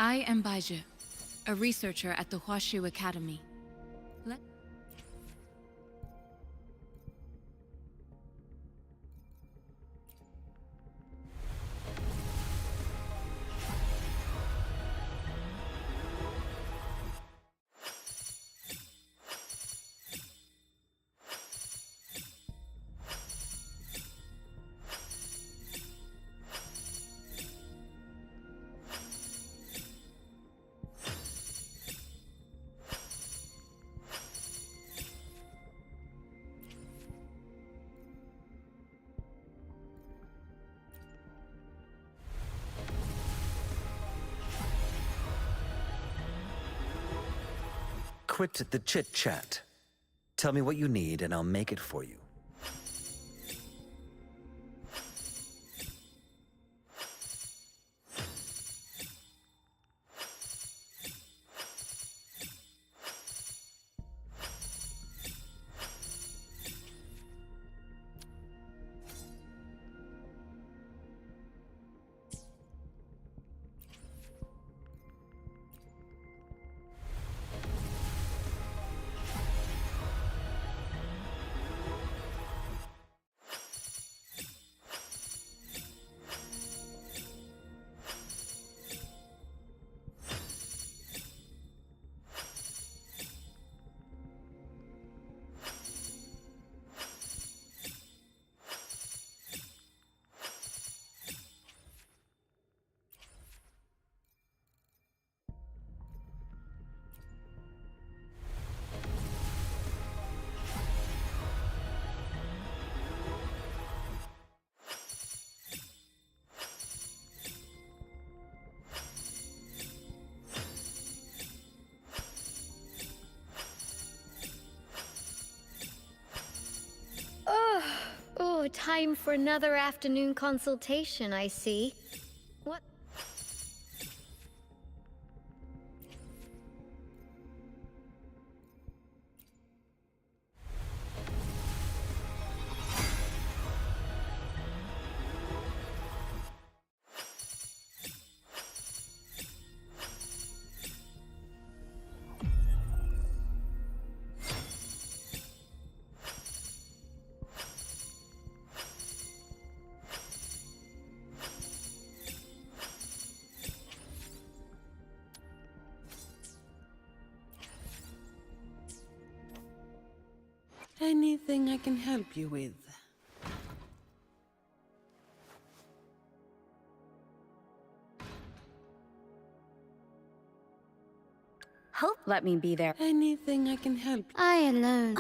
I am Baizhi, a researcher at the Huashu Academy. Let Quit the chit-chat. Tell me what you need and I'll make it for you. Oh, time for another afternoon consultation, I see. What? Anything I can help you with? Hope let me be there. Anything I can help you? I alone.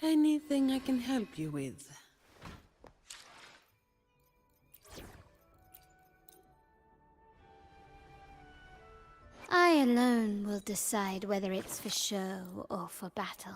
Anything I can help you with? I alone will decide whether it's for show or for battle.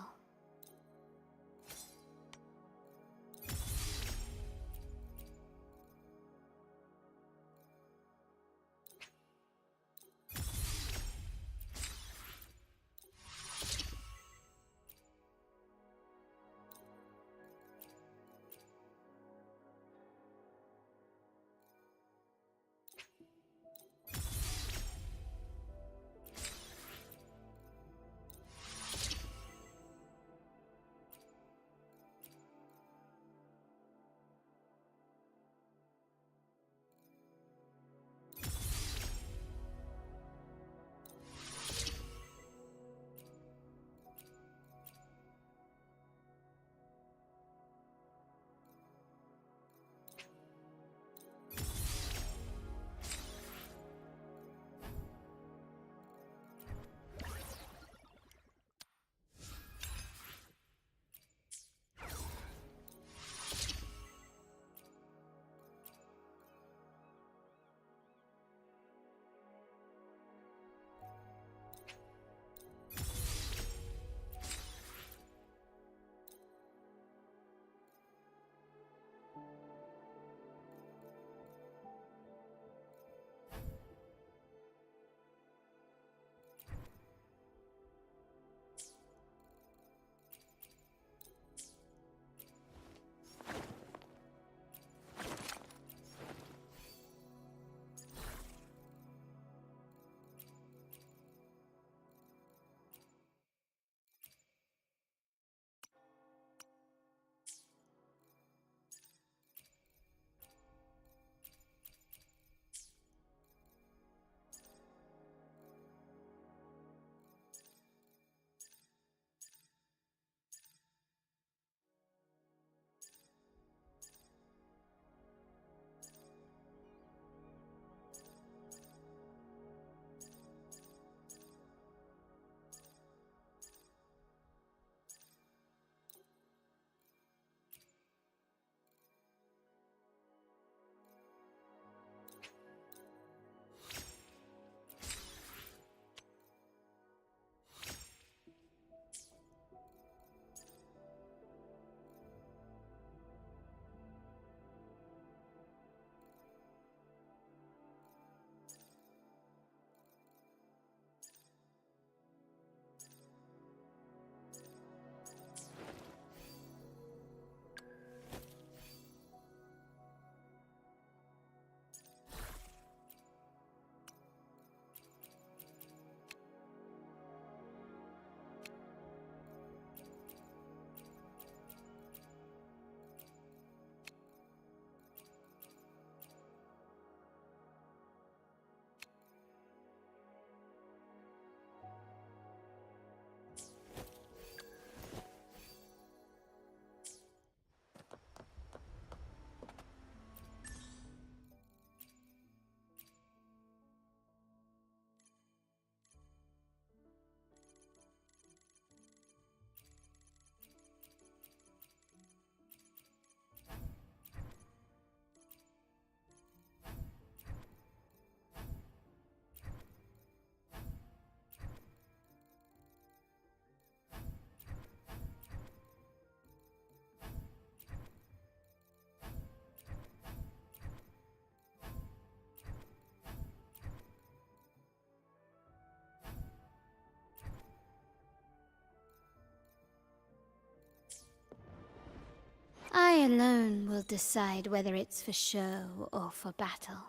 alone will decide whether it's for show or for battle.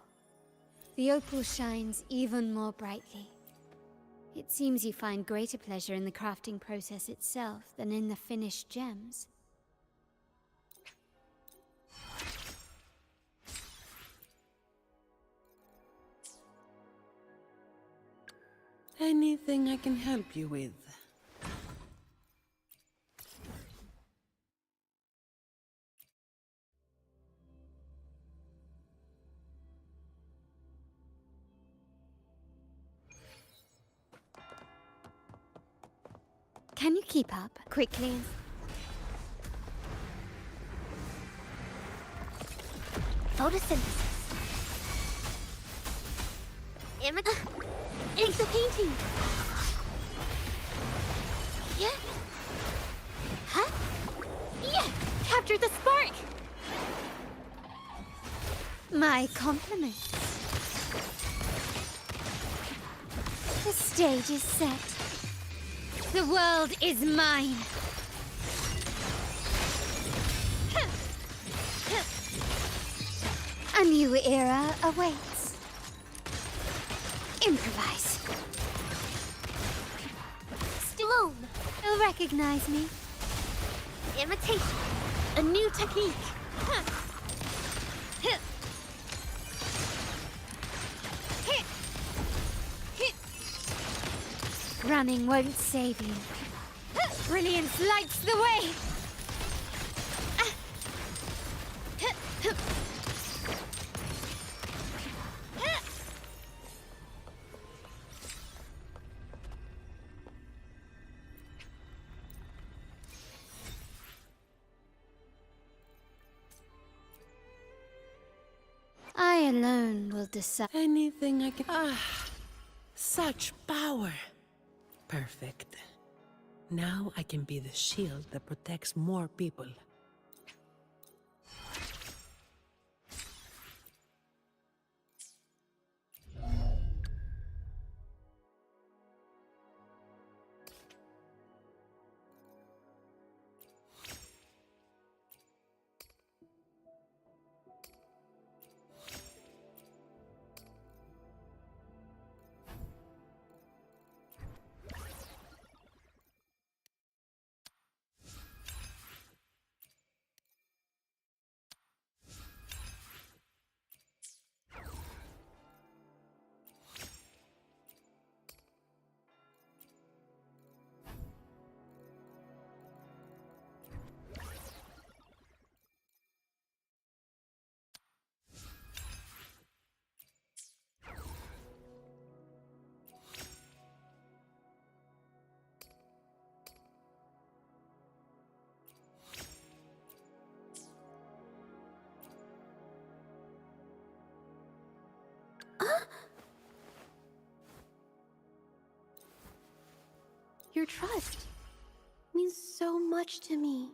The opal shines even more brightly. It seems you find greater pleasure in the crafting process itself than in the finished gems. Anything I can help you with? Can you keep up quickly? Photosynthesis. Ink the painting. Yeah. Huh? Yeah. Captured the spark. My compliments. The stage is set. The world is mine. A new era awaits. Improvise. Stone. You'll recognize me. Imitation. A new technique. Running won't save you. Brilliance lights the way. I alone will decide. Anything I can... such power. Perfect. Now I can be the shield that protects more people. Your trust means so much to me.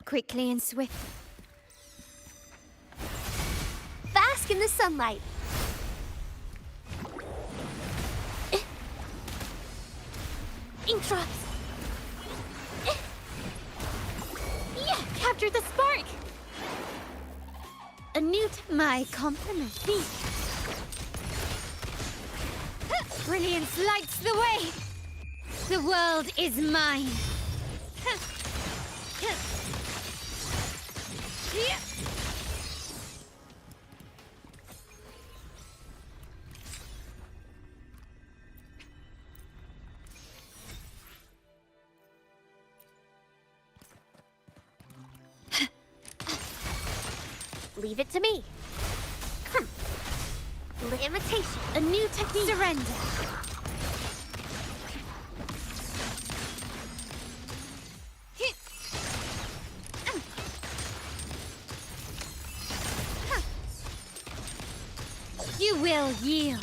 Quickly and swift. Bask in the sunlight. Ink drops. Yeah, captured the spark. A new my compliments. Brilliance lights the way. The world is mine. Leave it to me. Imitation. A new technique. Surrender. You will yield.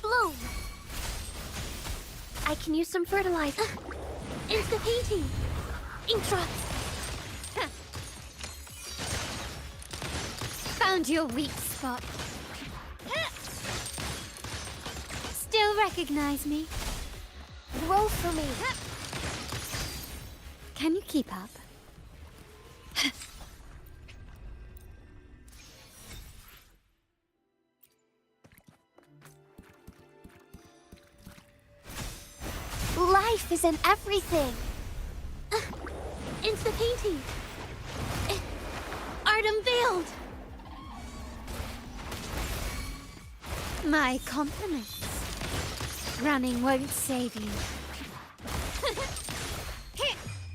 Bloom. I can use some fertilizer. Into painting. Ink drops. Found your weak spot. Still recognize me? Roll for me. Can you keep up? Life is in everything. Into the painting. Art unveiled. My compliments. Running won't save you.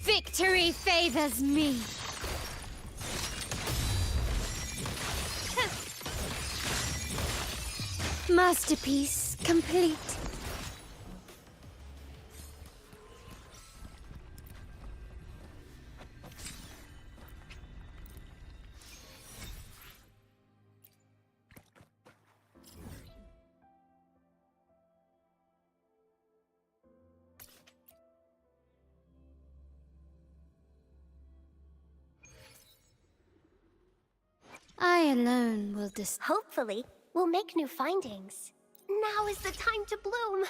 Victory favors me. Masterpiece complete. I alone will Hopefully, we'll make new findings. Now is the time to bloom.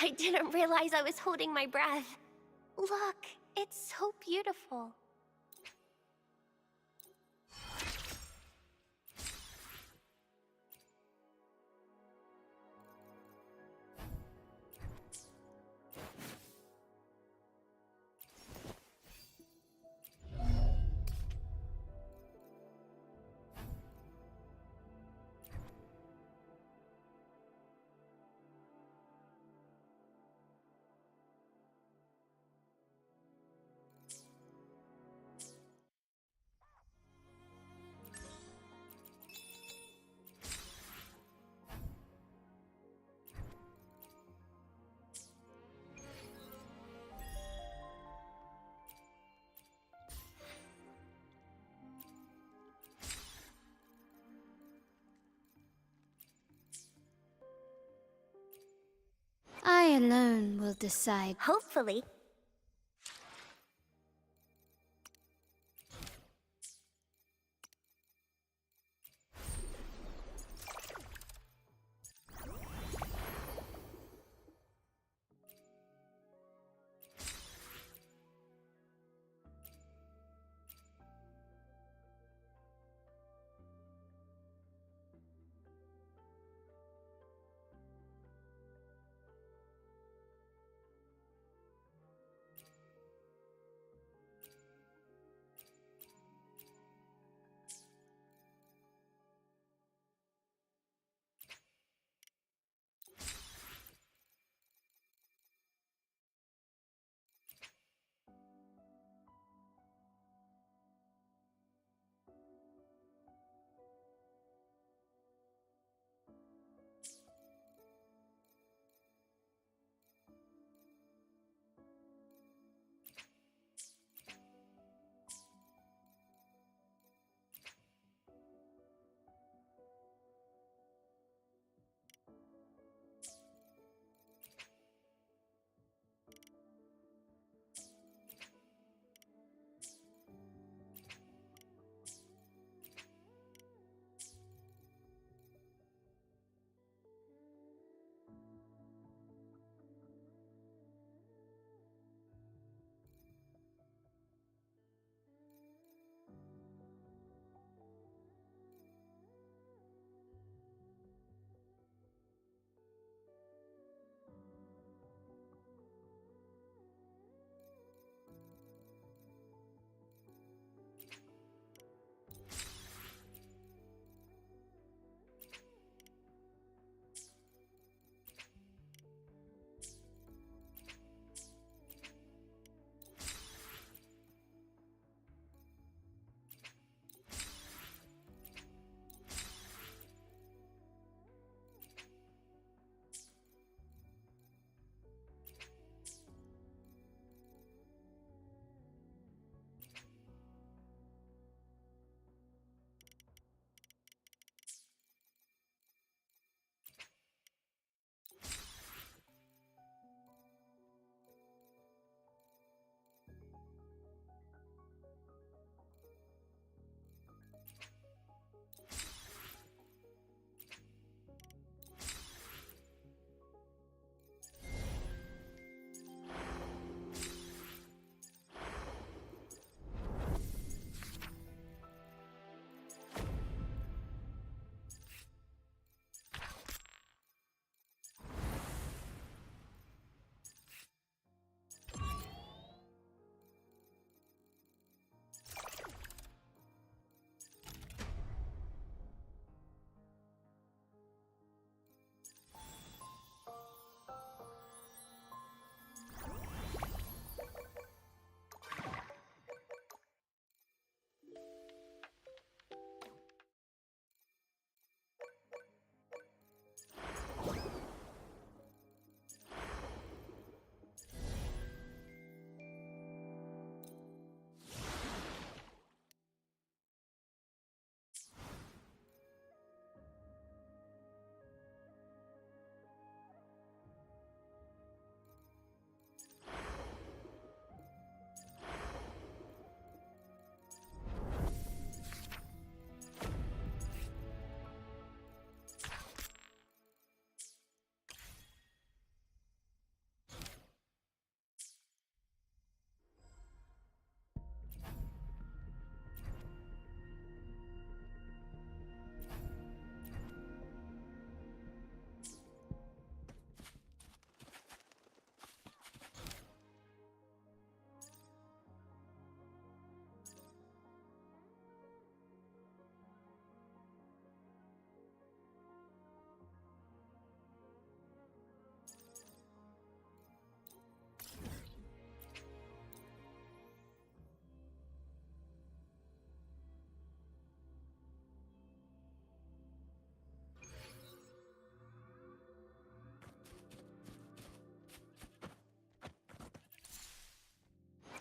I didn't realize I was holding my breath. Look, it's so beautiful. I alone will decide. Hopefully.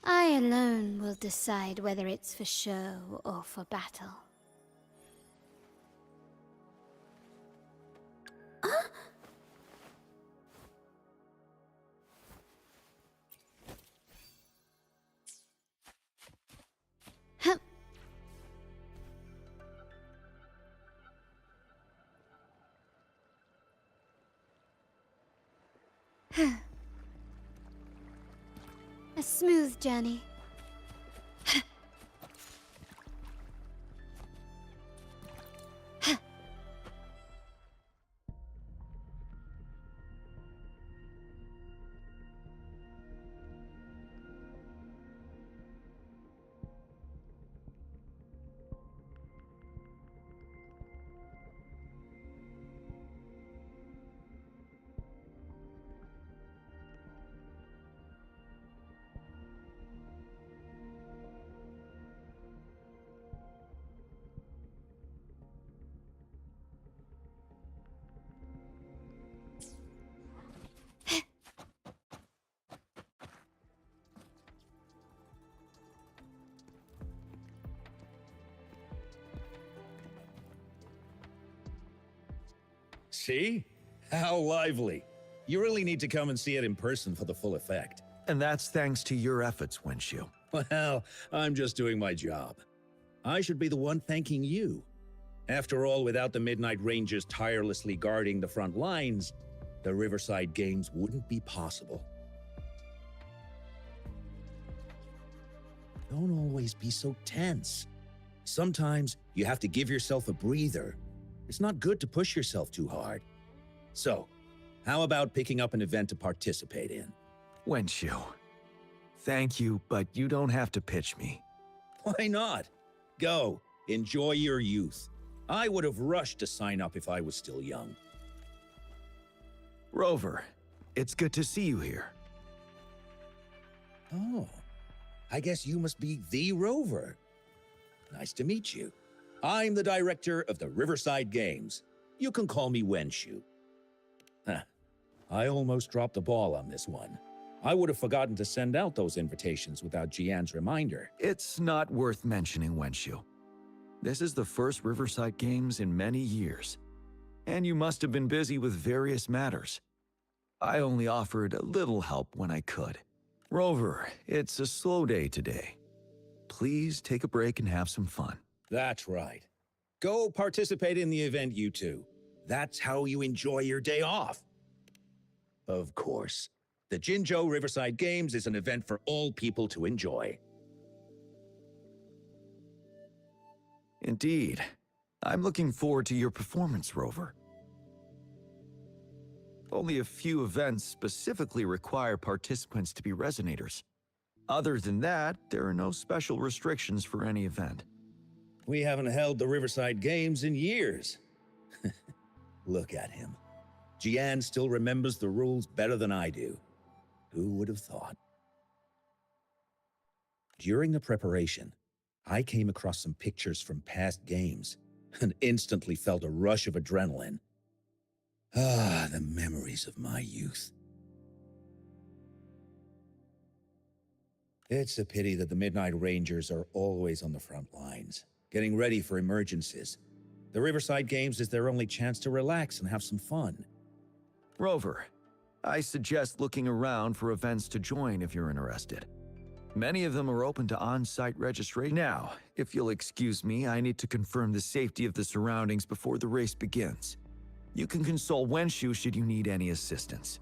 I alone will decide whether it's for show or for battle. Huh. A smooth journey. See? How lively. You really need to come and see it in person for the full effect. And that's thanks to your efforts, Wenshu. Well, I'm just doing my job. I should be the one thanking you. After all, without the Midnight Rangers tirelessly guarding the front lines, the Riverside Games wouldn't be possible. Don't always be so tense. Sometimes you have to give yourself a breather. It's not good to push yourself too hard. So, how about picking up an event to participate in? Wenshu, thank you, but you don't have to pitch me. Why not? Go, enjoy your youth. I would have rushed to sign up if I was still young. Rover, it's good to see you here. Oh, I guess you must be the Rover. Nice to meet you. I'm the director of the Riverside Games. You can call me Wenshu. I almost dropped the ball on this one. I would have forgotten to send out those invitations without Jian's reminder. It's not worth mentioning, Wenshu. This is the first Riverside Games in many years, and you must have been busy with various matters. I only offered a little help when I could. Rover, it's a slow day today. Please take a break and have some fun. That's right. Go participate in the event, you two. That's how you enjoy your day off. Of course, the Jinzhou Riverside Games is an event for all people to enjoy. Indeed. I'm looking forward to your performance, Rover. Only a few events specifically require participants to be resonators. Other than that, there are no special restrictions for any event. We haven't held the Riverside Games in years. Look at him. Jian still remembers the rules better than I do. Who would have thought? During the preparation, I came across some pictures from past games and instantly felt a rush of adrenaline. Ah, the memories of my youth. It's a pity that the Midnight Rangers are always on the front lines, getting ready for emergencies. The Riverside Games is their only chance to relax and have some fun. Rover, I suggest looking around for events to join if you're interested. Many of them are open to on-site registration. Now, if you'll excuse me, I need to confirm the safety of the surroundings before the race begins. You can consult Wenshu should you need any assistance.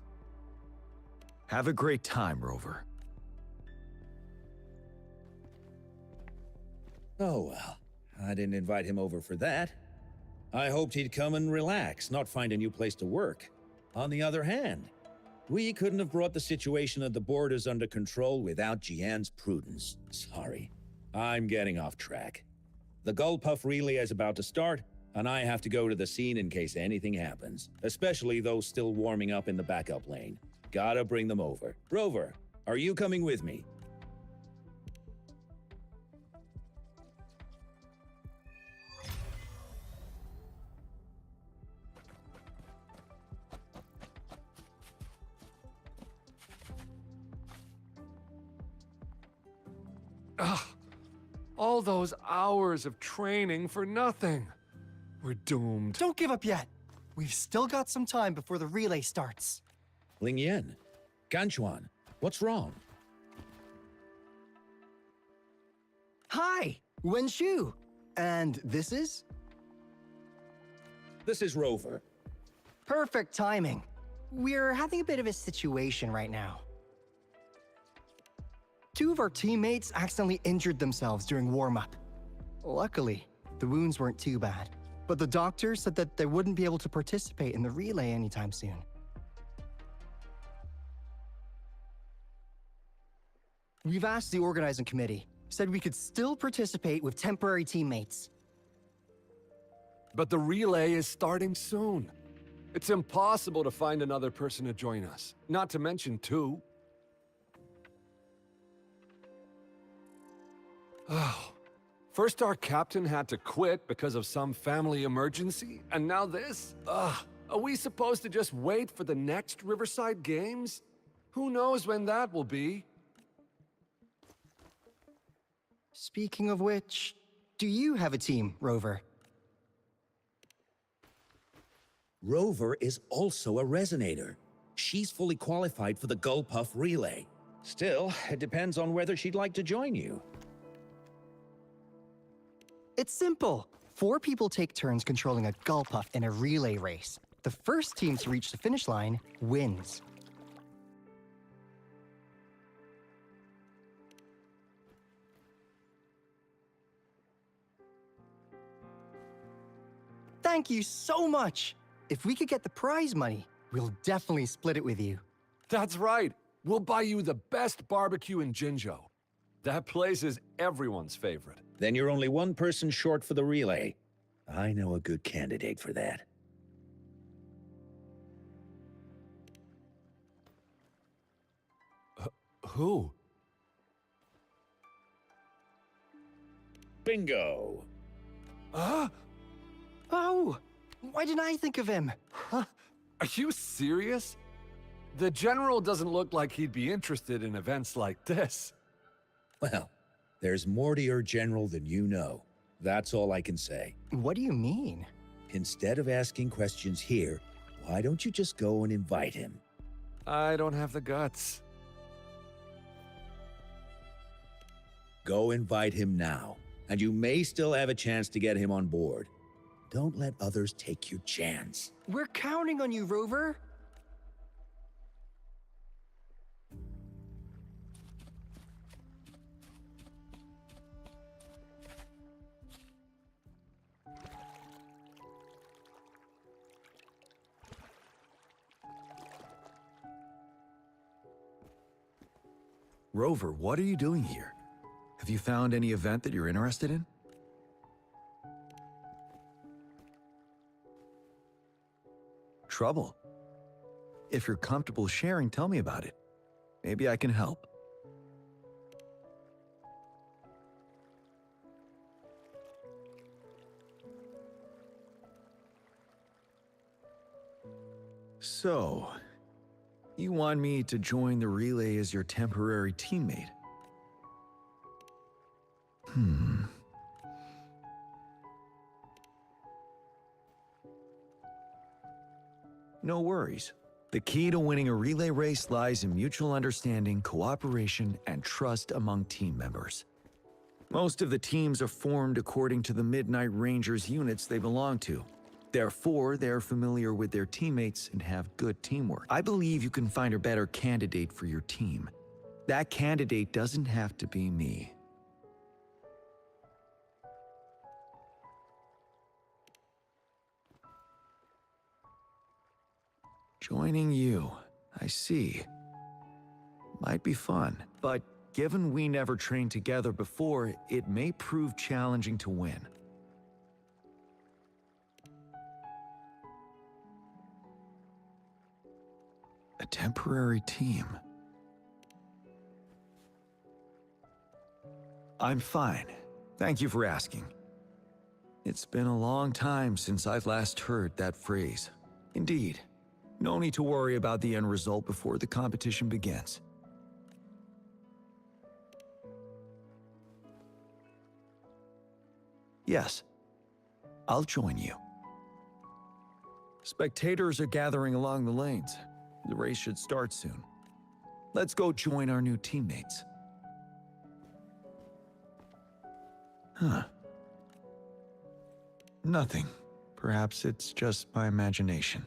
Have a great time, Rover. Oh well, I didn't invite him over for that. I hoped he'd come and relax, not find a new place to work. On the other hand, we couldn't have brought the situation at the borders under control without Jian's prudence. Sorry, I'm getting off track. The Gullpuff relay is about to start, and I have to go to the scene in case anything happens, especially those still warming up in the backup lane. Gotta bring them over. Rover, are you coming with me? Ugh. All those hours of training for nothing. We're doomed. Don't give up yet. We've still got some time before the relay starts. Ling Yen, Ganchuan, what's wrong? Hi, Wen Shu. And this is? This is Rover. Perfect timing. We're having a bit of a situation right now. Two of our teammates accidentally injured themselves during warm-up. Luckily, the wounds weren't too bad, but the doctor said that they wouldn't be able to participate in the relay anytime soon. We've asked the organizing committee, said we could still participate with temporary teammates. But the relay is starting soon. It's impossible to find another person to join us, not to mention two. Oh, first our captain had to quit because of some family emergency, and now this? Ugh, are we supposed to just wait for the next Riverside Games? Who knows when that will be? Speaking of which, do you have a team, Rover? Rover is also a resonator. She's fully qualified for the Gulpuff relay. Still, it depends on whether she'd like to join you. It's simple. 4 people take turns controlling a Gulpuff in a relay race. The first team to reach the finish line wins. Thank you so much! If we could get the prize money, we'll definitely split it with you. That's right. We'll buy you the best barbecue in Jinzhou. That place is everyone's favorite. Then you're only one person short for the relay. I know a good candidate for that. Who? Bingo! Huh? Oh! Why didn't I think of him? Are you serious? The General doesn't look like he'd be interested in events like this. Well, there's more to your general than you know. That's all I can say. What do you mean? Instead of asking questions here, why don't you just go and invite him? I don't have the guts. Go invite him now, and you may still have a chance to get him on board. Don't let others take your chance. We're counting on you, Rover. Rover, what are you doing here? Have you found any event that you're interested in? Trouble? If you're comfortable sharing, tell me about it. Maybe I can help. So, you want me to join the relay as your temporary teammate? No worries. The key to winning a relay race lies in mutual understanding, cooperation, and trust among team members. Most of the teams are formed according to the Midnight Rangers units they belong to. Therefore, they're familiar with their teammates and have good teamwork. I believe you can find a better candidate for your team. That candidate doesn't have to be me. Joining you, I see. Might be fun, but given we never trained together before, it may prove challenging to win. A temporary team. I'm fine. Thank you for asking. It's been a long time since I've last heard that phrase. Indeed. No need to worry about the end result before the competition begins. Yes, I'll join you. Spectators are gathering along the lanes. The race should start soon. Let's go join our new teammates. Huh. Nothing. Perhaps it's just my imagination.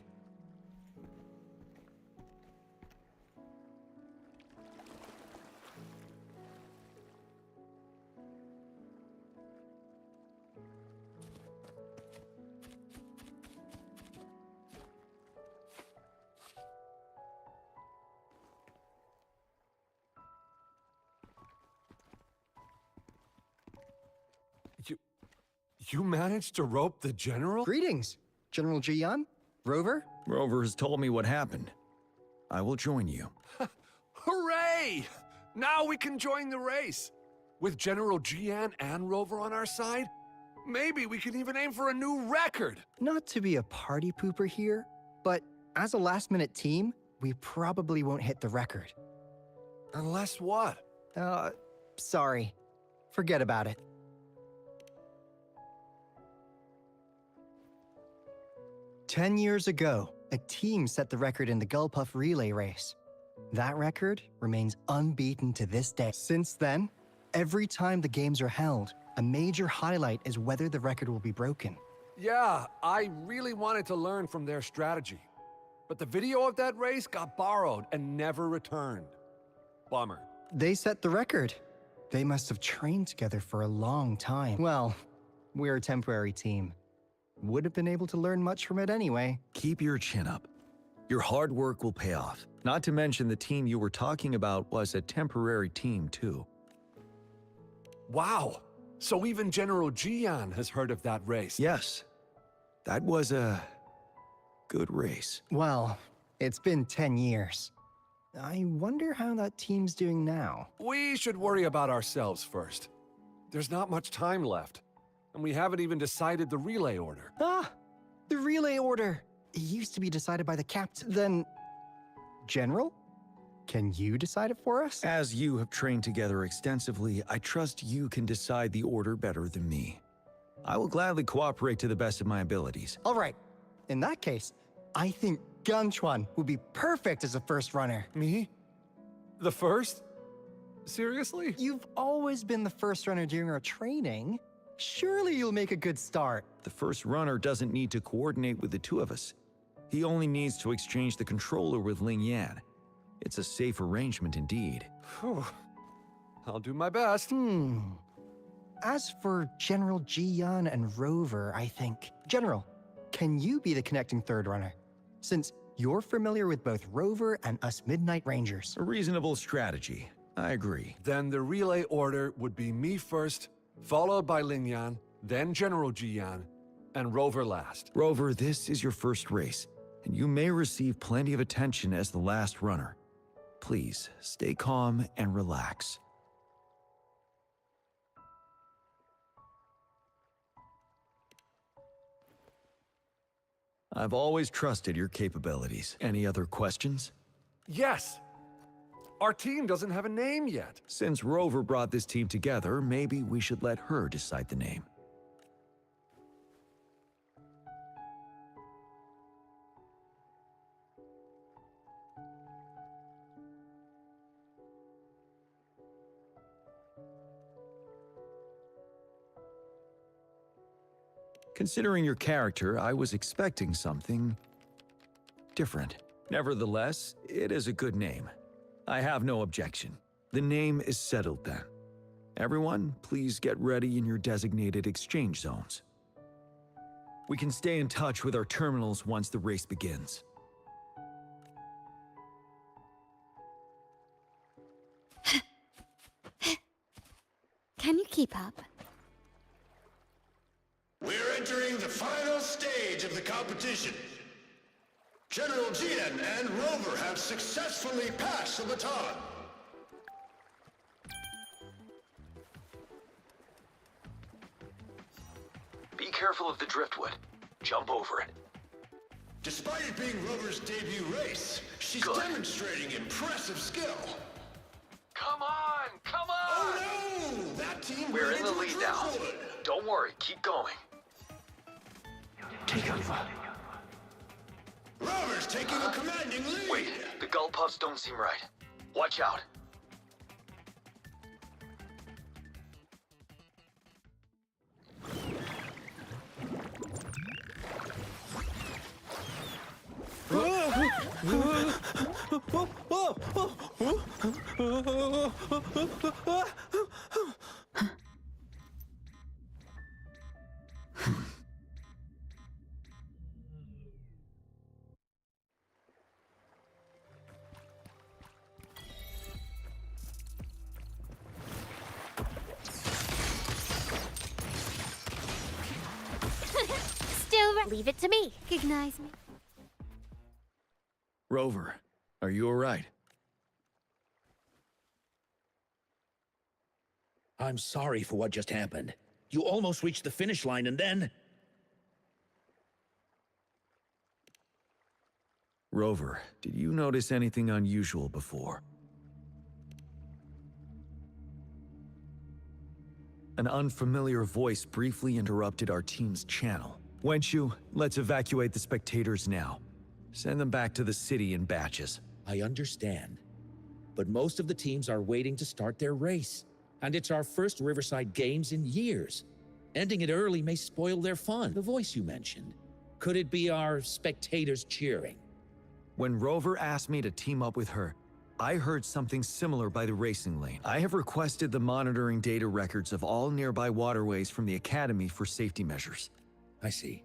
You managed to rope the general? Greetings, General Jian, Rover. Rover has told me what happened. I will join you. Hooray! Now we can join the race. With General Jian and Rover on our side, maybe we can even aim for a new record. Not to be a party pooper here, but as a last-minute team, we probably won't hit the record. Unless what? Sorry. Forget about it. "10 years ago, a team set the record in the Gulpuff relay race. That record remains unbeaten to this day. Since then, every time the games are held, a major highlight is whether the record will be broken. Yeah, I really wanted to learn from their strategy. But the video of that race got borrowed and never returned. Bummer. They set the record. They must have trained together for a long time. Well, we're a temporary team. Would have been able to learn much from it anyway. Keep your chin up. Your hard work will pay off. Not to mention the team you were talking about was a temporary team too. Wow, so even General Jian has heard of that race. Yes, that was a good race. Well, it's been 10 years. I wonder how that team's doing now. We should worry about ourselves first. There's not much time left, and we haven't even decided the relay order. Ah, the relay order. It used to be decided by the captain. Then, General? Can you decide it for us? As you have trained together extensively, I trust you can decide the order better than me. I will gladly cooperate to the best of my abilities. All right. In that case, I think Gunchuan would be perfect as a first runner. Me? The first? Seriously? You've always been the first runner during our training. Surely you'll make a good start. The first runner doesn't need to coordinate with the two of us. He only needs to exchange the controller with Ling Yan. It's a safe arrangement indeed. Phew. I'll do my best. As for General Jian and Rover, I think... General, can you be the connecting third runner? Since you're familiar with both Rover and us Midnight Rangers. A reasonable strategy. I agree. Then the relay order would be me first, followed by Ling Yan, then General Jian, and Rover last. Rover, this is your first race, and you may receive plenty of attention as the last runner. Please, stay calm and relax. I've always trusted your capabilities. Any other questions? Yes! Our team doesn't have a name yet. Since Rover brought this team together, maybe we should let her decide the name. Considering your character, I was expecting something different. Nevertheless, it is a good name. I have no objection. The name is settled then. Everyone, please get ready in your designated exchange zones. We can stay in touch with our terminals once the race begins. Can you keep up? We're entering the final stage of the competition. General Jian and Rover have successfully passed the baton. Be careful of the driftwood. Jump over it. Despite it being Rover's debut race, she's Good. demonstrating impressive skill. Come on! Come on! Oh no! That team We're went in the into lead now. driftwood. Don't worry, keep going. Take over. Rover's taking a commanding lead. Wait, the gull puffs don't seem right. Watch out. Leave it to me. Recognize me. Rover, are you alright? I'm sorry for what just happened. You almost reached the finish line and then... Rover, did you notice anything unusual before? An unfamiliar voice briefly interrupted our team's channel. Wenshu, let's evacuate the spectators now. Send them back to the city in batches. I understand. But most of the teams are waiting to start their race. And it's our first Riverside Games in years. Ending it early may spoil their fun. The voice you mentioned. Could it be our spectators cheering? When Rover asked me to team up with her, I heard something similar by the racing lane. I have requested the monitoring data records of all nearby waterways from the Academy for safety measures. I see.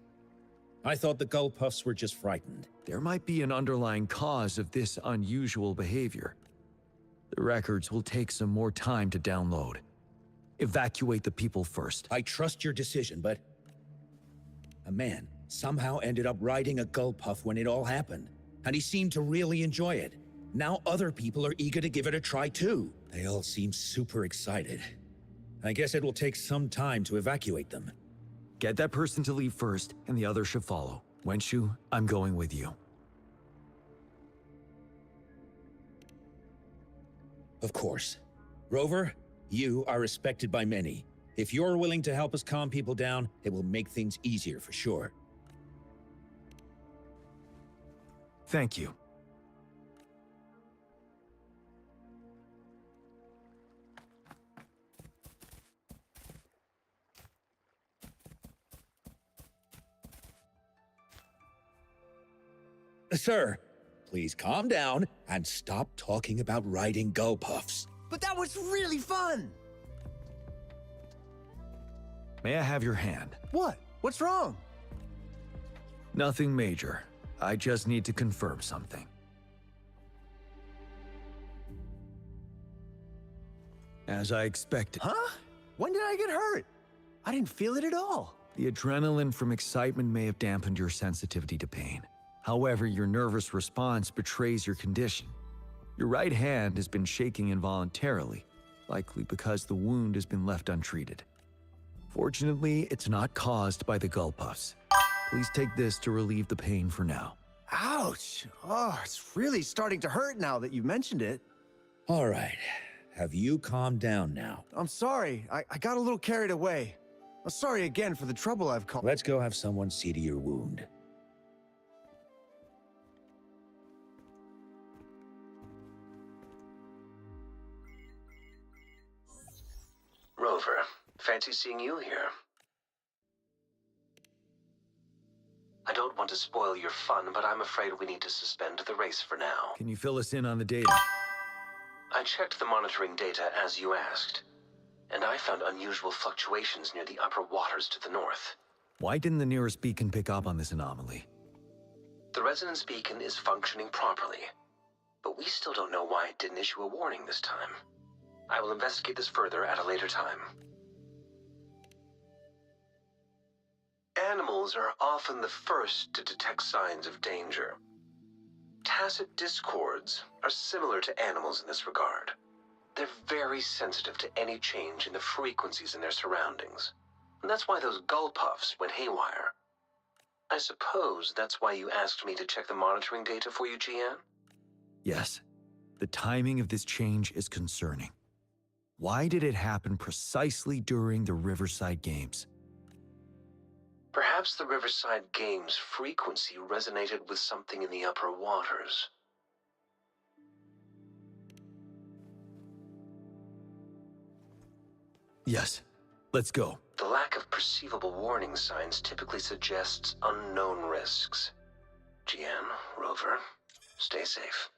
I thought the gull puffs were just frightened. There might be an underlying cause of this unusual behavior. The records will take some more time to download. Evacuate the people first. I trust your decision, but... a man somehow ended up riding a gull puff when it all happened, and he seemed to really enjoy it. Now other people are eager to give it a try too. They all seem super excited. I guess it will take some time to evacuate them. Get that person to leave first, and the others should follow. Wenshu, I'm going with you. Of course. Rover, you are respected by many. If you're willing to help us calm people down, it will make things easier for sure. Thank you. Sir, please calm down and stop talking about riding gull puffs. But that was really fun! May I have your hand? What? What's wrong? Nothing major. I just need to confirm something. As I expected. Huh? When did I get hurt? I didn't feel it at all. The adrenaline from excitement may have dampened your sensitivity to pain. However, your nervous response betrays your condition. Your right hand has been shaking involuntarily, likely because the wound has been left untreated. Fortunately, it's not caused by the gull puffs. Please take this to relieve the pain for now. Ouch! Oh, it's really starting to hurt now that you mentioned it. All right. Have you calmed down now? I'm sorry. I got a little carried away. I'm sorry again for the trouble I've caused. Let's go have someone see to your wound. Rover, fancy seeing you here. I don't want to spoil your fun, but I'm afraid we need to suspend the race for now. Can you fill us in on the data? I checked the monitoring data as you asked, and I found unusual fluctuations near the upper waters to the north. Why didn't the nearest beacon pick up on this anomaly? The resonance beacon is functioning properly, but we still don't know why it didn't issue a warning this time. I will investigate this further at a later time. Animals are often the first to detect signs of danger. Tacit discords are similar to animals in this regard. They're very sensitive to any change in the frequencies in their surroundings. And that's why those gull puffs went haywire. I suppose that's why you asked me to check the monitoring data for you, Jian? Yes. The timing of this change is concerning. Why did it happen precisely during the Riverside Games? Perhaps the Riverside Games' frequency resonated with something in the upper waters. Yes, let's go. The lack of perceivable warning signs typically suggests unknown risks. GN, Rover, stay safe.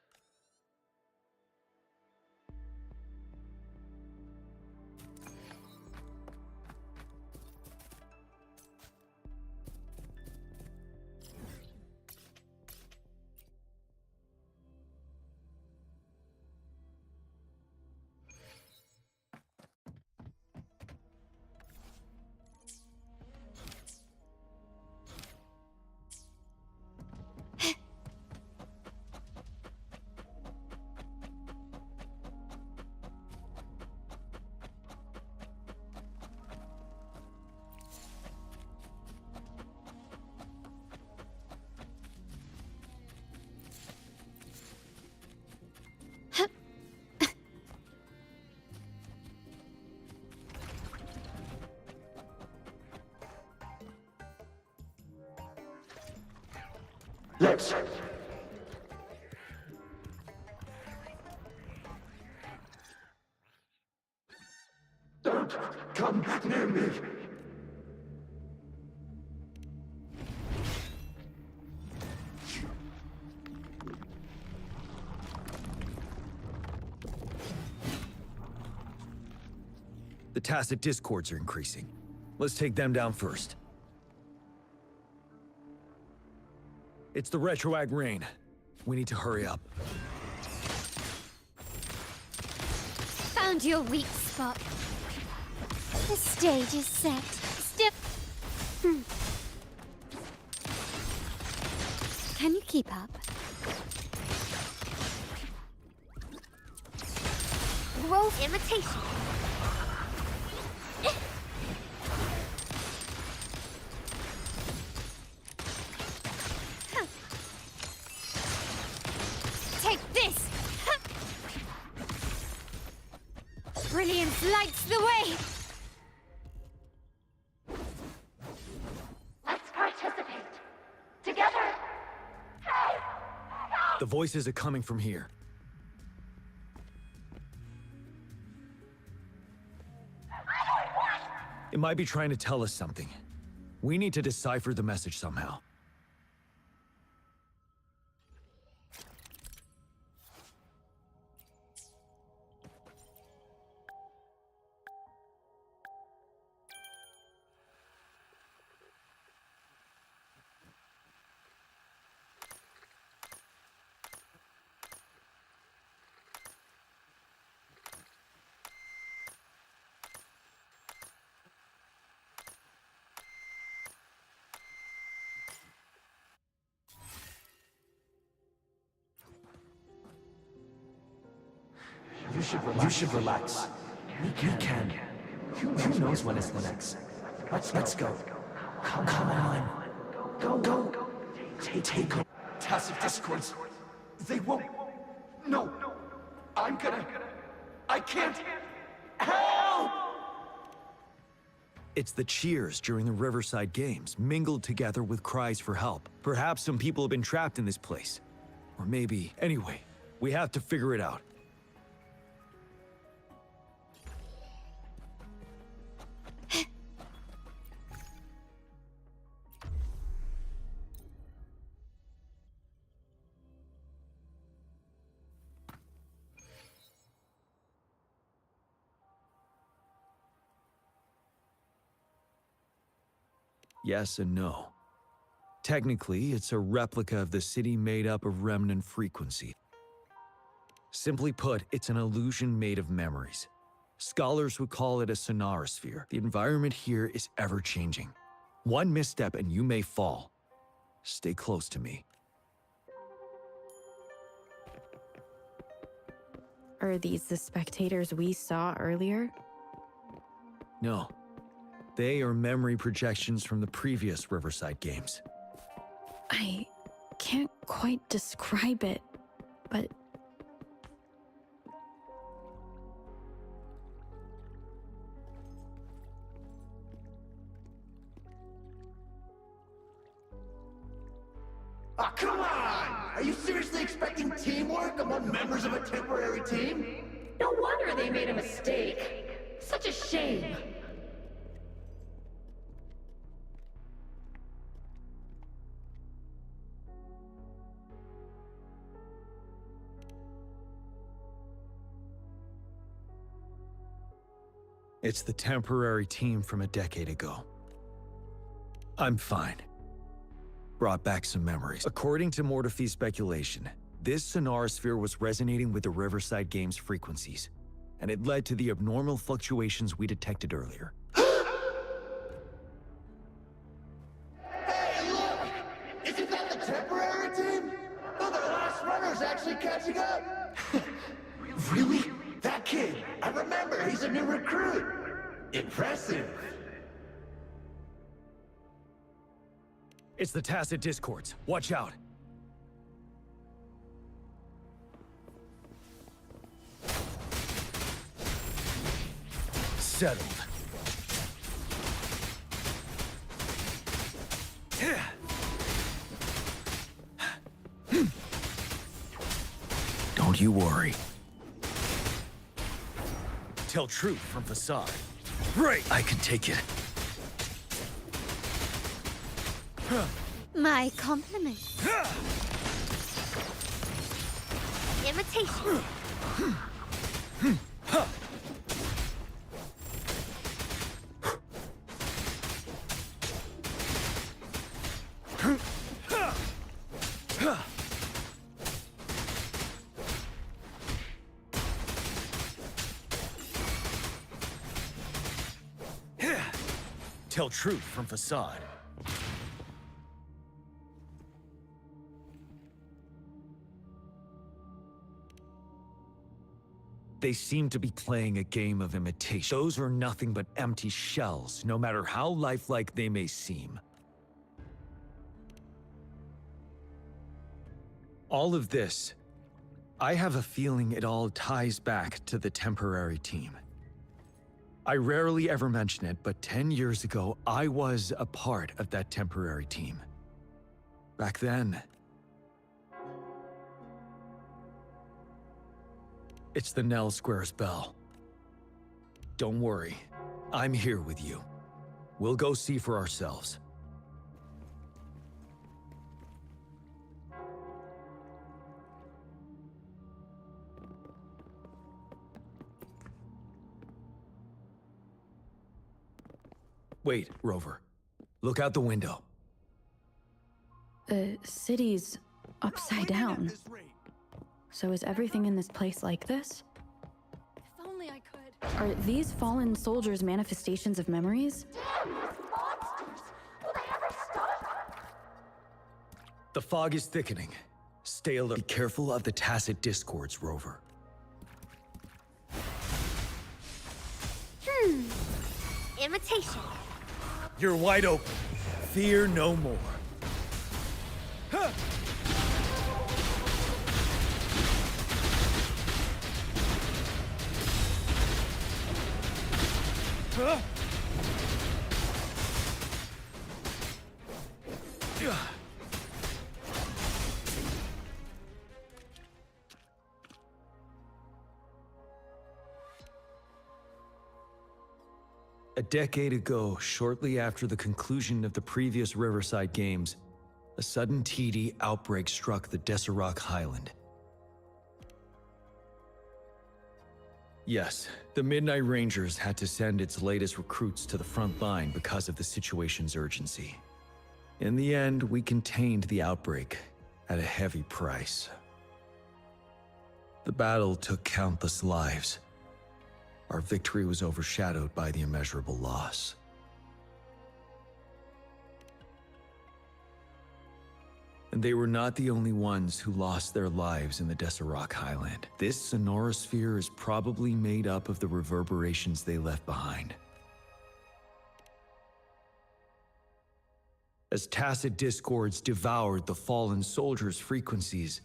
Let's... Don't come near me! The tacit discords are increasing. Let's take them down first. It's the retroag rain. We need to hurry up. Found your weak spot. The stage is set. Can you keep up? Growth imitation. Take this! Brilliance lights the way! Let's participate. Together. The voices are coming from here. It might be trying to tell us something. We need to decipher the message somehow. You should relax. We can. Who knows when it's next? Let's go. Come on. Go. Take tacit discords. They won't. No. I can't. Help! It's the cheers during the Riverside Games, mingled together with cries for help. Perhaps some people have been trapped in this place. Or maybe... Anyway, we have to figure it out. Yes and no. Technically, it's a replica of the city made up of remnant frequency. Simply put, it's an illusion made of memories. Scholars would call it a sonorosphere. The environment here is ever-changing. One misstep and you may fall. Stay close to me. Are these the spectators we saw earlier? No. They are memory projections from the previous Riverside Games. I can't quite describe it, but... Oh, come on! Are you seriously expecting teamwork among members of a temporary team? No wonder they made a mistake. Such a shame. It's the temporary team from a decade ago. I'm fine. Brought back some memories. According to Mortefi's speculation, this sonorosphere was resonating with the Riverside Games frequencies, and it led to the abnormal fluctuations we detected earlier. Hey, look! Isn't that the temporary team? Oh, the last runner's actually catching up! Really? That kid! I remember, he's a new recruit! Impressive! It's the Tacit Discords. Watch out. Settled. Don't you worry. Tell truth from facade. Right! I can take it. My compliments. Imitation. Tell truth from facade. They seem to be playing a game of imitation. Those are nothing but empty shells, no matter how lifelike they may seem. All of this, I have a feeling it all ties back to the temporary team. I rarely ever mention it, but 10 years ago, I was a part of that temporary team. Back then, it's the Nell Squares bell. Don't worry, I'm here with you. We'll go see for ourselves. Wait, Rover. Look out the window. The city's upside down. So is everything in this place like this? If only I could. Are these fallen soldiers manifestations of memories? Damn, these monsters! Will they ever stop? The fog is thickening. Stay alert. Be careful of the Tacit Discords, Rover. Imitation. You're wide open. Fear no more. Huh. Huh? A decade ago, shortly after the conclusion of the previous Riverside Games, a sudden TD outbreak struck the Deserac Highland. Yes, the Midnight Rangers had to send its latest recruits to the front line because of the situation's urgency. In the end, we contained the outbreak at a heavy price. The battle took countless lives. Our victory was overshadowed by the immeasurable loss. And they were not the only ones who lost their lives in the Deserac Highland. This sonorosphere is probably made up of the reverberations they left behind. As Tacit Discords devoured the fallen soldiers' frequencies,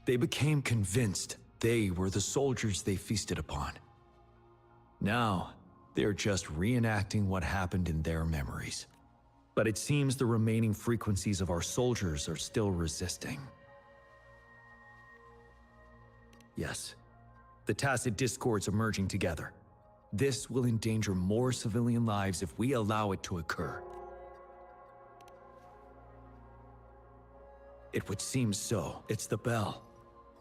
they became convinced they were the soldiers they feasted upon. Now, they're just reenacting what happened in their memories. But it seems the remaining frequencies of our soldiers are still resisting. Yes, the tacit discords are merging together. This will endanger more civilian lives if we allow it to occur. It would seem so. It's the bell.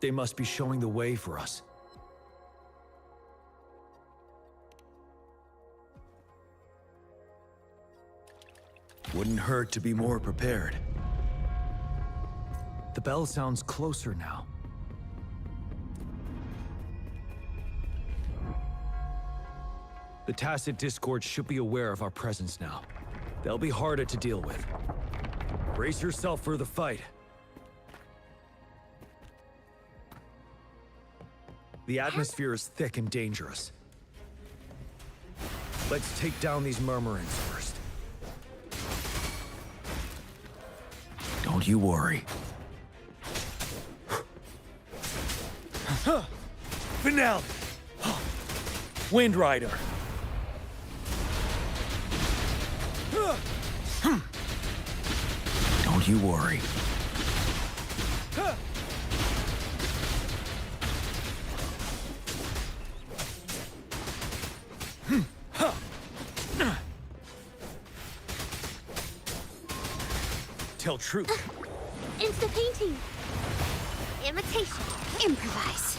They must be showing the way for us. Wouldn't hurt to be more prepared. The bell sounds closer now. The tacit discord should be aware of our presence now. They'll be harder to deal with. Brace yourself for the fight. The atmosphere is thick and dangerous. Let's take down these murmurings first. Don't you worry. Finale! Wind Rider! Don't you worry. Tell truth. Insta-painting. Imitation. Improvise.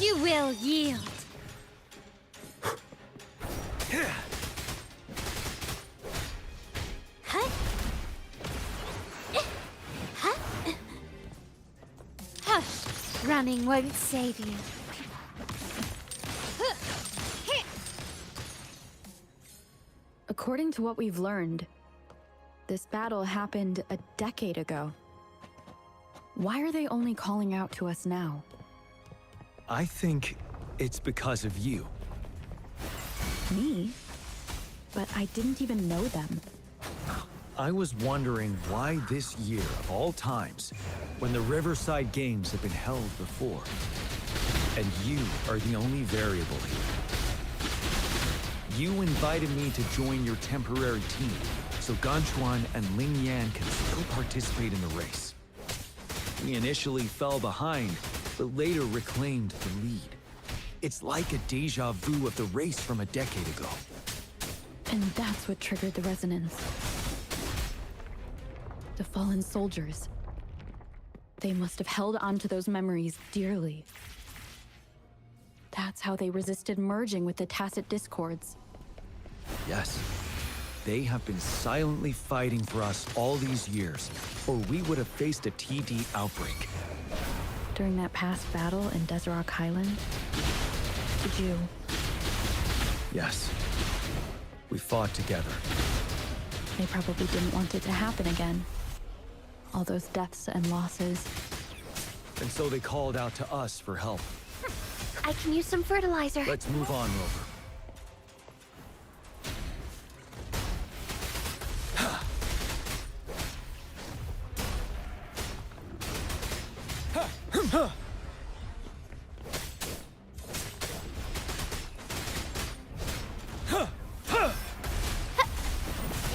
You will yield. Huh? Huh? Hush! Running won't save you. According to what we've learned, this battle happened a decade ago. Why are they only calling out to us now? I think it's because of you. Me? But I didn't even know them. I was wondering why this year, of all times, when the Riverside Games have been held before, and you are the only variable here. You invited me to join your temporary team, so Ganchuan and Ling Yan can still participate in the race. We initially fell behind, but later reclaimed the lead. It's like a deja vu of the race from a decade ago. And that's what triggered the resonance. The fallen soldiers. They must have held on to those memories dearly. That's how they resisted merging with the tacit discords. Yes. They have been silently fighting for us all these years, or we would have faced a TD outbreak. During that past battle in Desert Highland, did you? Yes. We fought together. They probably didn't want it to happen again. All those deaths and losses. And so they called out to us for help. I can use some fertilizer. Let's move on, Rover.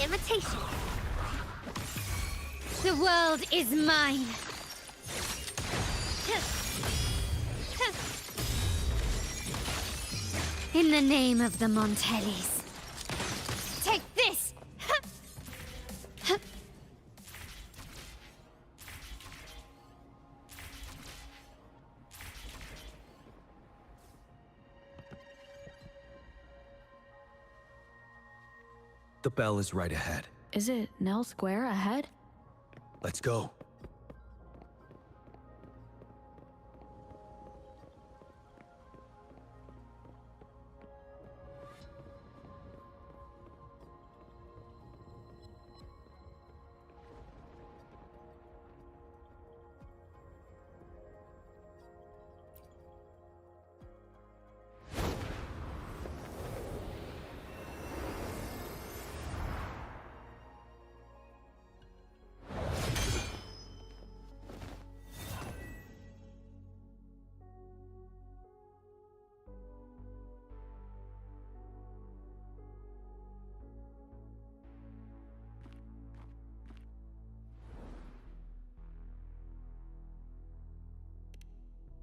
Imitation. The world is mine. In the name of the Montellis. Take this! The bell is right ahead. Is it Nell Square ahead? Let's go.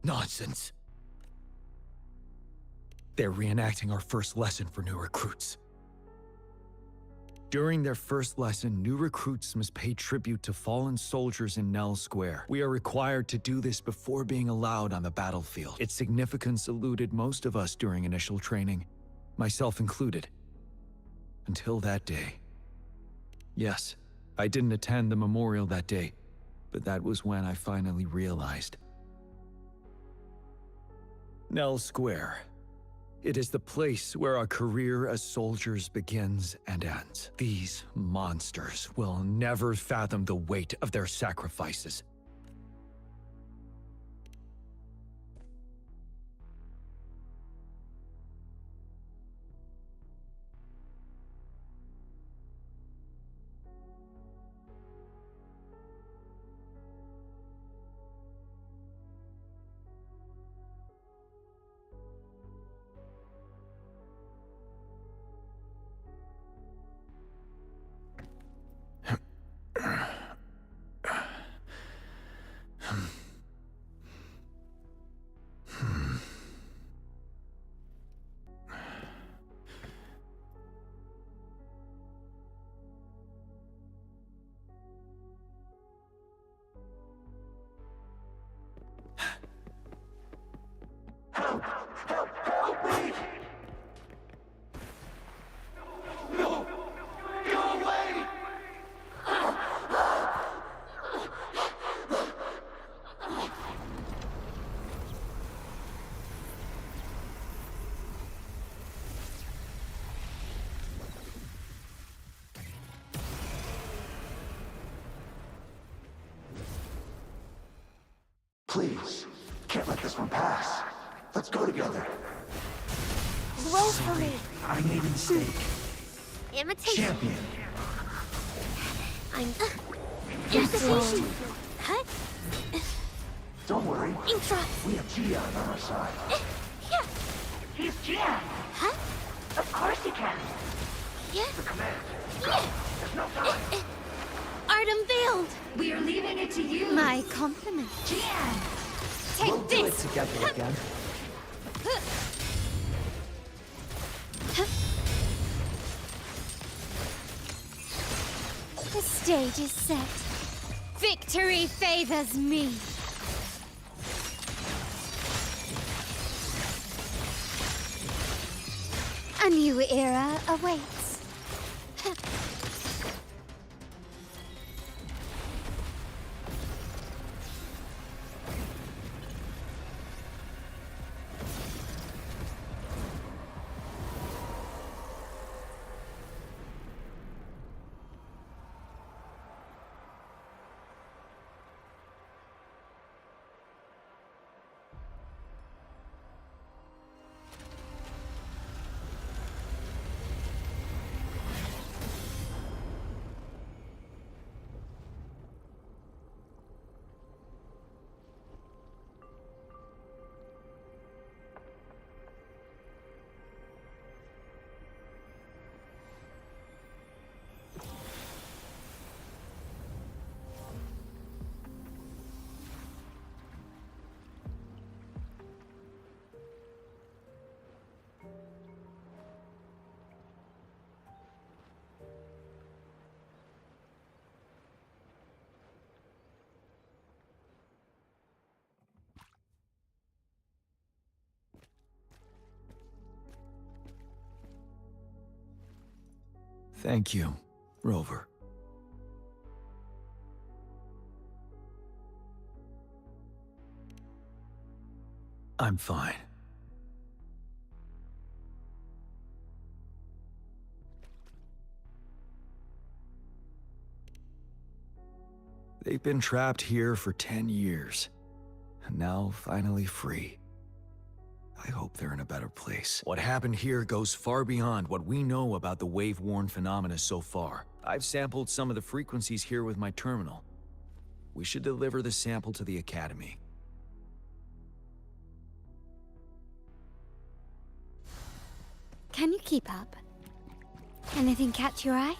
Nonsense. They're reenacting our first lesson for new recruits. During their first lesson, new recruits must pay tribute to fallen soldiers in Nell Square. We are required to do this before being allowed on the battlefield. Its significance eluded most of us during initial training, myself included. Until that day. Yes, I didn't attend the memorial that day, but that was when I finally realized. Nell Square. It is the place where our career as soldiers begins and ends. These monsters will never fathom the weight of their sacrifices. Help me! No! Go away! Please, can't let this one pass. Let's go together. Woefully. I made a mistake. Imitation. Champion. I'm... Imitation. Huh? Don't worry. Intra. We have Gian on our side. Yeah. He's Gian. Huh? Of course he can. Yeah. The command. Yeah. There's no time. Art unveiled. We are leaving it to you. My compliment. Gian. Take We'll do it this! together again. The stage is set. Victory favors me. A new era awaits. Thank you, Rover. I'm fine. They've been trapped here for 10 years, and now finally free. I hope they're in a better place. What happened here goes far beyond what we know about the wave-worn phenomena so far. I've sampled some of the frequencies here with my terminal. We should deliver the sample to the Academy. Can you keep up? Anything catch your eye?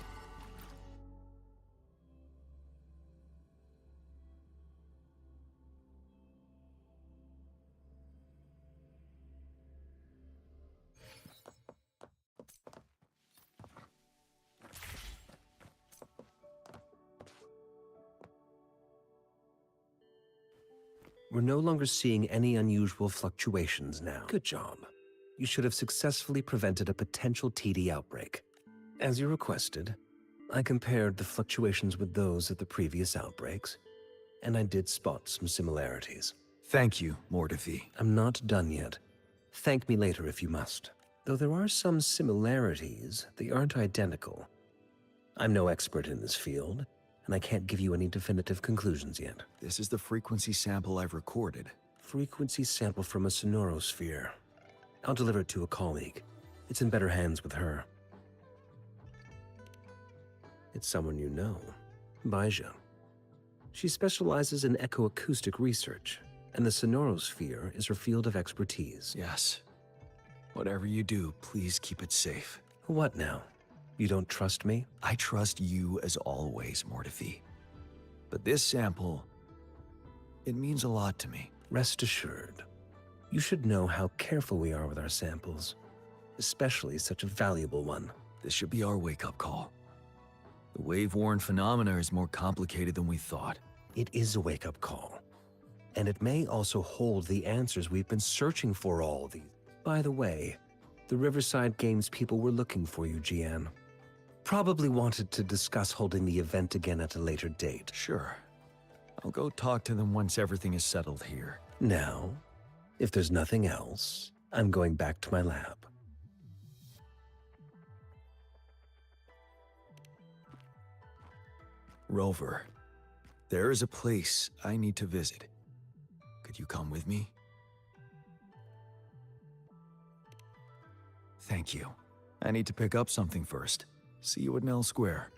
We're no longer seeing any unusual fluctuations now. Good job. You should have successfully prevented a potential TD outbreak. As you requested, I compared the fluctuations with those of the previous outbreaks, and I did spot some similarities. Thank you, Mortifi. I'm not done yet. Thank me later if you must. Though there are some similarities, they aren't identical. I'm no expert in this field, and I can't give you any definitive conclusions yet. This is the frequency sample I've recorded. Frequency sample from a sonorosphere. I'll deliver it to a colleague. It's in better hands with her. It's someone you know, Baija. She specializes in echoacoustic research, and the sonorosphere is her field of expertise. Yes. Whatever you do, please keep it safe. What now? You don't trust me? I trust you as always, Mortifi. But this sample, it means a lot to me. Rest assured. You should know how careful we are with our samples, especially such a valuable one. This should be our wake-up call. The wave-worn phenomena is more complicated than we thought. It is a wake-up call. And it may also hold the answers we've been searching for all these. By the way, the Riverside Games people were looking for you, Jian. Probably wanted to discuss holding the event again at a later date. Sure. I'll go talk to them once everything is settled here. Now, if there's nothing else, I'm going back to my lab. Rover, there is a place I need to visit. Could you come with me? Thank you. I need to pick up something first. See you at Nell Square.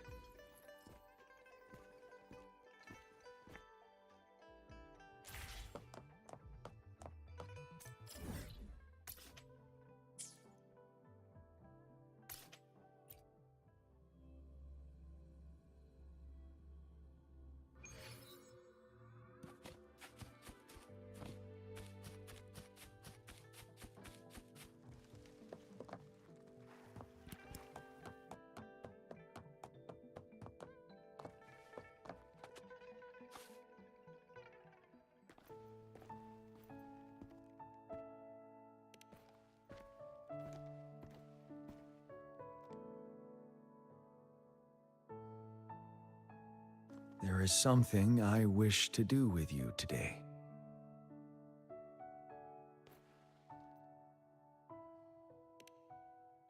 There is something I wish to do with you today.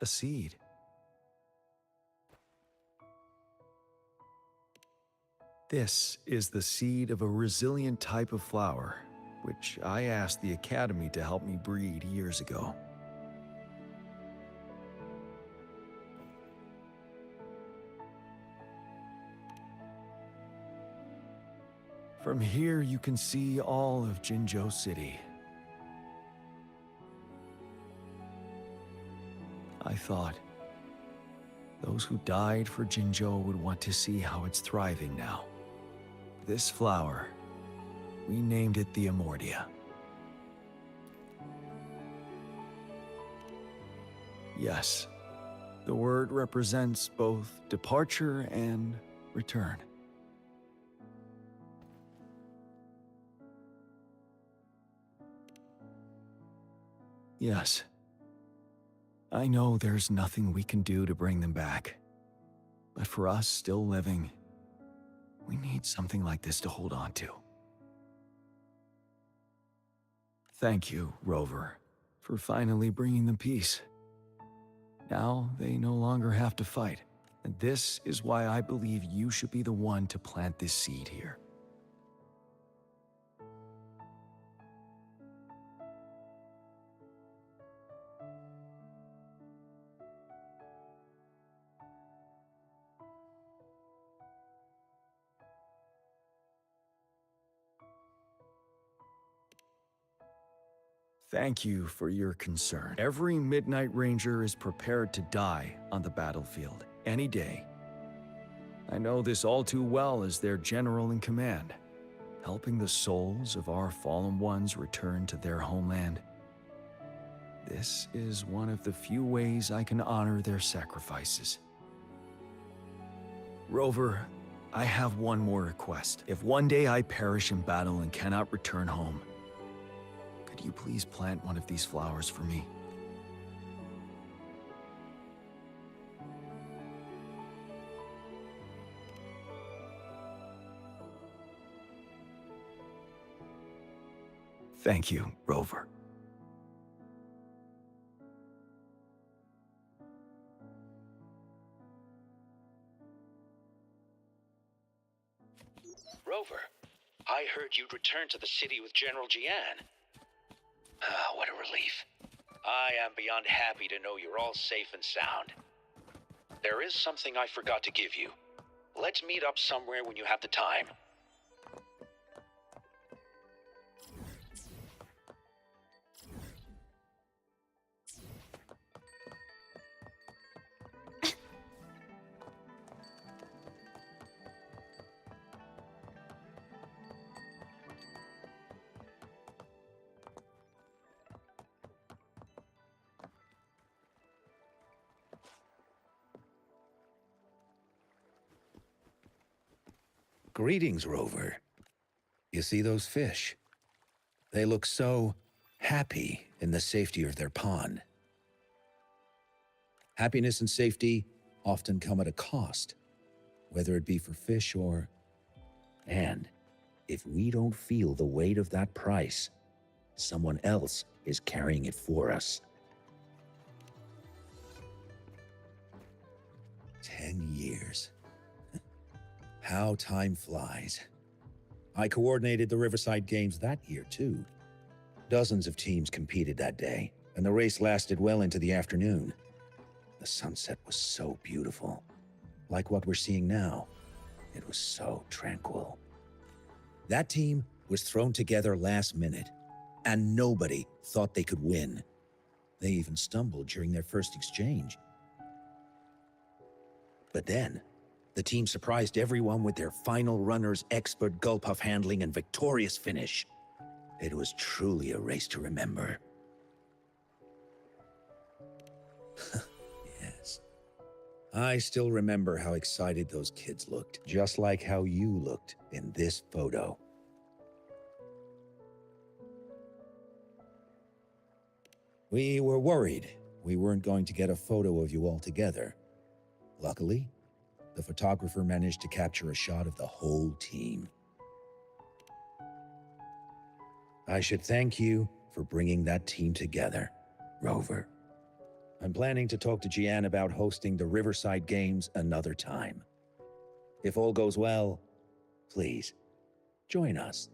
A seed. This is the seed of a resilient type of flower, which I asked the Academy to help me breed years ago. From here, you can see all of Jinzhou City. I thought those who died for Jinzhou would want to see how it's thriving now. This flower, we named it the Amordia. Yes, the word represents both departure and return. Yes. I know there's nothing we can do to bring them back. But for us still living, we need something like this to hold on to. Thank you, Rover, for finally bringing them peace. Now they no longer have to fight, and this is why I believe you should be the one to plant this seed here. Thank you for your concern. Every Midnight Ranger is prepared to die on the battlefield, any day. I know this all too well as their general in command, helping the souls of our fallen ones return to their homeland. This is one of the few ways I can honor their sacrifices. Rover, I have one more request. If one day I perish in battle and cannot return home, Could you please plant one of these flowers for me? Thank you, Rover. Rover, I heard you'd returned to the city with General Jian. Ah, what a relief. I am beyond happy to know you're all safe and sound. There is something I forgot to give you. Let's meet up somewhere when you have the time. Greetings, Rover. You see those fish? They look so happy in the safety of their pond. Happiness and safety often come at a cost, whether it be for fish or... And if we don't feel the weight of that price, someone else is carrying it for us. 10 years. How time flies. I coordinated the Riverside Games that year, too. Dozens of teams competed that day, and the race lasted well into the afternoon. The sunset was so beautiful. Like what we're seeing now. It was so tranquil. That team was thrown together last minute, and nobody thought they could win. They even stumbled during their first exchange. But then, the team surprised everyone with their final runner's expert gulpuff handling and victorious finish. It was truly a race to remember. Yes. I still remember how excited those kids looked, just like how you looked in this photo. We were worried we weren't going to get a photo of you all together. Luckily, the photographer managed to capture a shot of the whole team. I should thank you for bringing that team together, Rover. I'm planning to talk to Jian about hosting the Riverside Games another time. If all goes well, please, join us.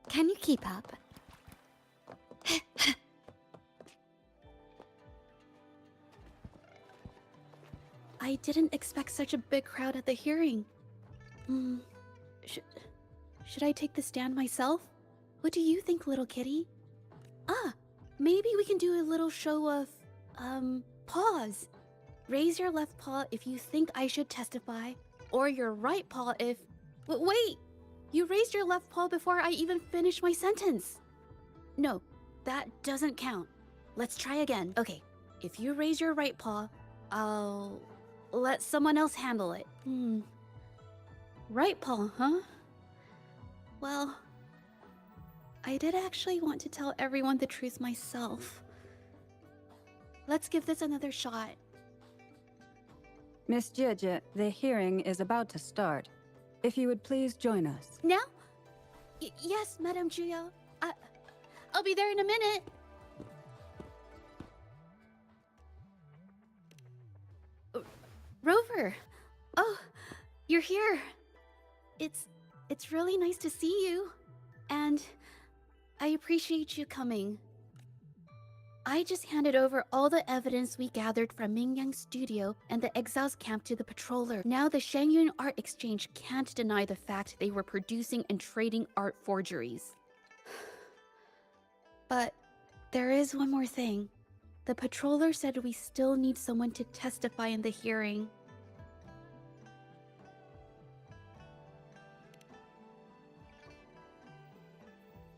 Can you keep up? I didn't expect such a big crowd at the hearing. Should I take the stand myself? What do you think, little kitty? Maybe we can do a little show of, paws. Raise your left paw if you think I should testify, or your right paw if... Wait! You raised your left paw before I even finished my sentence. No, that doesn't count. Let's try again. Okay, if you raise your right paw, I'll let someone else handle it. Right paw, huh? Well, I did actually want to tell everyone the truth myself. Let's give this another shot. Miss Jieje, the hearing is about to start. If you would please join us. Now? Yes, Madame Juyo. I'll be there in a minute. Rover! Oh, you're here. It's really nice to see you. And I appreciate you coming. I just handed over all the evidence we gathered from Mingyang's studio and the Exiles camp to the Patroller. Now the Shangyun Art Exchange can't deny the fact they were producing and trading art forgeries. But there is one more thing. The Patroller said we still need someone to testify in the hearing.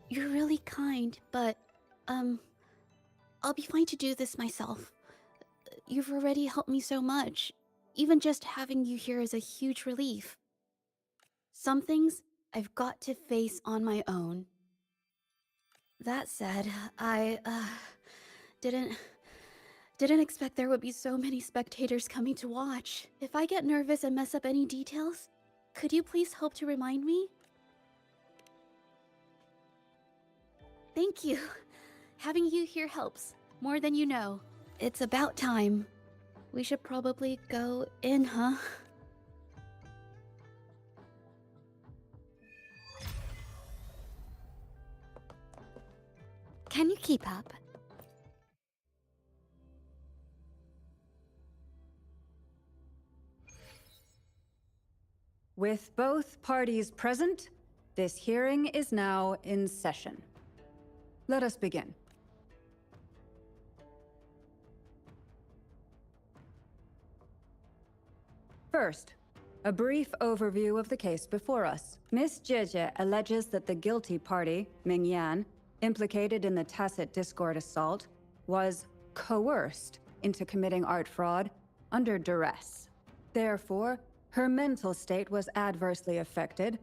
You're really kind, but, I'll be fine to do this myself. You've already helped me so much. Even just having you here is a huge relief. Some things I've got to face on my own. That said, I, didn't expect there would be so many spectators coming to watch. If I get nervous and mess up any details, could you please help to remind me? Thank you. Having you here helps, more than you know. It's about time. We should probably go in, huh? Can you keep up? With both parties present, this hearing is now in session. Let us begin. First, a brief overview of the case before us. Miss Jieje alleges that the guilty party, Mingyan, implicated in the tacit discord assault, was coerced into committing art fraud under duress. Therefore, her mental state was adversely affected,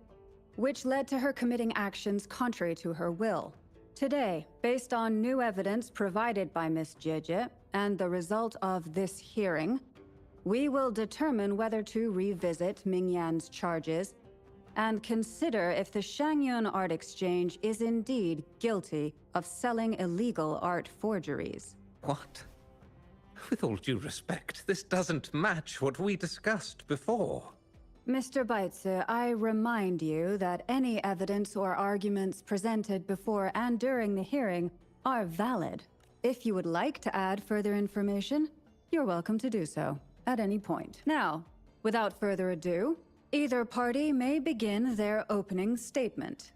which led to her committing actions contrary to her will. Today, based on new evidence provided by Miss Jieje and the result of this hearing, we will determine whether to revisit Mingyan's charges and consider if the Shangyun Art Exchange is indeed guilty of selling illegal art forgeries. What? With all due respect, this doesn't match what we discussed before. Mr. Baitze, I remind you that any evidence or arguments presented before and during the hearing are valid. If you would like to add further information, you're welcome to do so at any point. Now, without further ado, either party may begin their opening statement.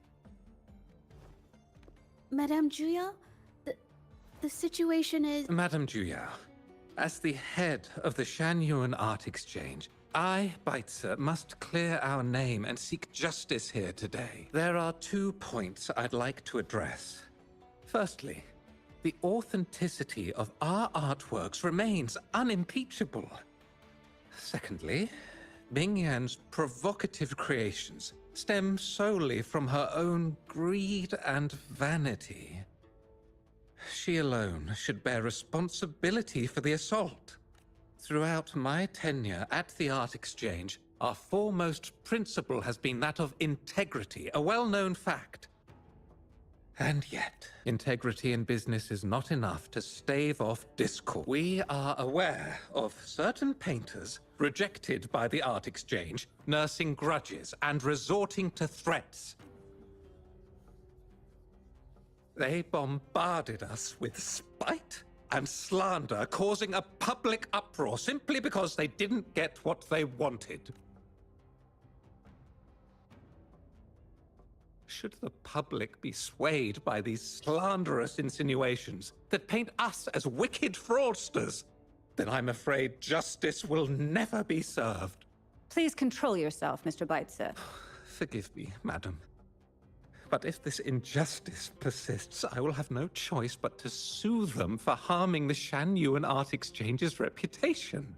Madame Juya, the situation is... Madame Juya, as the head of the Shangyun Art Exchange, I, Baitze, must clear our name and seek justice here today. There are 2 points I'd like to address. Firstly, the authenticity of our artworks remains unimpeachable. Secondly, Mingyan's provocative creations stem solely from her own greed and vanity. She alone should bear responsibility for the assault. Throughout my tenure at the Art Exchange, our foremost principle has been that of integrity, a well-known fact. And yet, integrity in business is not enough to stave off discord. We are aware of certain painters rejected by the Art Exchange, nursing grudges and resorting to threats. They bombarded us with spite and slander, causing a public uproar simply because they didn't get what they wanted. Should the public be swayed by these slanderous insinuations that paint us as wicked fraudsters, then I'm afraid justice will never be served. Please control yourself, Mr. Baitze. Forgive me, madam. But if this injustice persists, I will have no choice but to sue them for harming the Shangyun Art Exchange's reputation.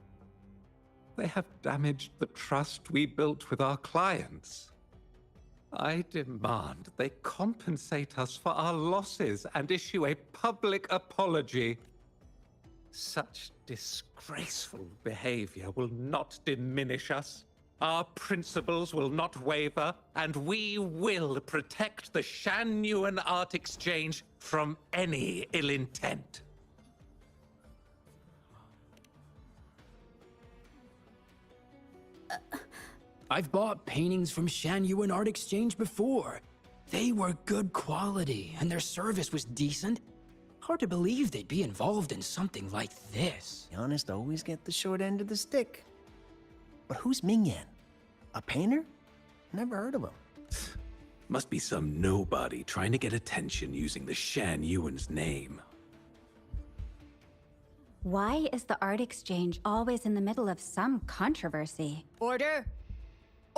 They have damaged the trust we built with our clients. I demand they compensate us for our losses and issue a public apology. Such disgraceful behavior will not diminish us. Our principles will not waver, and we will protect the Shangyun Art Exchange from any ill intent. I've bought paintings from Shangyun Art Exchange before. They were good quality, and their service was decent. Hard to believe they'd be involved in something like this. The honest always get the short end of the stick. But who's Mingyan? A painter? Never heard of him. Must be some nobody trying to get attention using the Shan Yuan's name. Why is the art exchange always in the middle of some controversy? Order!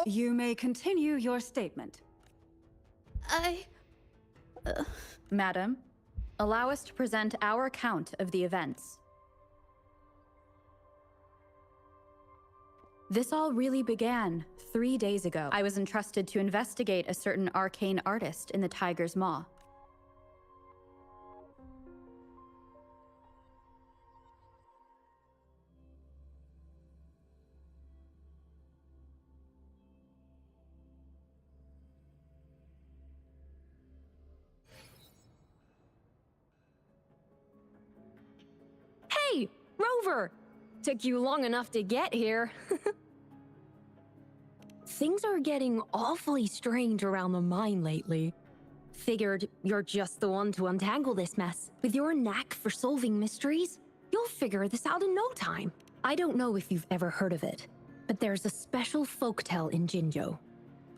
You may continue your statement. Madam, allow us to present our account of the events. This all really began 3 days ago. I was entrusted to investigate a certain arcane artist in the Tiger's Maw. Hey, Rover! Took you long enough to get here. Things are getting awfully strange around the mine lately. Figured you're just the one to untangle this mess. With your knack for solving mysteries, you'll figure this out in no time. I don't know if you've ever heard of it, but there's a special folktale in Jinzhou.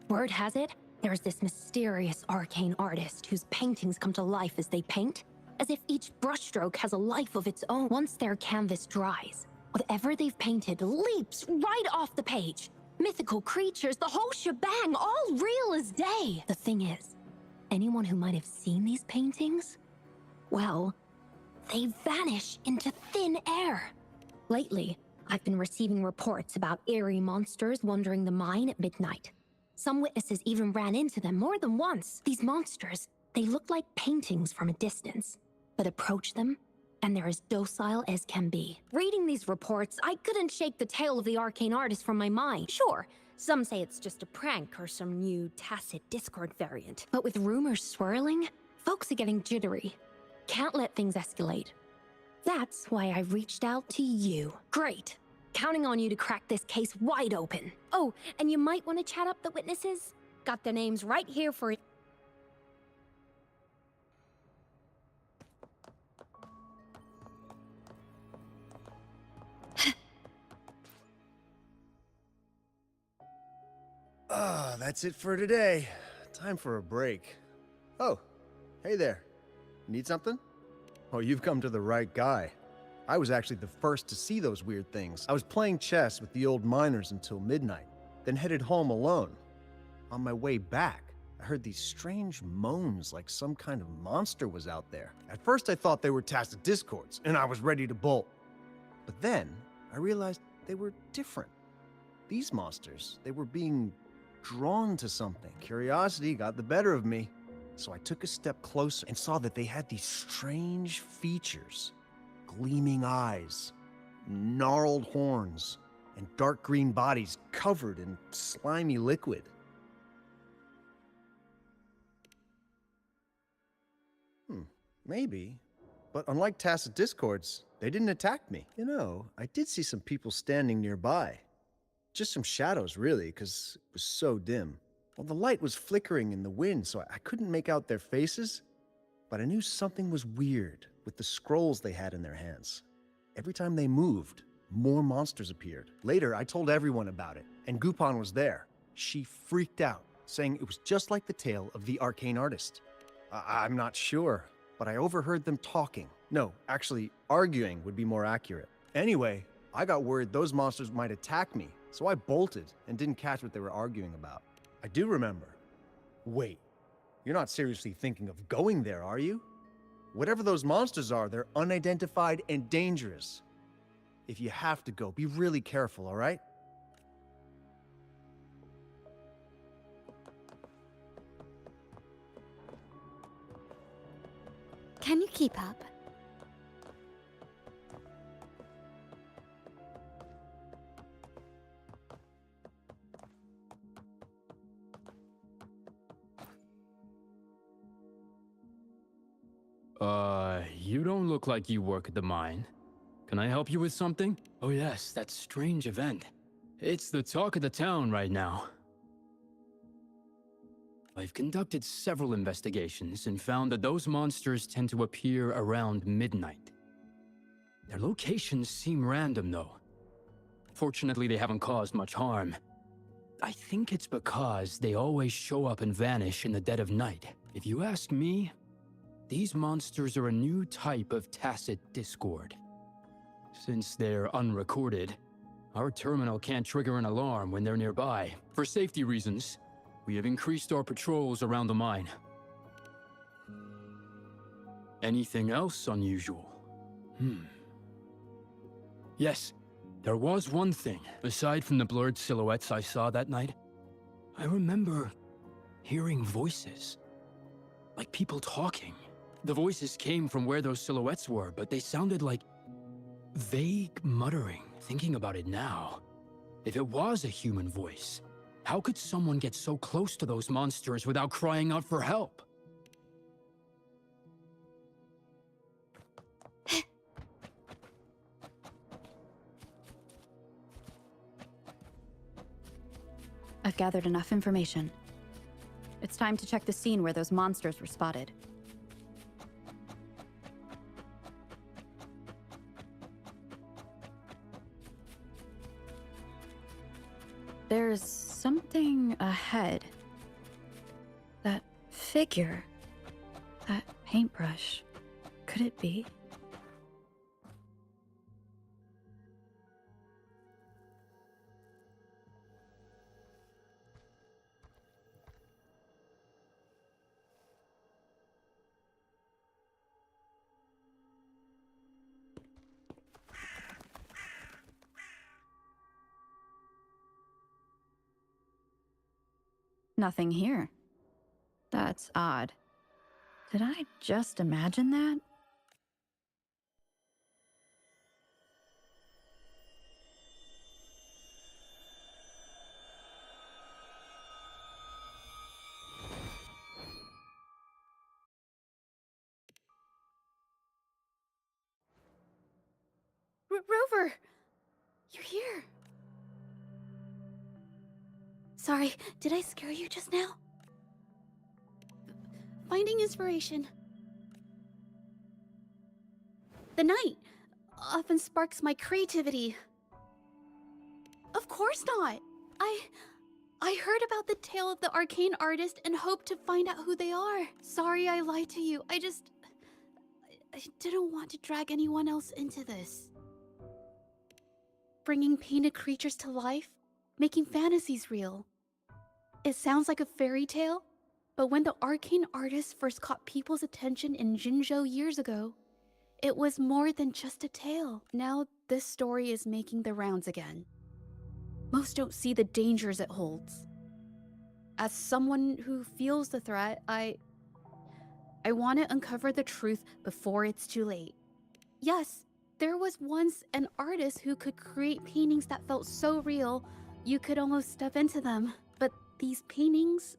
Word has it, there's this mysterious arcane artist whose paintings come to life as they paint, as if each brushstroke has a life of its own. Once their canvas dries, whatever they've painted leaps right off the page. Mythical creatures, the whole shebang, all real as day. The thing is, anyone who might have seen these paintings, well, they vanish into thin air. Lately, I've been receiving reports about eerie monsters wandering the mine at midnight. Some witnesses even ran into them more than once. These monsters, they look like paintings from a distance, but approach them, and they're as docile as can be. Reading these reports, I couldn't shake the tale of the arcane artist from my mind. Sure, some say it's just a prank or some new tacit Discord variant. But with rumors swirling, folks are getting jittery. Can't let things escalate. That's why I reached out to you. Great. Counting on you to crack this case wide open. Oh, and you might want to chat up the witnesses. Got their names right here for it. That's it for today. Time for a break. Oh, hey there. Need something? Oh, you've come to the right guy. I was actually the first to see those weird things. I was playing chess with the old miners until midnight, then headed home alone. On my way back, I heard these strange moans like some kind of monster was out there. At first I thought they were tacit discords, and I was ready to bolt. But then, I realized they were different. These monsters, they were being drawn to something. Curiosity got the better of me, so I took a step closer and saw that they had these strange features. Gleaming eyes, gnarled horns, and dark green bodies covered in slimy liquid. Maybe. But unlike tacit discords, they didn't attack me. You know, I did see some people standing nearby. Just some shadows, really, because it was so dim. Well, the light was flickering in the wind, so I couldn't make out their faces, but I knew something was weird with the scrolls they had in their hands. Every time they moved, more monsters appeared. Later, I told everyone about it, and Gupan was there. She freaked out, saying it was just like the tale of the arcane artist. I'm not sure, but I overheard them talking. No, actually, arguing would be more accurate. Anyway, I got worried those monsters might attack me, so I bolted and didn't catch what they were arguing about. I do remember. Wait, you're not seriously thinking of going there, are you? Whatever those monsters are, they're unidentified and dangerous. If you have to go, be really careful, all right? Can you keep up? You don't look like you work at the mine. Can I help you with something? Oh yes, that strange event. It's the talk of the town right now. I've conducted several investigations and found that those monsters tend to appear around midnight. Their locations seem random, though. Fortunately, they haven't caused much harm. I think it's because they always show up and vanish in the dead of night. If you ask me, these monsters are a new type of tacit discord. Since they're unrecorded, our terminal can't trigger an alarm when they're nearby. For safety reasons, we have increased our patrols around the mine. Anything else unusual? Yes, there was one thing. Aside from the blurred silhouettes I saw that night, I remember hearing voices. Like people talking. The voices came from where those silhouettes were, but they sounded like vague muttering. Thinking about it now, if it was a human voice, how could someone get so close to those monsters without crying out for help? I've gathered enough information. It's time to check the scene where those monsters were spotted. There's something ahead. That figure. That paintbrush. Could it be? Nothing here. That's odd. Did I just imagine that? Rover! You're here! Sorry, did I scare you just now? Finding inspiration. The night often sparks my creativity. Of course not! I heard about the tale of the arcane artist and hoped to find out who they are. Sorry I lied to you. I didn't want to drag anyone else into this. Bringing painted creatures to life, making fantasies real. It sounds like a fairy tale, but when the arcane artist first caught people's attention in Jinzhou years ago, it was more than just a tale. Now this story is making the rounds again. Most don't see the dangers it holds. As someone who feels the threat, I want to uncover the truth before it's too late. Yes, there was once an artist who could create paintings that felt so real, you could almost step into them. But these paintings,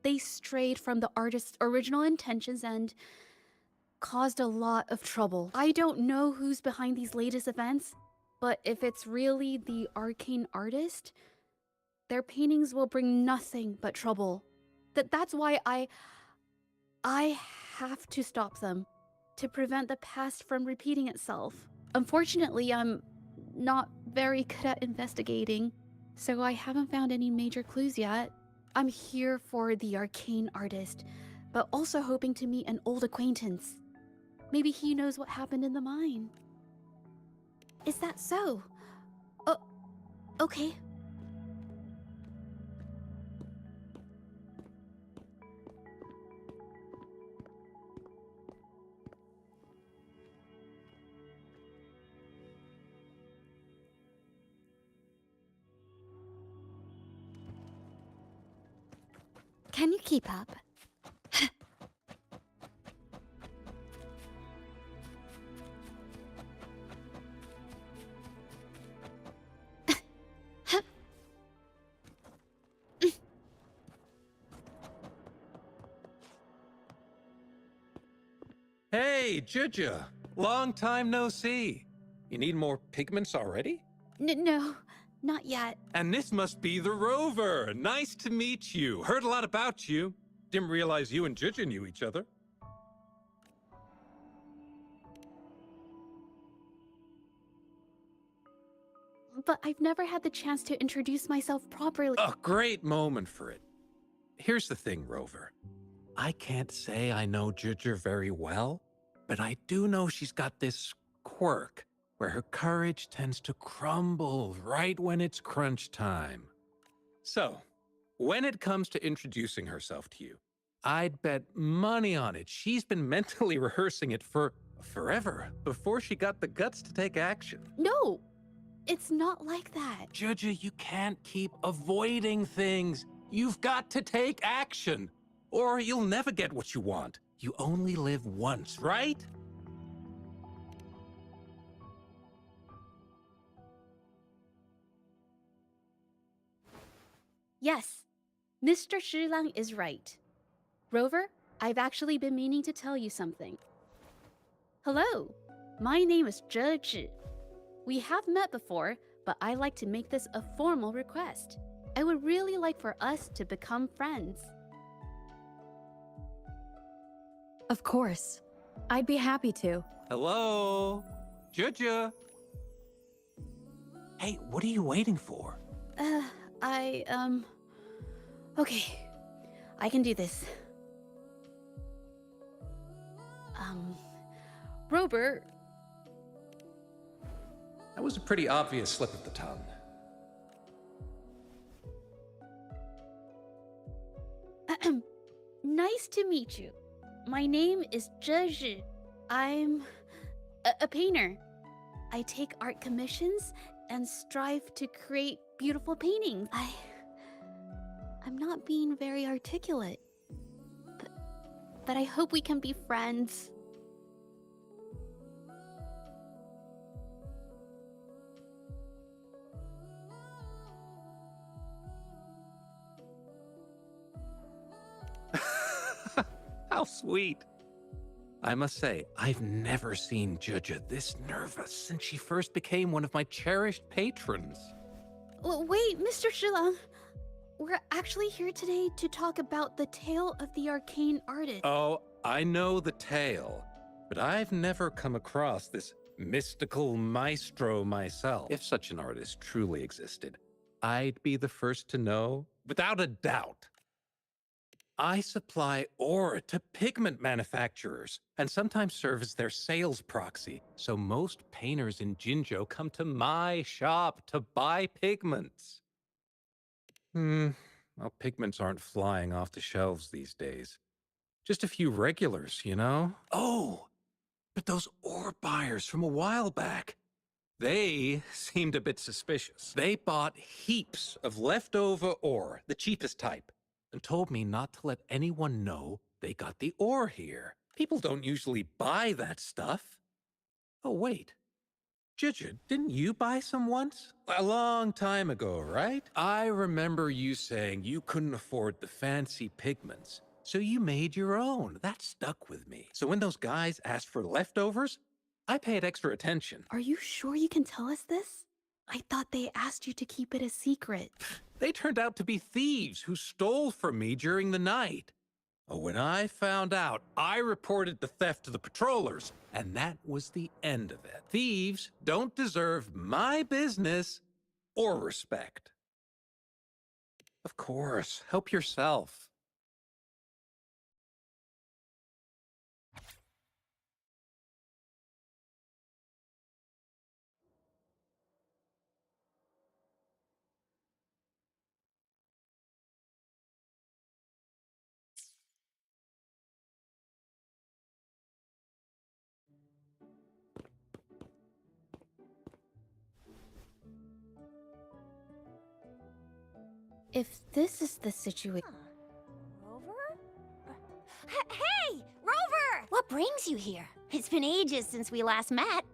they strayed from the artist's original intentions and caused a lot of trouble. I don't know who's behind these latest events, but if it's really the arcane artist, their paintings will bring nothing but trouble. That's why I have to stop them, to prevent the past from repeating itself. Unfortunately, I'm not very good at investigating, so I haven't found any major clues yet. I'm here for the arcane artist, but also hoping to meet an old acquaintance. Maybe he knows what happened in the mine. Is that so? Oh, okay. Can you keep up? Hey, Juju! Long time no see. You need more pigments already? No, not yet. And this must be the Rover. Nice to meet you. Heard a lot about you. Didn't realize you and Juju knew each other. But I've never had the chance to introduce myself properly. A great moment for it. Here's the thing, Rover. I can't say I know Juju very well, but I do know she's got this quirk where her courage tends to crumble right when it's crunch time. So, when it comes to introducing herself to you, I'd bet money on it she's been mentally rehearsing it for forever before she got the guts to take action. No, it's not like that. Juju, you can't keep avoiding things. You've got to take action, or you'll never get what you want. You only live once, right? Yes, Mr. Shilang is right. Rover, I've actually been meaning to tell you something. Hello, my name is Zhe Zhi. We have met before, but I like to make this a formal request. I would really like for us to become friends. Of course. I'd be happy to. Hello? Juju? Hey, what are you waiting for? Okay. I can do this. Rover. That was a pretty obvious slip of the tongue. Nice to meet you. My name is Zhe Zhi. I'm a painter. I take art commissions and strive to create beautiful paintings. I'm not being very articulate. But I hope we can be friends. How sweet. I must say, I've never seen Juju this nervous since she first became one of my cherished patrons. Wait, Mr. Shilang. We're actually here today to talk about the tale of the arcane artist. Oh, I know the tale, but I've never come across this mystical maestro myself. If such an artist truly existed, I'd be the first to know, without a doubt. I supply ore to pigment manufacturers and sometimes serve as their sales proxy, so most painters in Jinzhou come to my shop to buy pigments. Well, pigments aren't flying off the shelves these days. Just a few regulars, you know? Oh, but those ore buyers from a while back, they seemed a bit suspicious. They bought heaps of leftover ore, the cheapest type, and told me not to let anyone know they got the ore here. People don't usually buy that stuff. Oh, wait. Juju, didn't you buy some once? A long time ago, right? I remember you saying you couldn't afford the fancy pigments, so you made your own. That stuck with me. So when those guys asked for leftovers, I paid extra attention. Are you sure you can tell us this? I thought they asked you to keep it a secret. They turned out to be thieves who stole from me during the night. Oh, when I found out, I reported the theft to the patrollers, and that was the end of it. Thieves don't deserve my business or respect. Of course, help yourself. If this is the situation... Rover? Hey! Rover! What brings you here? It's been ages since we last met.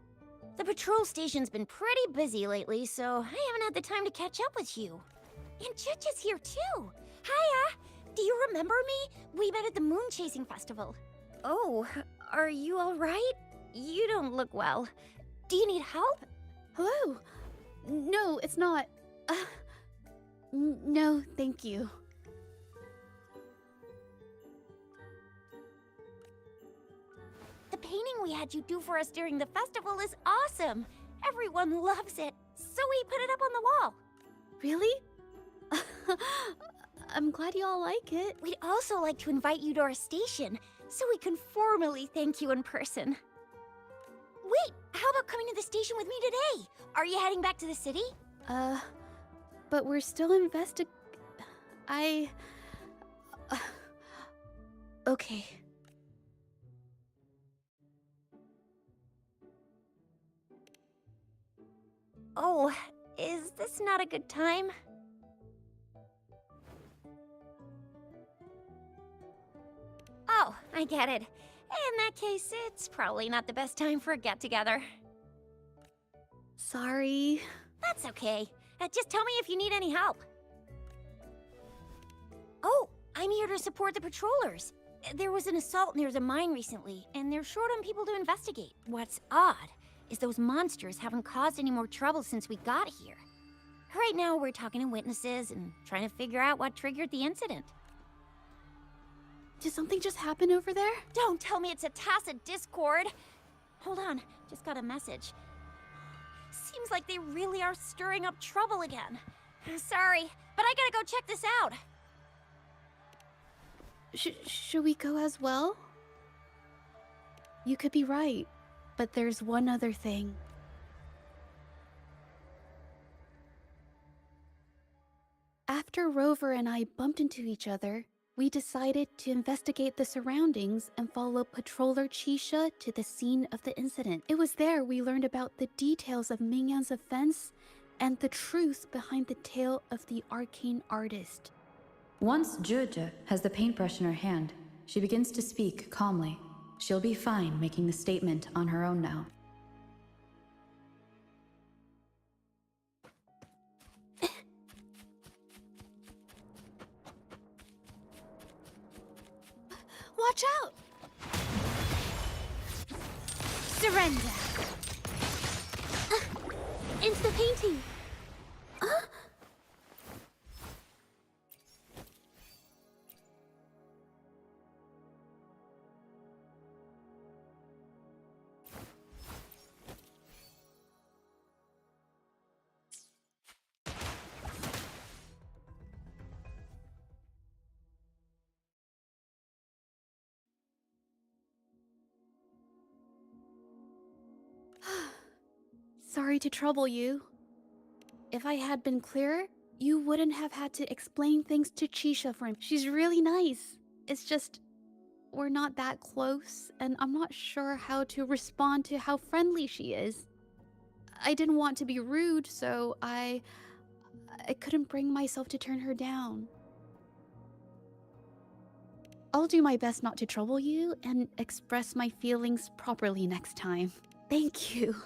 The patrol station's been pretty busy lately, so I haven't had the time to catch up with you. And Juju's here too. Hiya! Do you remember me? We met at the moon chasing festival. Oh, are you alright? You don't look well. Do you need help? Hello? No, it's not. No, thank you. painting we had you do for us during the festival is awesome. Everyone loves it, so we put it up on the wall. Really? I'm glad you all like it. We'd also like to invite you to our station, so we can formally thank you in person. Wait, how about coming to the station with me today? Are you heading back to the city? But we're still okay. Oh, is this not a good time? Oh, I get it. In that case, it's probably not the best time for a get-together. Sorry. That's okay. Just tell me if you need any help. Oh, I'm here to support the patrollers. There was an assault near the mine recently, and they're short on people to investigate. What's odd is those monsters haven't caused any more trouble since we got here. Right now, we're talking to witnesses and trying to figure out what triggered the incident. Did something just happen over there? Don't tell me it's a tacit discord. Hold on, just got a message. Seems like they really are stirring up trouble again. Sorry, but I gotta go check this out. Should we go as well? You could be right, but there's one other thing. After Rover and I bumped into each other, we decided to investigate the surroundings and follow Patroller Chisha to the scene of the incident. It was there we learned about the details of Mingyan's offense and the truth behind the tale of the arcane artist. Once Zhezhe has the paintbrush in her hand, she begins to speak calmly. She'll be fine making the statement on her own now. Watch out! Surrender! Into the painting! Sorry to trouble you. If I had been clearer, you wouldn't have had to explain things to Chisha for him. She's really nice. It's just, we're not that close, and I'm not sure how to respond to how friendly she is. I didn't want to be rude, so I couldn't bring myself to turn her down. I'll do my best not to trouble you and express my feelings properly next time. Thank you.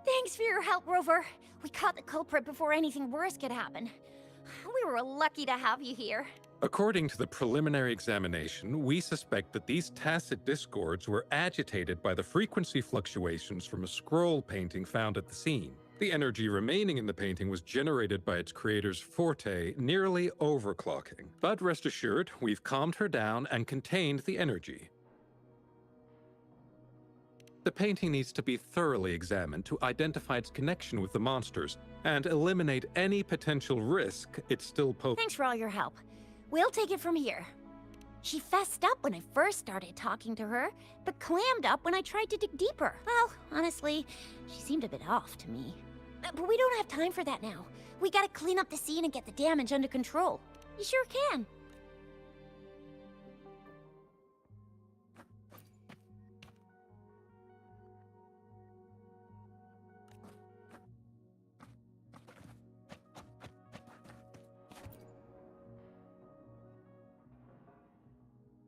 Thanks for your help, Rover. We caught the culprit before anything worse could happen. We were lucky to have you here. According to the preliminary examination, we suspect that these tacit discords were agitated by the frequency fluctuations from a scroll painting found at the scene. The energy remaining in the painting was generated by its creator's forte, nearly overclocking. But rest assured, we've calmed her down and contained the energy. The painting needs to be thoroughly examined to identify its connection with the monsters and eliminate any potential risk it still poses. Thanks for all your help. We'll take it from here. She fessed up when I first started talking to her, but clammed up when I tried to dig deeper. Well, honestly, she seemed a bit off to me. But we don't have time for that now. We gotta clean up the scene and get the damage under control. You sure can.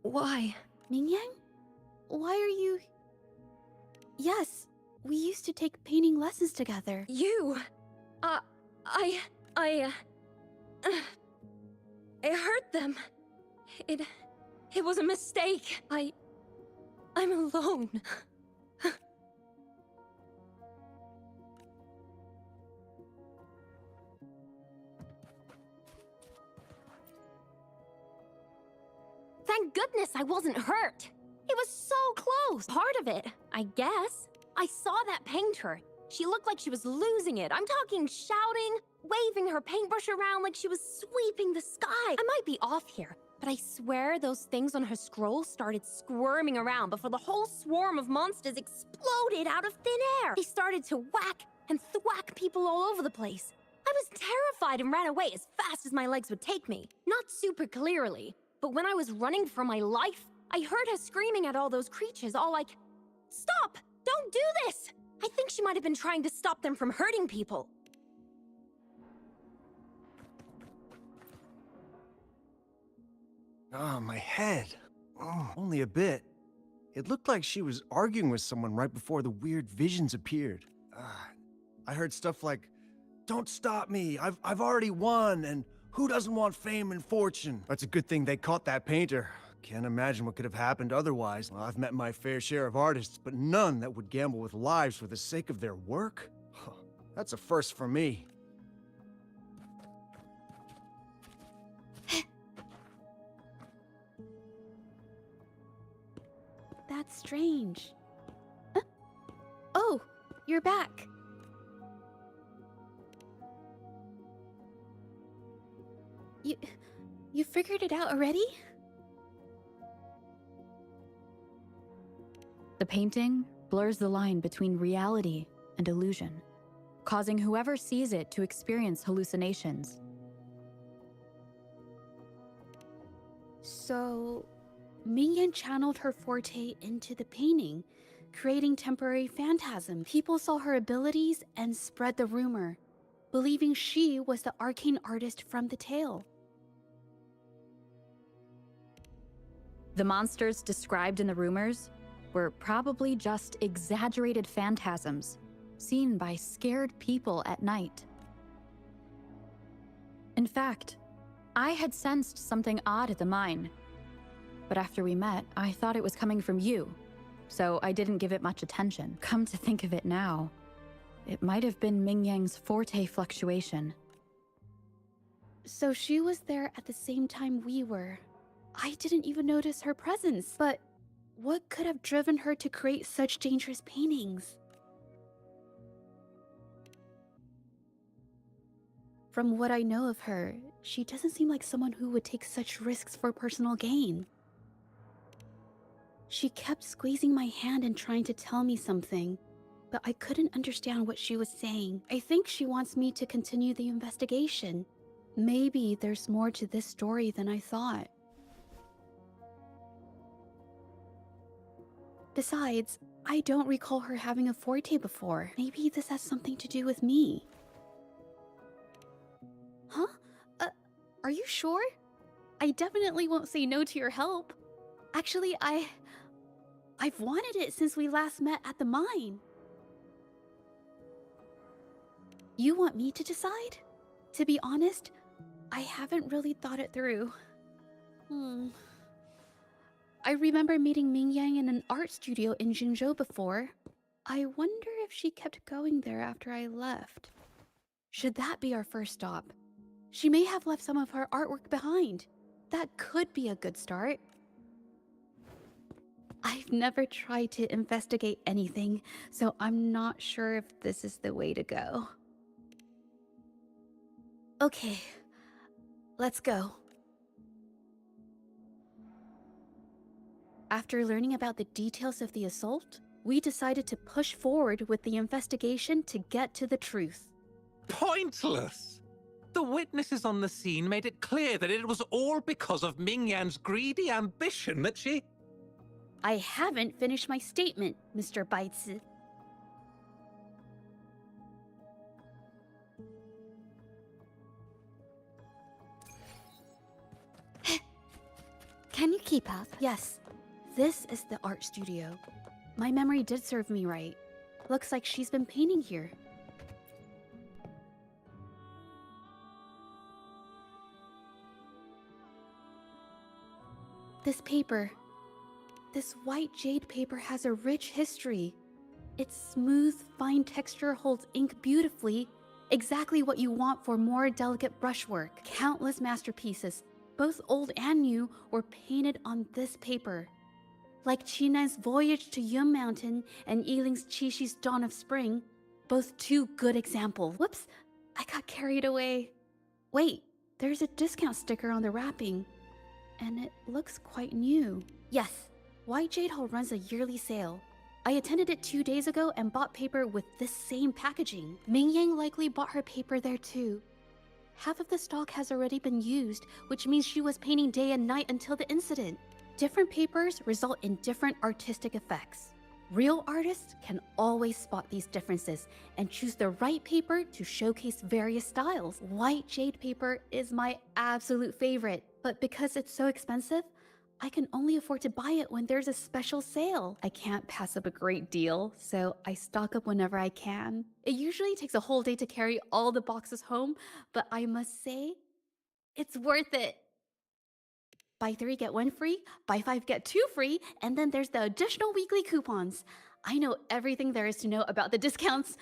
Why? Mingyan? Why are you... Yes, we used to take painting lessons together. You! I hurt them. It was a mistake. I I'm alone. Thank goodness I wasn't hurt. It was so close. Part of it, I guess. I saw that painter. She looked like she was losing it. I'm talking shouting, waving her paintbrush around like she was sweeping the sky. I might be off here, but I swear those things on her scroll started squirming around before the whole swarm of monsters exploded out of thin air. They started to whack and thwack people all over the place. I was terrified and ran away as fast as my legs would take me. Not super clearly, but when I was running for my life, I heard her screaming at all those creatures, all like, "Stop! Don't do this!" I think she might have been trying to stop them from hurting people. Oh, my head. Oh, only a bit. It looked like she was arguing with someone right before the weird visions appeared. I heard stuff like, "Don't stop me, I've already won," and "Who doesn't want fame and fortune?" That's a good thing they caught that painter. Can't imagine what could have happened otherwise. Well, I've met my fair share of artists, but none that would gamble with lives for the sake of their work. That's a first for me. That's strange. Oh, you're back. You figured it out already? The painting blurs the line between reality and illusion, causing whoever sees it to experience hallucinations. So, Mingyan channeled her forte into the painting, creating temporary phantasm. People saw her abilities and spread the rumor, believing she was the arcane artist from the tale. The monsters described in the rumors were probably just exaggerated phantasms seen by scared people at night. In fact, I had sensed something odd at the mine, but after we met, I thought it was coming from you, so I didn't give it much attention. Come to think of it now, it might have been Mingyang's forte fluctuation. So she was there at the same time we were. I didn't even notice her presence, but what could have driven her to create such dangerous paintings? From what I know of her, she doesn't seem like someone who would take such risks for personal gain. She kept squeezing my hand and trying to tell me something, but I couldn't understand what she was saying. I think she wants me to continue the investigation. Maybe there's more to this story than I thought. Besides, I don't recall her having a forte before. Maybe this has something to do with me. Huh? Are you sure? I definitely won't say no to your help. Actually, I've wanted it since we last met at the mine. You want me to decide? To be honest, I haven't really thought it through. I remember meeting Mingyang in an art studio in Jinzhou before. I wonder if she kept going there after I left. Should that be our first stop? She may have left some of her artwork behind. That could be a good start. I've never tried to investigate anything, so I'm not sure if this is the way to go. Okay, let's go. After learning about the details of the assault, we decided to push forward with the investigation to get to the truth. Pointless! The witnesses on the scene made it clear that it was all because of Mingyan's greedy ambition that she... I haven't finished my statement, Mr. Baizi. Can you keep up? Yes. This is the art studio. My memory did serve me right. Looks like she's been painting here. This paper. This white jade paper has a rich history. Its smooth, fine texture holds ink beautifully, exactly what you want for more delicate brushwork. Countless masterpieces, both old and new, were painted on this paper. Like Chinan's Voyage to Yum Mountain and Yiling's Qixi's Dawn of Spring, both two good examples. Whoops, I got carried away. Wait, there's a discount sticker on the wrapping, and it looks quite new. Yes, White Jade Hall runs a yearly sale. I attended it 2 days ago and bought paper with this same packaging. Ming Yang likely bought her paper there too. Half of the stock has already been used, which means she was painting day and night until the incident. Different papers result in different artistic effects. Real artists can always spot these differences and choose the right paper to showcase various styles. White jade paper is my absolute favorite, but because it's so expensive, I can only afford to buy it when there's a special sale. I can't pass up a great deal, so I stock up whenever I can. It usually takes a whole day to carry all the boxes home, but I must say, it's worth it. Buy 3, get 1 free, buy 5, get 2 free, and then there's the additional weekly coupons. I know everything there is to know about the discounts.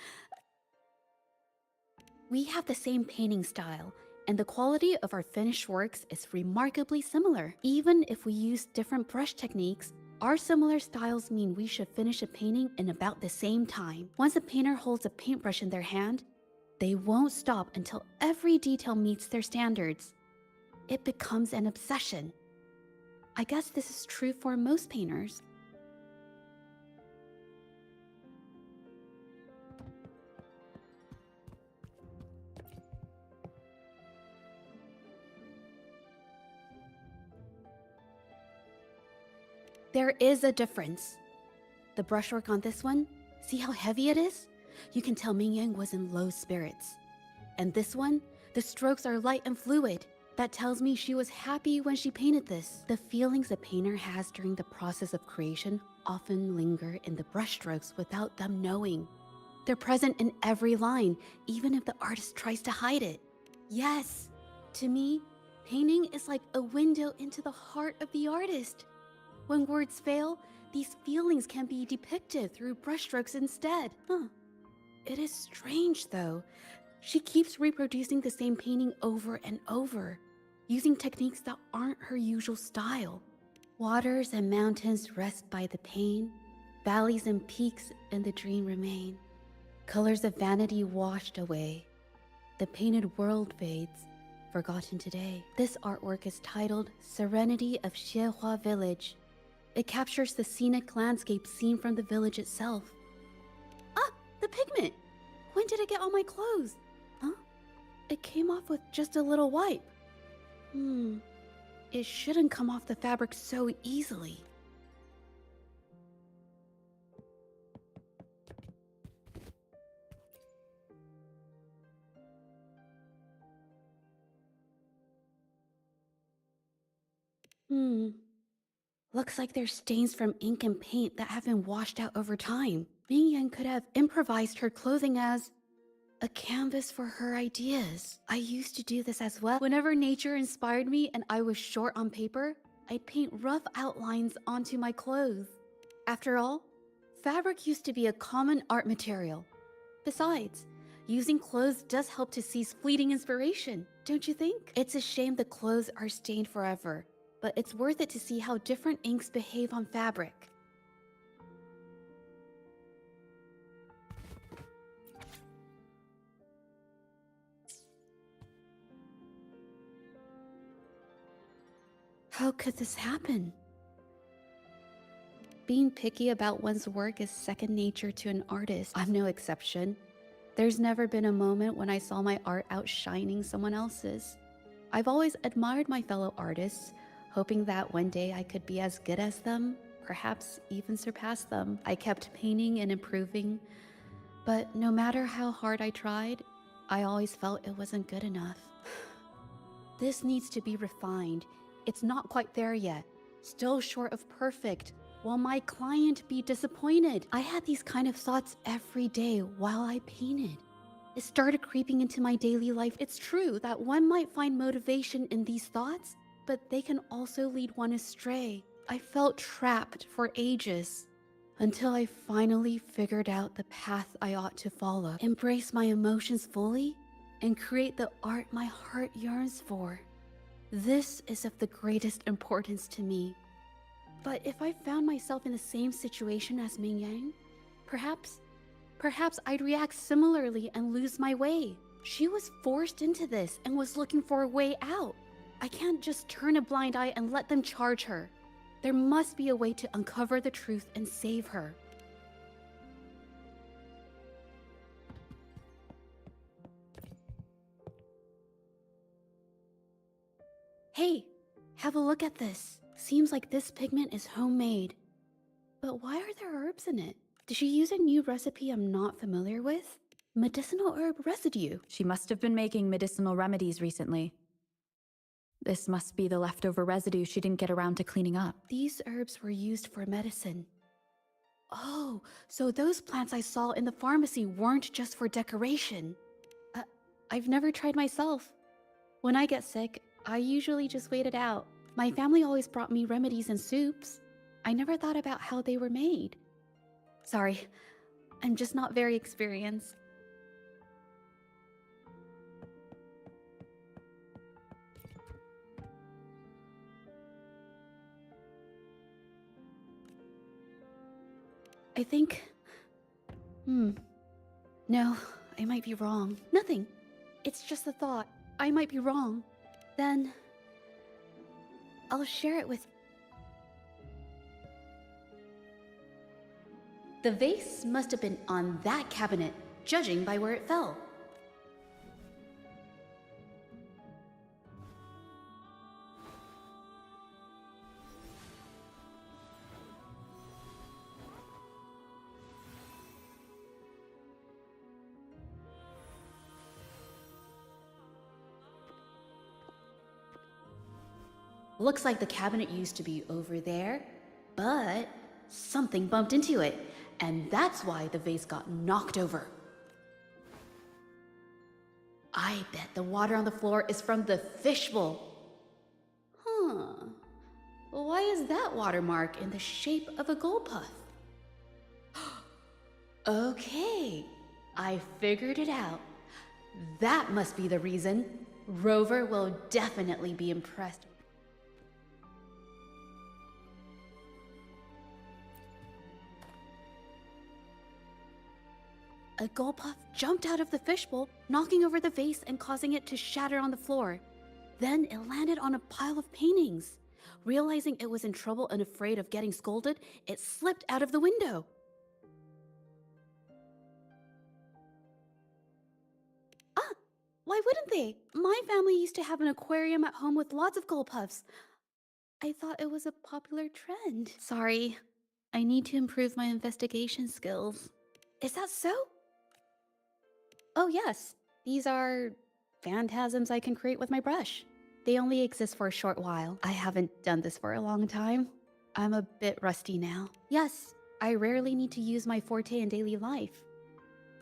We have the same painting style, and the quality of our finished works is remarkably similar. Even if we use different brush techniques, our similar styles mean we should finish a painting in about the same time. Once a painter holds a paintbrush in their hand, they won't stop until every detail meets their standards. It becomes an obsession. I guess this is true for most painters. There is a difference. The brushwork on this one, see how heavy it is? You can tell Ming Yang was in low spirits. And this one, the strokes are light and fluid. That tells me she was happy when she painted this. The feelings a painter has during the process of creation often linger in the brushstrokes without them knowing. They're present in every line, even if the artist tries to hide it. Yes, to me, painting is like a window into the heart of the artist. When words fail, these feelings can be depicted through brushstrokes instead. It is strange, though. She keeps reproducing the same painting over and over, using techniques that aren't her usual style. Waters and mountains rest by the pain, valleys and peaks in the dream remain. Colors of vanity washed away. The painted world fades, forgotten today. This artwork is titled Serenity of Xiehua Village. It captures the scenic landscape seen from the village itself. Ah, the pigment! When did it get on my clothes? Huh? It came off with just a little wipe. It shouldn't come off the fabric so easily. Looks like there's stains from ink and paint that have been washed out over time. Ming Yan could have improvised her clothing as a canvas for her ideas. I used to do this as well. Whenever nature inspired me and I was short on paper, I'd paint rough outlines onto my clothes. After all, fabric used to be a common art material. Besides, using clothes does help to seize fleeting inspiration, don't you think? It's a shame the clothes are stained forever, but it's worth it to see how different inks behave on fabric. How could this happen? Being picky about one's work is second nature to an artist. I'm no exception. There's never been a moment when I saw my art outshining someone else's. I've always admired my fellow artists, hoping that one day I could be as good as them, perhaps even surpass them. I kept painting and improving, but no matter how hard I tried, I always felt it wasn't good enough. This needs to be refined. It's not quite there yet, still short of perfect. Will my client be disappointed? I had these kind of thoughts every day while I painted. It started creeping into my daily life. It's true that one might find motivation in these thoughts, but they can also lead one astray. I felt trapped for ages until I finally figured out the path I ought to follow, embrace my emotions fully, and create the art my heart yearns for. This is of the greatest importance to me. But if I found myself in the same situation as Ming Yang, perhaps I'd react similarly and lose my way. She was forced into this and was looking for a way out. I can't just turn a blind eye and let them charge her. There must be a way to uncover the truth and save her. Hey, have a look at this. Seems like this pigment is homemade. But why are there herbs in it? Did she use a new recipe I'm not familiar with? Medicinal herb residue. She must have been making medicinal remedies recently. This must be the leftover residue she didn't get around to cleaning up. These herbs were used for medicine. Oh, so those plants I saw in the pharmacy weren't just for decoration. I've never tried myself. When I get sick, I usually just wait it out. My family always brought me remedies and soups. I never thought about how they were made. Sorry, I'm just not very experienced. I think... No, I might be wrong. Nothing. It's just a thought. I might be wrong. Then... I'll share it with... The vase must have been on that cabinet, judging by where it fell. Looks like the cabinet used to be over there, but something bumped into it, and that's why the vase got knocked over. I bet the water on the floor is from the fishbowl. Huh. Why is that watermark in the shape of a gold puff? Okay, I figured it out. That must be the reason. Rover will definitely be impressed. A gold puff jumped out of the fishbowl, knocking over the vase and causing it to shatter on the floor. Then it landed on a pile of paintings. Realizing it was in trouble and afraid of getting scolded, it slipped out of the window. Why wouldn't they? My family used to have an aquarium at home with lots of gold puffs. I thought it was a popular trend. Sorry, I need to improve my investigation skills. Is that so? Oh yes, these are phantasms I can create with my brush. They only exist for a short while. I haven't done this for a long time. I'm a bit rusty now. Yes, I rarely need to use my forte in daily life.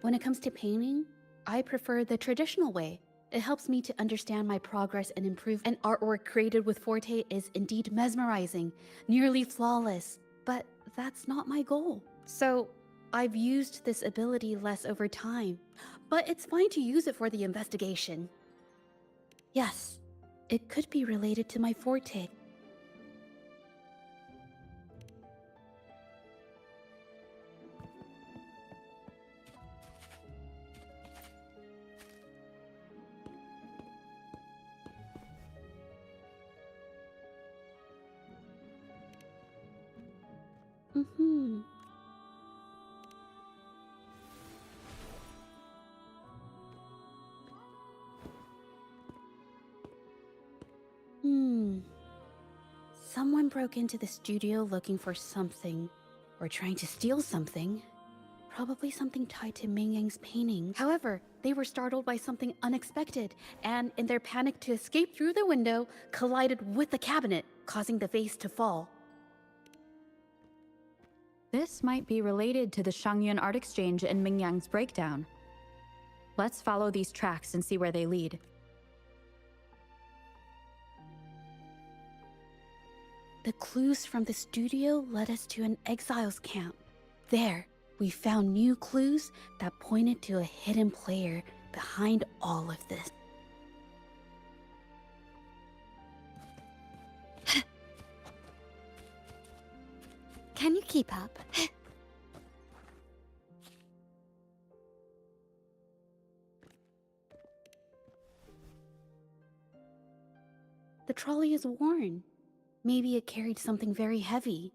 When it comes to painting, I prefer the traditional way. It helps me to understand my progress and improve. And artwork created with forte is indeed mesmerizing, nearly flawless. But that's not my goal. So I've used this ability less over time, but it's fine to use it for the investigation. Yes, it could be related to my forte. Someone broke into the studio looking for something, or trying to steal something. Probably something tied to Ming Yang's painting. However, they were startled by something unexpected, and in their panic to escape through the window, collided with the cabinet, causing the vase to fall. This might be related to the Shangyun art exchange and Ming Yang's breakdown. Let's follow these tracks and see where they lead. The clues from the studio led us to an exiles camp. There, we found new clues that pointed to a hidden player behind all of this. Can you keep up? The trolley is worn. Maybe it carried something very heavy.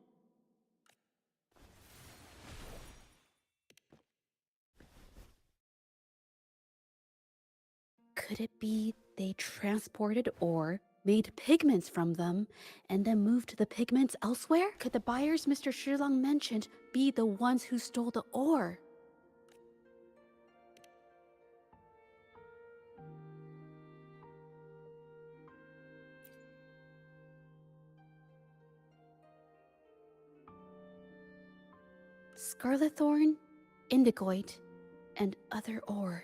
Could it be they transported ore, made pigments from them, and then moved the pigments elsewhere? Could the buyers Mr. Shilang mentioned be the ones who stole the ore? Scarlet thorn, indigoite, and other ore.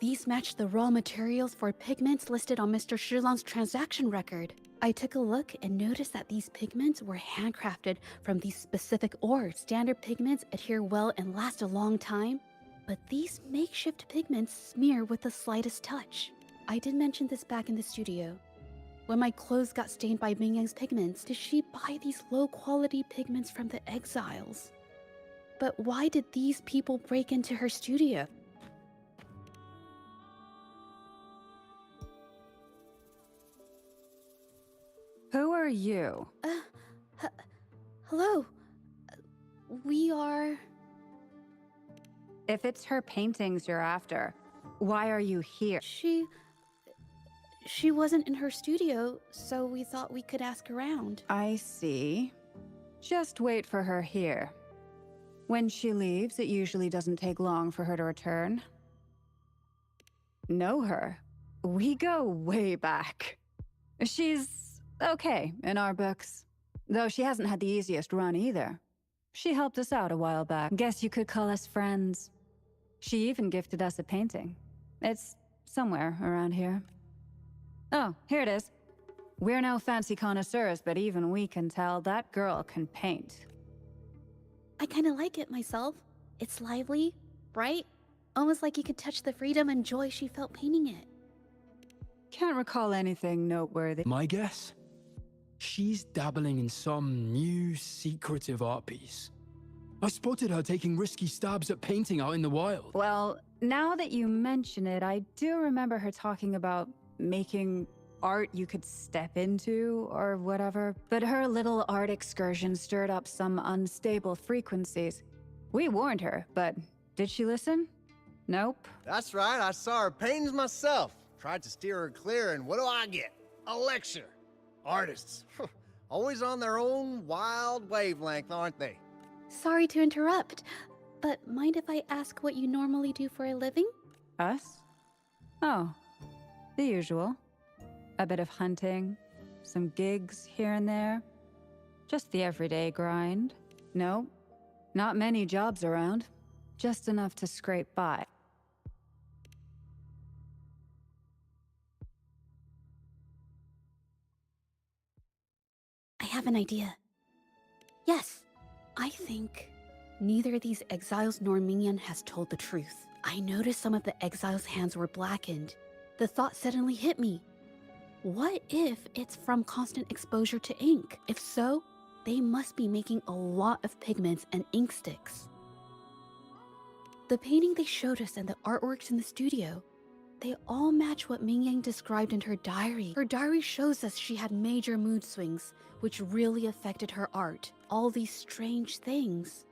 These match the raw materials for pigments listed on Mr. Shilang's transaction record. I took a look and noticed that these pigments were handcrafted from these specific ores. Standard pigments adhere well and last a long time, but these makeshift pigments smear with the slightest touch. I did mention this back in the studio. When my clothes got stained by Ming Yang's pigments, did she buy these low-quality pigments from the exiles? But why did these people break into her studio? Who are you? Hello. We are... If it's her paintings you're after, why are you here? She wasn't in her studio, so we thought we could ask around. I see. Just wait for her here. When she leaves, it usually doesn't take long for her to return. Know her? We go way back. She's okay in our books. Though she hasn't had the easiest run either. She helped us out a while back. Guess you could call us friends. She even gifted us a painting. It's somewhere around here. Oh, here it is. We're no fancy connoisseurs, but even we can tell that girl can paint. I kinda like it myself. It's lively, bright, almost like you could touch the freedom and joy she felt painting it. Can't recall anything noteworthy. My guess? She's dabbling in some new secretive art piece. I spotted her taking risky stabs at painting out in the wild. Well, now that you mention it, I do remember her talking about making art you could step into or whatever. But her little art excursion stirred up some unstable frequencies. We warned her, but did she listen? Nope. That's right, I saw her paintings myself. Tried to steer her clear, and what do I get? A lecture. Artists. Always on their own wild wavelength, aren't they? Sorry to interrupt, but mind if I ask what you normally do for a living? Us? Oh, the usual. A bit of hunting, some gigs here and there. Just the everyday grind. No, not many jobs around. Just enough to scrape by. I have an idea. Yes, I think neither of these exiles nor Mingyan has told the truth. I noticed some of the exiles' hands were blackened. The thought suddenly hit me. What if it's from constant exposure to ink? If so, they must be making a lot of pigments and ink sticks. The painting they showed us and the artworks in the studio, they all match what Mingyang described in her diary. Her diary shows us she had major mood swings, which really affected her art. All these strange things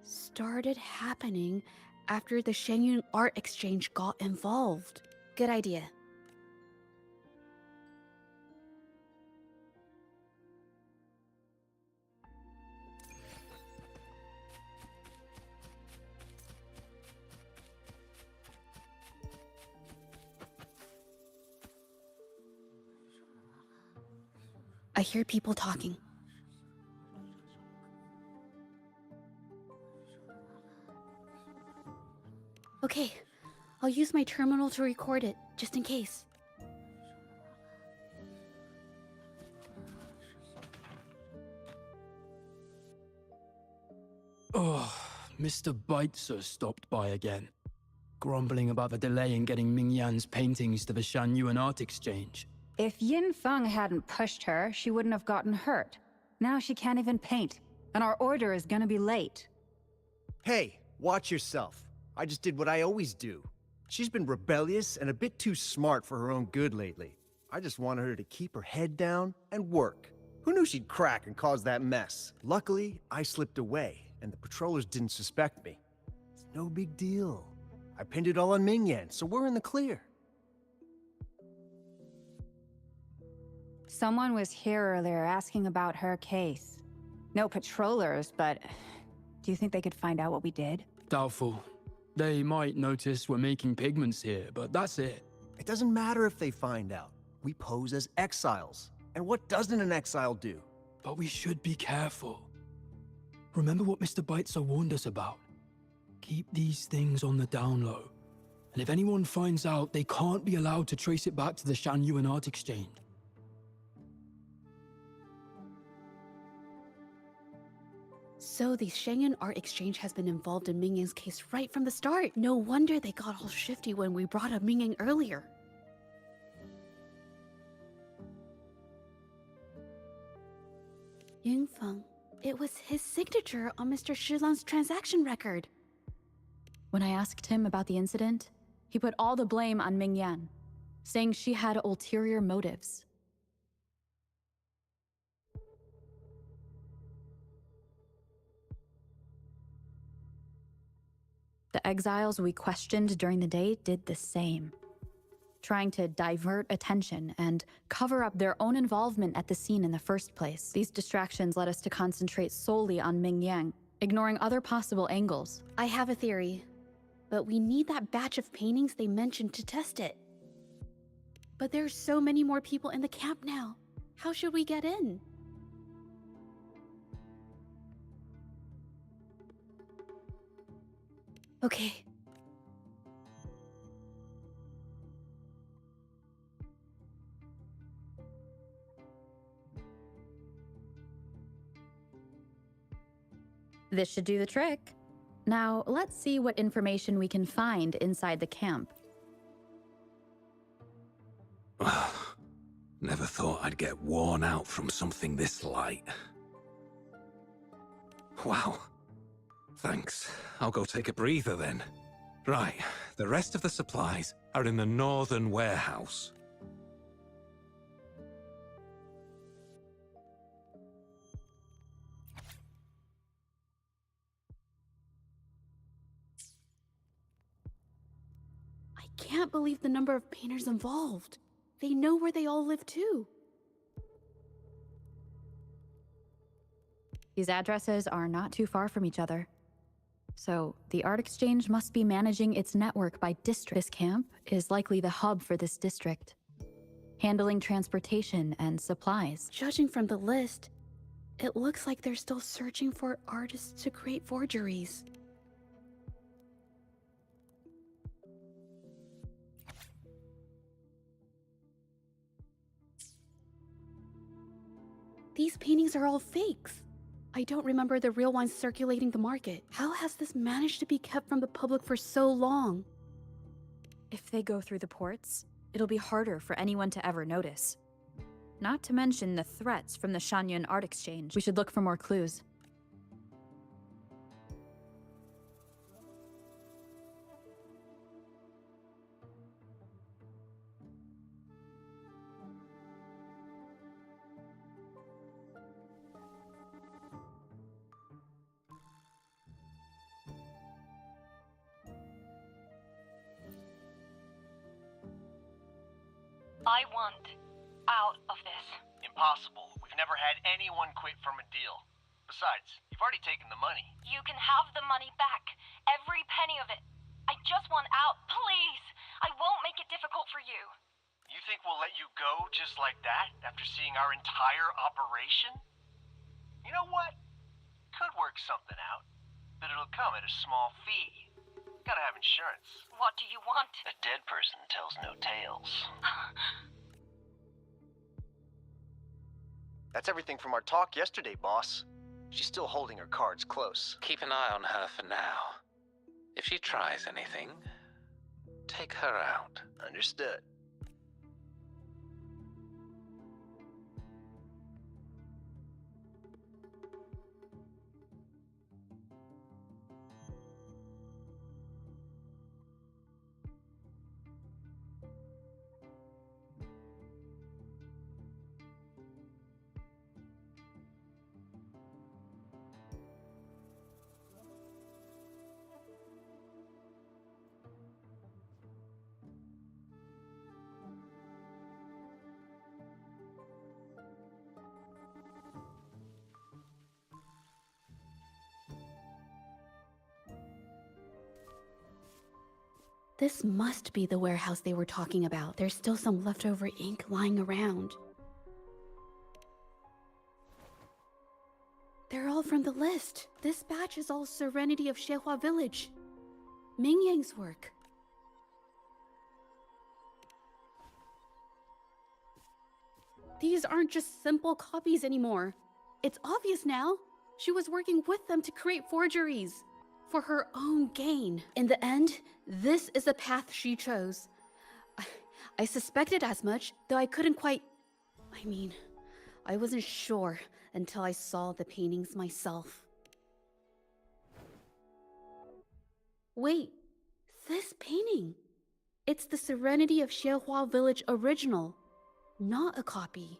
started happening after the Shenyun Art Exchange got involved. Good idea. I hear people talking. Okay, I'll use my terminal to record it, just in case. Mr. Beitzer stopped by again, grumbling about the delay in getting Ming Yan's paintings to the Shanyuan Art Exchange. If Yin Feng hadn't pushed her, she wouldn't have gotten hurt. Now she can't even paint, and our order is gonna be late. Hey, watch yourself. I just did what I always do. She's been rebellious and a bit too smart for her own good lately. I just wanted her to keep her head down and work. Who knew she'd crack and cause that mess? Luckily, I slipped away, and the patrollers didn't suspect me. It's no big deal. I pinned it all on Ming Yan, so we're in the clear. Someone was here earlier asking about her case. No patrollers, but do you think they could find out what we did? Doubtful. They might notice we're making pigments here, but that's it. It doesn't matter if they find out. We pose as exiles. And what doesn't an exile do? But we should be careful. Remember what Mr. Beitzer warned us about. Keep these things on the down low. And if anyone finds out, they can't be allowed to trace it back to the Shanyuan Art Exchange. So the Shengyun Art Exchange has been involved in Ming Yang's case right from the start. No wonder they got all shifty when we brought up Ming Yang earlier. Yingfeng, it was his signature on Mr. Shilan's transaction record. When I asked him about the incident, he put all the blame on Ming Yan, saying she had ulterior motives. The exiles we questioned during the day did the same, trying to divert attention and cover up their own involvement at the scene in the first place. These distractions led us to concentrate solely on Ming Yang, ignoring other possible angles. I have a theory, but we need that batch of paintings they mentioned to test it. But there's so many more people in the camp now. How should we get in? Okay. This should do the trick. Now, let's see what information we can find inside the camp. Never thought I'd get worn out from something this light. Wow. Thanks. I'll go take a breather then. Right, the rest of the supplies are in the northern warehouse. I can't believe the number of painters involved. They know where they all live too. These addresses are not too far from each other. So, the art exchange must be managing its network by district. This camp is likely the hub for this district, handling transportation and supplies. Judging from the list, it looks like they're still searching for artists to create forgeries. These paintings are all fakes. I don't remember the real ones circulating the market. How has this managed to be kept from the public for so long? If they go through the ports, it'll be harder for anyone to ever notice. Not to mention the threats from the Shanyuan Art Exchange. We should look for more clues. I want out of this. Impossible. We've never had anyone quit from a deal. Besides, you've already taken the money. You can have the money back. Every penny of it. I just want out. Please. I won't make it difficult for you. You think we'll let you go just like that after seeing our entire operation? You know what? Could work something out, but it'll come at a small fee. Gotta have insurance. What do you want? A dead person tells no tales. That's everything from our talk yesterday, boss. She's still holding her cards close. Keep an eye on her for now. If she tries anything, take her out. Understood. This must be the warehouse they were talking about. There's still some leftover ink lying around. They're all from the list. This batch is all Serenity of Shehua Village. Ming Yang's work. These aren't just simple copies anymore. It's obvious now. She was working with them to create forgeries for her own gain. In the end, this is the path she chose. I suspected as much, though I couldn't quite... I wasn't sure until I saw the paintings myself. Wait, this painting. It's the Serenity of Shehua Village original, not a copy.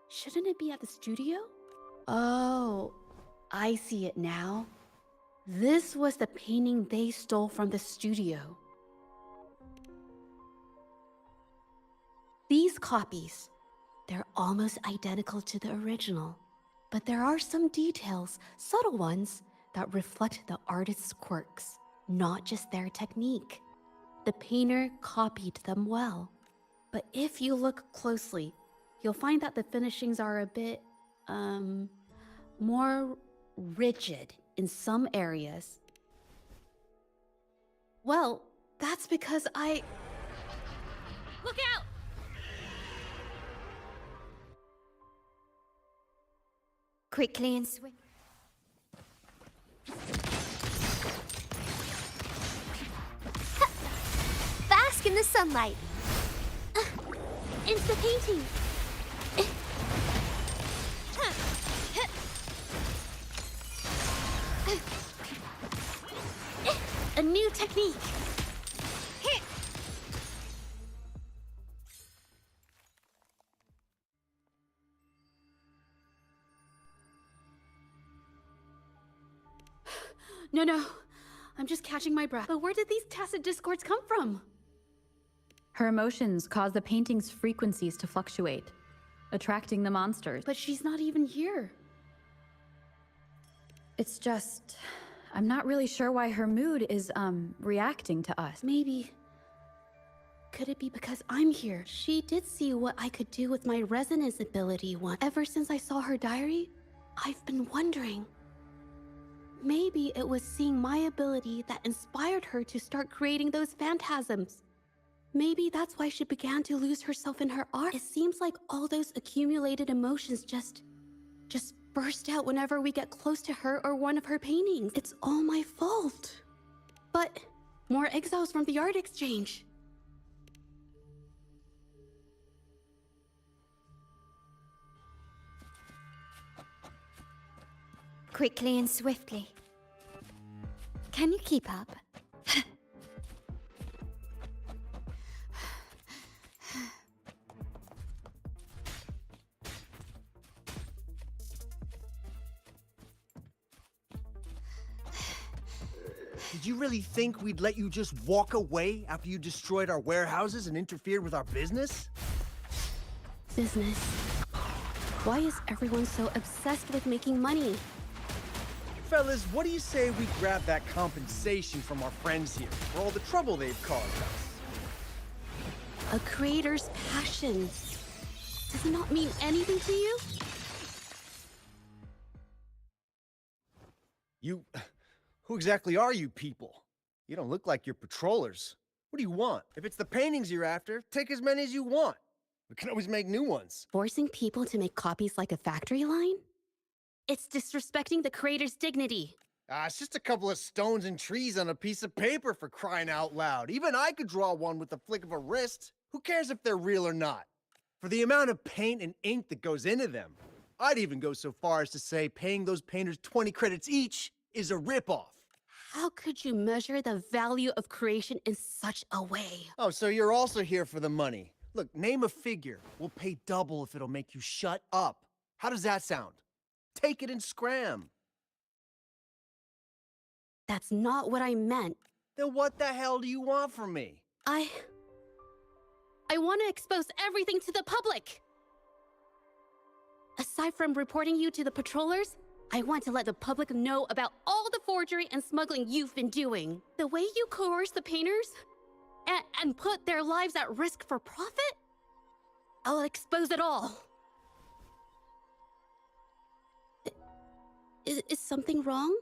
Shouldn't it be at the studio? Oh, I see it now. This was the painting they stole from the studio. These copies, they're almost identical to the original, but there are some details, subtle ones, that reflect the artist's quirks, not just their technique. The painter copied them well, but if you look closely, you'll find that the finishings are a bit, more rigid in some areas. Well, that's because Look out! Quickly and swift. Bask in the sunlight. Into the painting. a new technique. No. I'm just catching my breath. But where did these tacit discords come from? Her emotions cause the painting's frequencies to fluctuate, attracting the monsters. But she's not even here. It's just... I'm not really sure why her mood is, reacting to us. Maybe... Could it be because I'm here? She did see what I could do with my resonance ability once. Ever since I saw her diary, I've been wondering. Maybe it was seeing my ability that inspired her to start creating those phantasms. Maybe that's why she began to lose herself in her art. It seems like all those accumulated emotions just burst out whenever we get close to her or one of her paintings. It's all my fault. But more exiles from the art exchange. Quickly and swiftly. Can you keep up? Did you really think we'd let you just walk away after you destroyed our warehouses and interfered with our business? Business. Why is everyone so obsessed with making money? Fellas, what do you say we grab that compensation from our friends here for all the trouble they've caused us? A creator's passion. Does it not mean anything to you? Who exactly are you people? You don't look like you're patrollers. What do you want? If it's the paintings you're after, take as many as you want. We can always make new ones. Forcing people to make copies like a factory line? It's disrespecting the creator's dignity. It's just a couple of stones and trees on a piece of paper, for crying out loud. Even I could draw one with the flick of a wrist. Who cares if they're real or not? For the amount of paint and ink that goes into them, I'd even go so far as to say paying those painters 20 credits each is a ripoff. How could you measure the value of creation in such a way? Oh, so you're also here for the money. Look, name a figure. We'll pay double if it'll make you shut up. How does that sound? Take it and scram. That's not what I meant. Then what the hell do you want from me? I want to expose everything to the public. Aside from reporting you to the patrollers, I want to let the public know about all the forgery and smuggling you've been doing. The way you coerce the painters and put their lives at risk for profit? I'll expose it all. Is something wrong?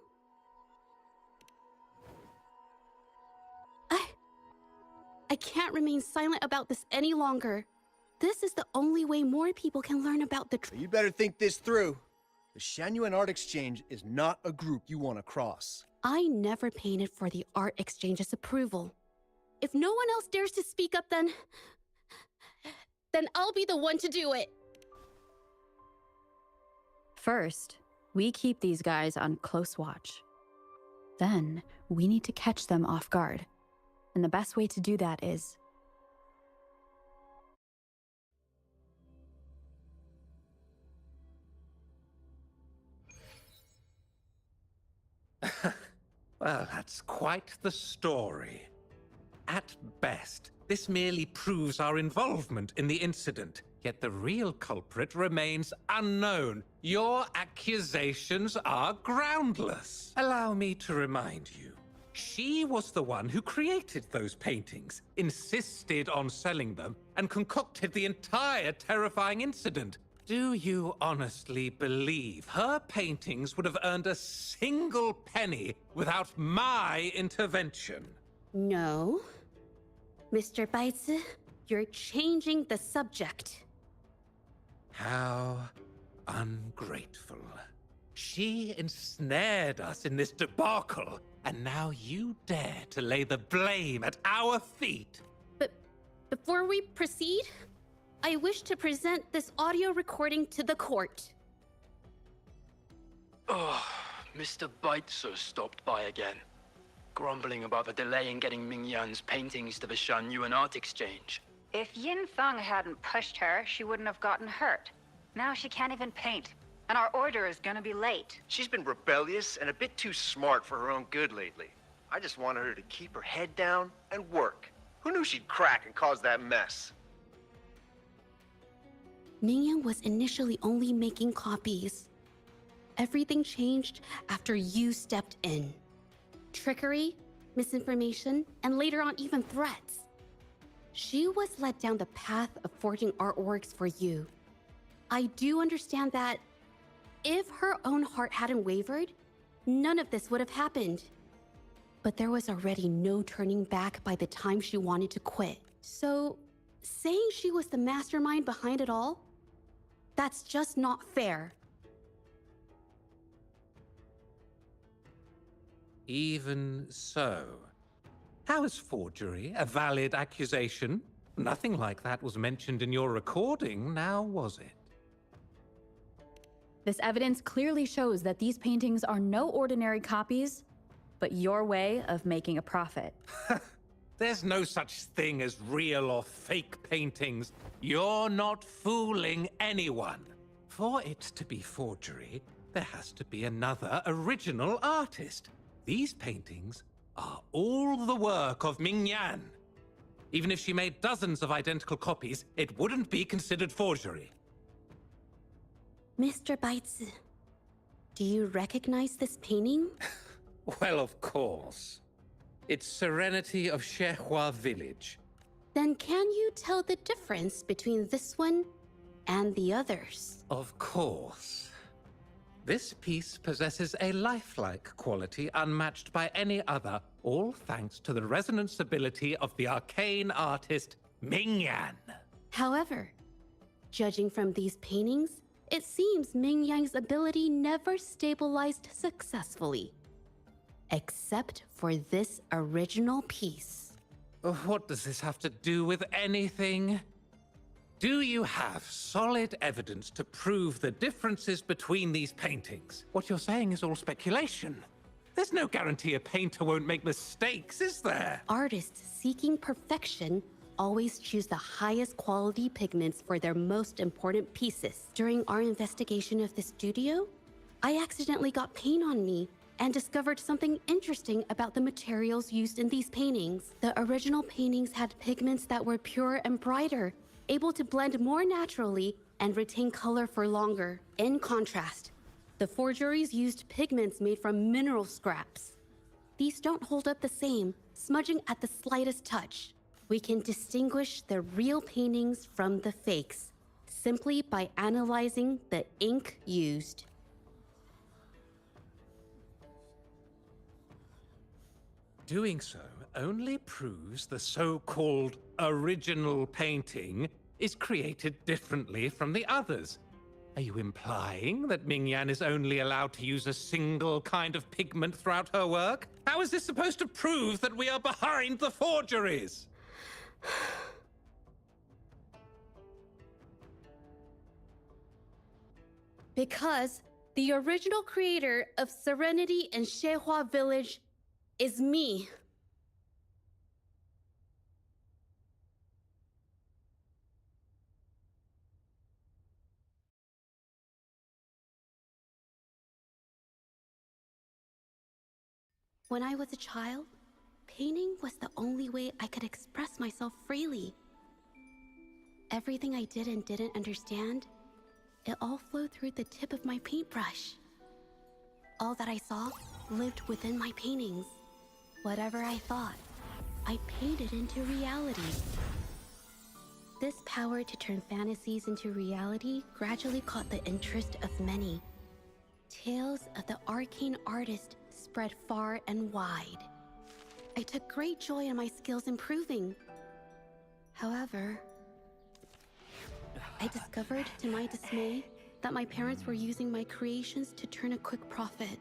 I can't remain silent about this any longer. This is the only way more people can learn about the truth. You better think this through. The Shangyuan Art Exchange is not a group you want to cross. I never painted for the Art Exchange's approval. If no one else dares to speak up, then I'll be the one to do it. First, we keep these guys on close watch. Then, we need to catch them off guard. And the best way to do that is... Well, that's quite the story. At best, this merely proves our involvement in the incident, yet the real culprit remains unknown. Your accusations are groundless. Allow me to remind you. She was the one who created those paintings, insisted on selling them, and concocted the entire terrifying incident. Do you honestly believe her paintings would have earned a single penny without my intervention? No. Mr. Baitsu, you're changing the subject. How ungrateful. She ensnared us in this debacle, and now you dare to lay the blame at our feet. But before we proceed, I wish to present this audio recording to the court. Oh, Mr. Baitsu stopped by again, grumbling about the delay in getting Ming Yan's paintings to the Shangyuan Art Exchange. If Yin Feng hadn't pushed her, she wouldn't have gotten hurt. Now she can't even paint, and our order is gonna be late. She's been rebellious and a bit too smart for her own good lately. I just wanted her to keep her head down and work. Who knew she'd crack and cause that mess? Mingyan was initially only making copies. Everything changed after you stepped in. Trickery, misinformation, and later on even threats. She was led down the path of forging artworks for you. I do understand that if her own heart hadn't wavered, none of this would have happened. But there was already no turning back by the time she wanted to quit. So, saying she was the mastermind behind it all, that's just not fair. Even so, how is forgery a valid accusation? Nothing like that was mentioned in your recording, now was it? This evidence clearly shows that these paintings are no ordinary copies, but your way of making a profit. There's no such thing as real or fake paintings. You're not fooling anyone. For it to be forgery, there has to be another original artist. These paintings are all the work of Ming Yan. Even if she made dozens of identical copies, it wouldn't be considered forgery. Mr. Baitsu, do you recognize this painting? Well, of course. It's Serenity of Shehua Village. Then can you tell the difference between this one and the others? Of course. This piece possesses a lifelike quality unmatched by any other, all thanks to the resonance ability of the arcane artist Ming Yan. However, judging from these paintings, It seems Ming Yang's ability never stabilized successfully. Except for this original piece. What does this have to do with anything? Do you have solid evidence to prove the differences between these paintings? What you're saying is all speculation. There's no guarantee a painter won't make mistakes, is there? Artists seeking perfection always choose the highest quality pigments for their most important pieces. During our investigation of the studio, I accidentally got paint on me and discovered something interesting about the materials used in these paintings. The original paintings had pigments that were pure and brighter, able to blend more naturally and retain color for longer. In contrast, the forgeries used pigments made from mineral scraps. These don't hold up the same, smudging at the slightest touch. We can distinguish the real paintings from the fakes simply by analyzing the ink used. Doing so only proves the so-called original painting is created differently from the others. Are you implying that Ming Yan is only allowed to use a single kind of pigment throughout her work? How is this supposed to prove that we are behind the forgeries? Because the original creator of Serenity and Shehua Village is me. When I was a child, painting was the only way I could express myself freely. Everything I did and didn't understand, it all flowed through the tip of my paintbrush. All that I saw lived within my paintings. Whatever I thought, I painted into reality. This power to turn fantasies into reality gradually caught the interest of many. Tales of the arcane artist spread far and wide. I took great joy in my skills improving. However, I discovered to my dismay that my parents were using my creations to turn a quick profit.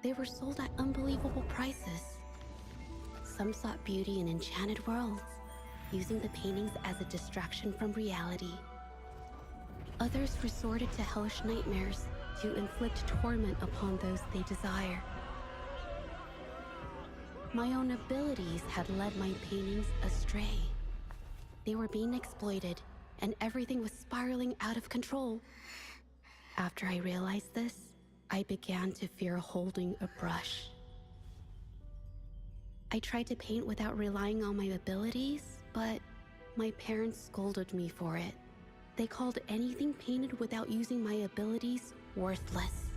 They were sold at unbelievable prices. Some sought beauty in enchanted worlds, using the paintings as a distraction from reality. Others resorted to hellish nightmares to inflict torment upon those they desire. My own abilities had led my paintings astray. They were being exploited, and everything was spiraling out of control. After I realized this, I began to fear holding a brush. I tried to paint without relying on my abilities, but my parents scolded me for it. They called anything painted without using my abilities worthless.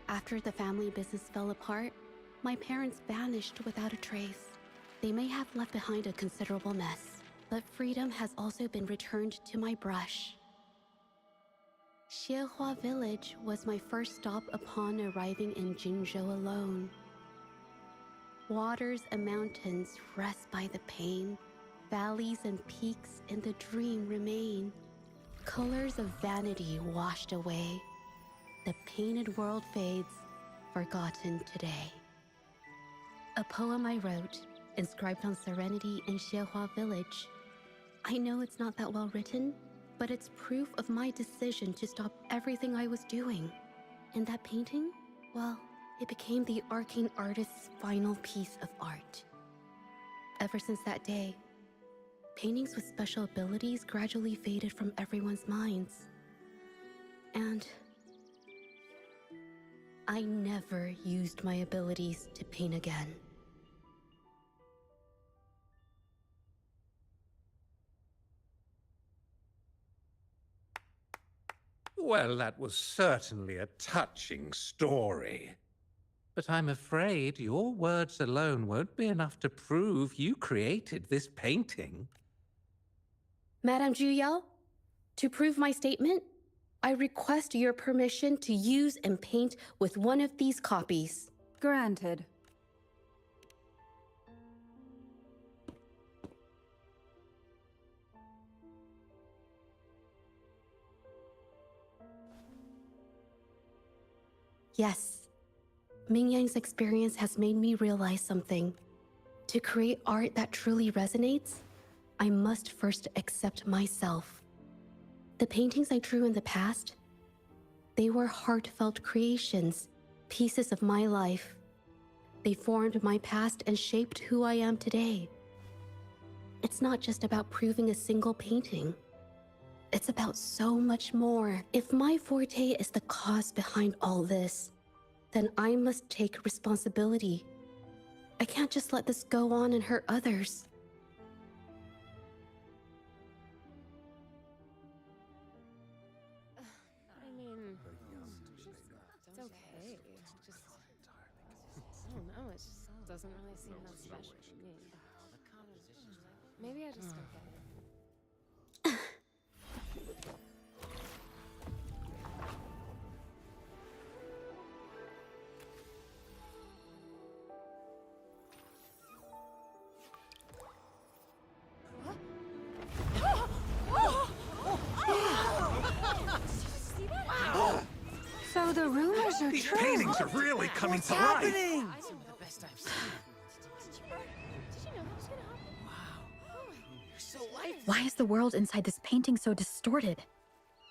After the family business fell apart, my parents vanished without a trace. They may have left behind a considerable mess, but freedom has also been returned to my brush. Xiehua Village was my first stop upon arriving in Jinzhou alone. Waters and mountains rest by the pain. Valleys and peaks in the dream remain. Colors of vanity washed away. The painted world fades, forgotten today. A poem I wrote, inscribed on Serenity in Xiehua Village. I know it's not that well written, but it's proof of my decision to stop everything I was doing. And that painting, well, it became the arcane artist's final piece of art. Ever since that day, paintings with special abilities gradually faded from everyone's minds. And I never used my abilities to paint again. Well, that was certainly a touching story. But I'm afraid your words alone won't be enough to prove you created this painting. Madame Juyao, to prove my statement, I request your permission to use and paint with one of these copies. Granted. Yes. Ming Yang's experience has made me realize something. To create art that truly resonates, I must first accept myself. The paintings I drew in the past, they were heartfelt creations, pieces of my life. They formed my past and shaped who I am today. It's not just about proving a single painting. It's about so much more. If my forte is the cause behind all this, then I must take responsibility. I can't just let this go on and hurt others. I mean, it's okay. Just, I don't know, it just doesn't really seem that special to me. Maybe I just don't get it. So the rumors are These true. paintings are really coming to life. happening? Some of the best I've seen. Did you know that was gonna happen? Wow. You're so lifeless. Why is the world inside this painting so distorted?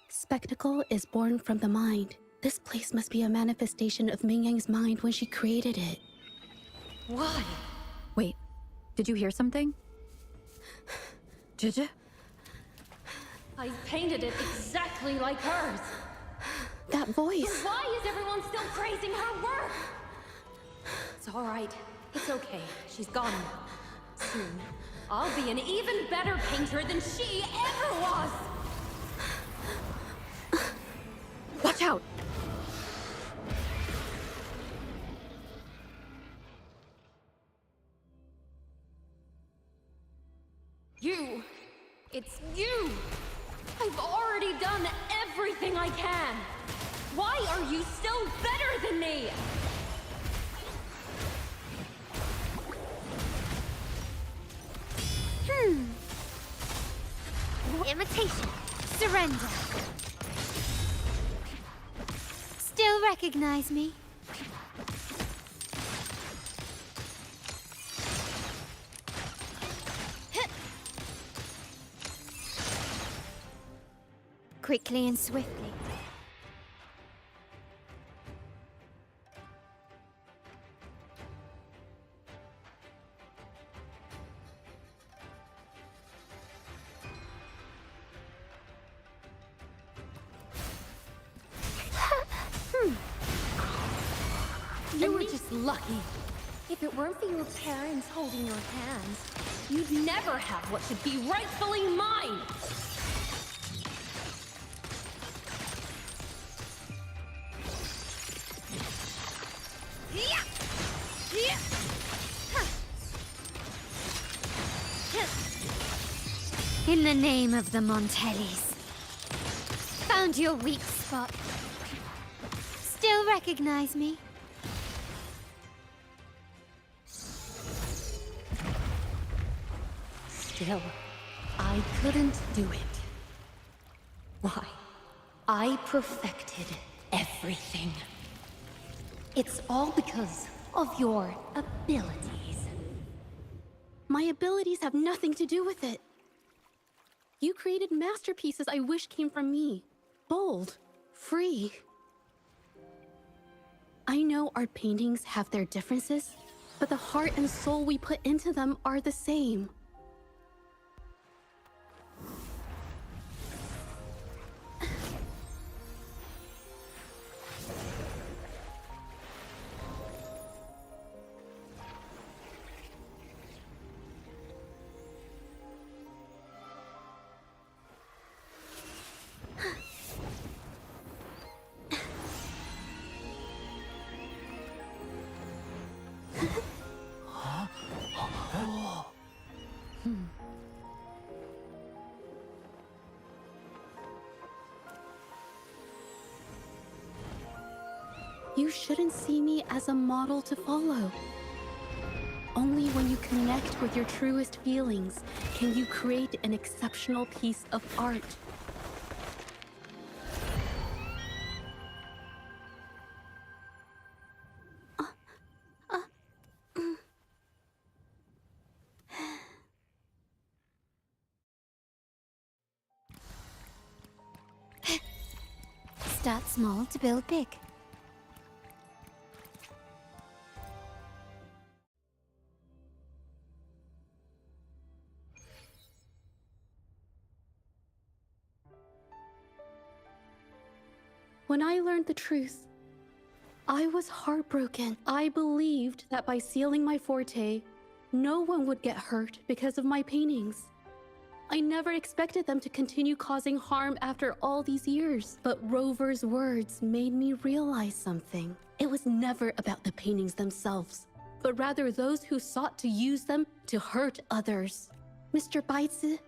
Spectacle is born from the mind. This place must be a manifestation of Ming Yang's mind when she created it. Why? Wait, did you hear something? Jija? I painted it exactly like hers. That voice. Then why is everyone still praising her work? It's all right. It's okay. She's gone. Soon, I'll be an even better painter than she ever was. Watch out! You! It's you! I've already done everything I can! Why are you still better than me? Imitation. Surrender. Still recognize me? Quickly and swiftly. You were just lucky. If it weren't for your parents holding your hands, you'd never have what should be rightfully mine! In the name of the Montellis. Found your weak spot. Still recognize me? Still, I couldn't do it. Why? I perfected everything. It's all because of your abilities. My abilities have nothing to do with it. You created masterpieces I wish came from me. Bold, free. I know art paintings have their differences, but the heart and soul we put into them are the same. You shouldn't see me as a model to follow. Only when you connect with your truest feelings can you create an exceptional piece of art. Start small to build big. When I learned the truth, I was heartbroken. I believed that by sealing my forte, no one would get hurt because of my paintings. I never expected them to continue causing harm after all these years. But Rover's words made me realize something. It was never about the paintings themselves, but rather those who sought to use them to hurt others. Mr. Baitsu,